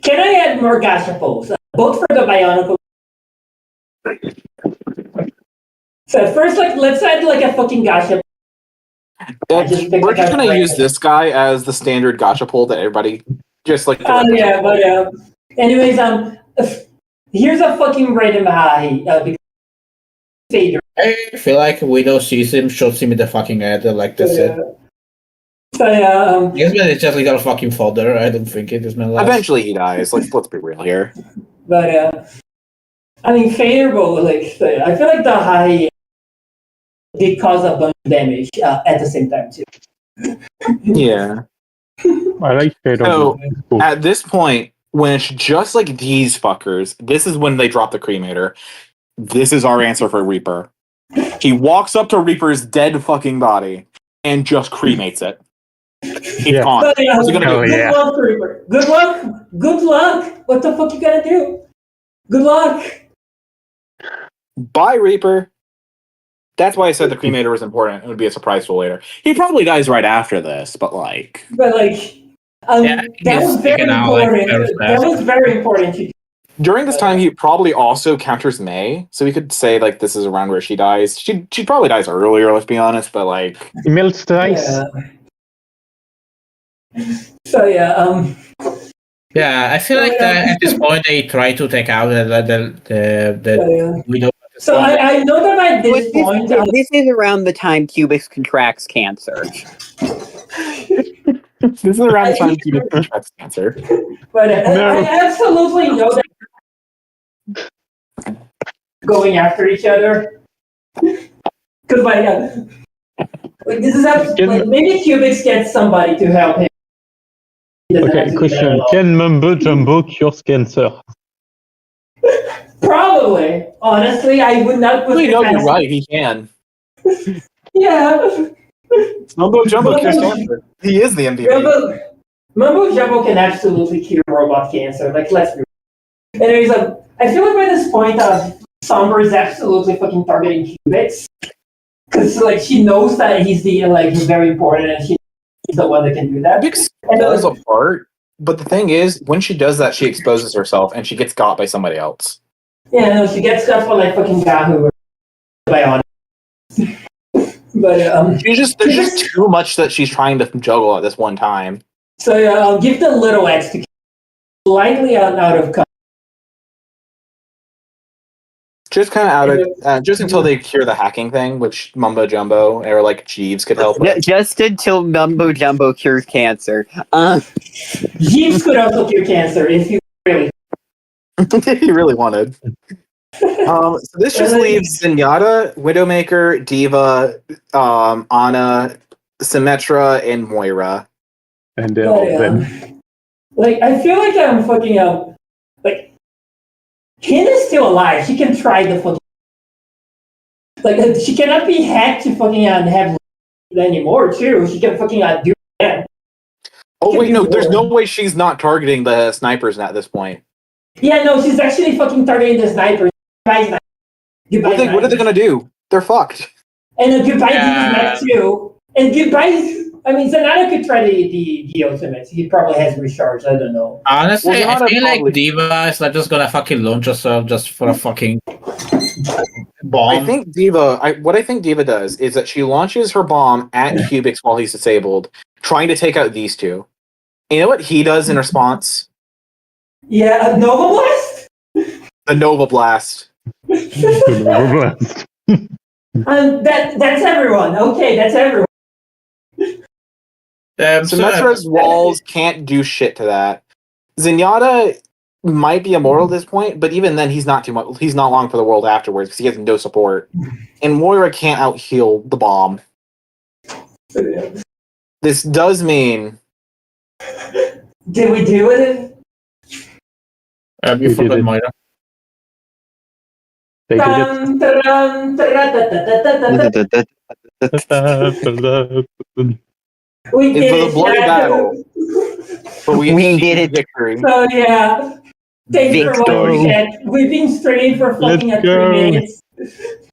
can I add more gacha pulls? Both for the Bionicle. So first, let's add a fucking gacha. We're just gonna use this guy as the standard gacha pull that everybody Just like Yeah, but anyways, here's a fucking random high because Fader. I feel like Widow sees him, shoots him in the fucking head, like that's it. So yeah, Yes, but it's just like a fucking fodder. I don't think it is my last. eventually he dies. Let's be real here. but I mean, favorable. Like I feel like the high did cause a bunch of damage at the same time too. Yeah. I like Fader. So It's cool. at this point, when it's just like these fuckers, this is when they drop the cremator. This is our answer for Reaper. He walks up to Reaper's dead fucking body and just cremates it. He's Yeah. gone. But, What's he gonna Oh, do? good yeah. luck, Reaper. Good luck. Good luck. What the fuck you gonna do? Good luck. Bye, Reaper. That's why I said the cremator was important. It would be a surprise to later. He probably dies right after this, but like, But like, Yeah, that he's was very taken out, like, important. very That fast. was very important. during this time, he probably also counters May, so we could say like this is around where she dies. She probably dies earlier, let's be honest. But like, He melts the ice. Yeah. So yeah, Yeah, I feel like at this point they try to take out the Widow. So I know that at this But point, this is around the time Cubix contracts cancer. this is around the time he contracts cancer. but No. I absolutely know that going after each other. Because like this is like, maybe Cubix gets somebody to help him. He doesn't have Okay, to do that question. alone. Can Mumbo Jumbo cure cancer? Probably. Honestly, I would not put Well, it you're past- right. He can. Yeah. Mumbo Jumbo cures cancer. He is the MVP. Mumbo Jumbo can absolutely cure robot cancer. Like, let's be real. Anyways, I feel like by this point, Somber is absolutely fucking targeting Cubix. Because, like, she knows that he's he's very important and he's the one that can do that. Bix falls apart, but the thing is, when she does that, she exposes herself and she gets got by somebody else. Yeah, no, she gets stuff for, like, fucking Yahoo or Bionic. But, There's just too much that she's trying to juggle at this one time. So, I'll give the little X to slightly out of cut. Just kind of out of just until they cure the hacking thing, which Mumbo Jumbo or like Jeeves could help with. Just until Mumbo Jumbo cures cancer. Jeeves could also cure cancer if you really. If he really wanted. So this just leaves Zenyatta, Widowmaker, Diva, Ana, Symmetra, and Moira. And they're all dead. Like, I feel like I'm fucking up. Like, Kin is still alive. She can try the fucking. Like, she cannot be hacked to fucking have anymore, too. She can fucking do that. Oh, wait, no, there's no way she's not targeting the snipers at this point. Yeah, no, she's actually fucking targeting the sniper. Goodbye, sniper. Goodbye, What are they gonna do? They're fucked. And goodbye, Diva's too. And goodbye. I mean, Zenyatta could try the ultimate. He probably has recharge. I don't know. Honestly, Well, I feel probably- like Diva is like just gonna fucking launch herself just for a fucking bomb. I think what I think Diva does is that she launches her bomb at Cubix while he's disabled, trying to take out these two. And you know what he does in response? Yeah, a Nova Blast? The Nova Blast. Blast. That's everyone. Okay, that's everyone. Symmetra's walls can't do shit to that. Zenyatta might be immortal at this point, but even then, he's not too much. He's not long for the world afterwards because he has no support. And Moira can't out heal the bomb. This does mean. Did we do it? You We forgot did it. Moira. They did Dun, dun, dun, dun, dun, dun, dun. it. We It did was a it, bloody Shadow. battle. But we did it. Victory. So yeah, thanks for Victory. watching it. We've been streaming for fucking Let's 3 go. minutes,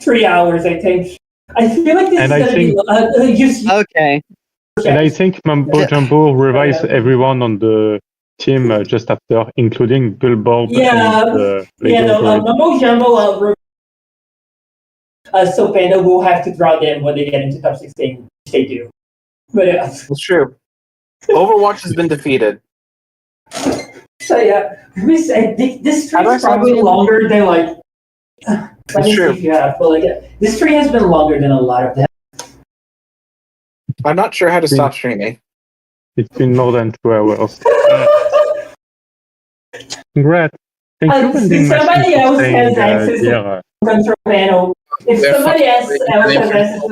3 hours, I think. I feel like this And is I gonna be just. Okay. And I think Mumbo Jumbo revives everyone on the team just after, including Bulborb Yeah, and yeah, no, Mumbo Jumbo, so Panda will have to draw them when they get into top 16, which they do. But It's true. Overwatch has been defeated. So yeah, this tree How do I is stop probably streaming? longer than like. Let me see true. if you have, but like this tree has been longer than a lot of them. I'm not sure how to stop streaming. It's been more than 2 hours. Congrats. Thank you, vending machine, Somebody for else saying, has access to dear. control panel. If We're somebody fucking else has access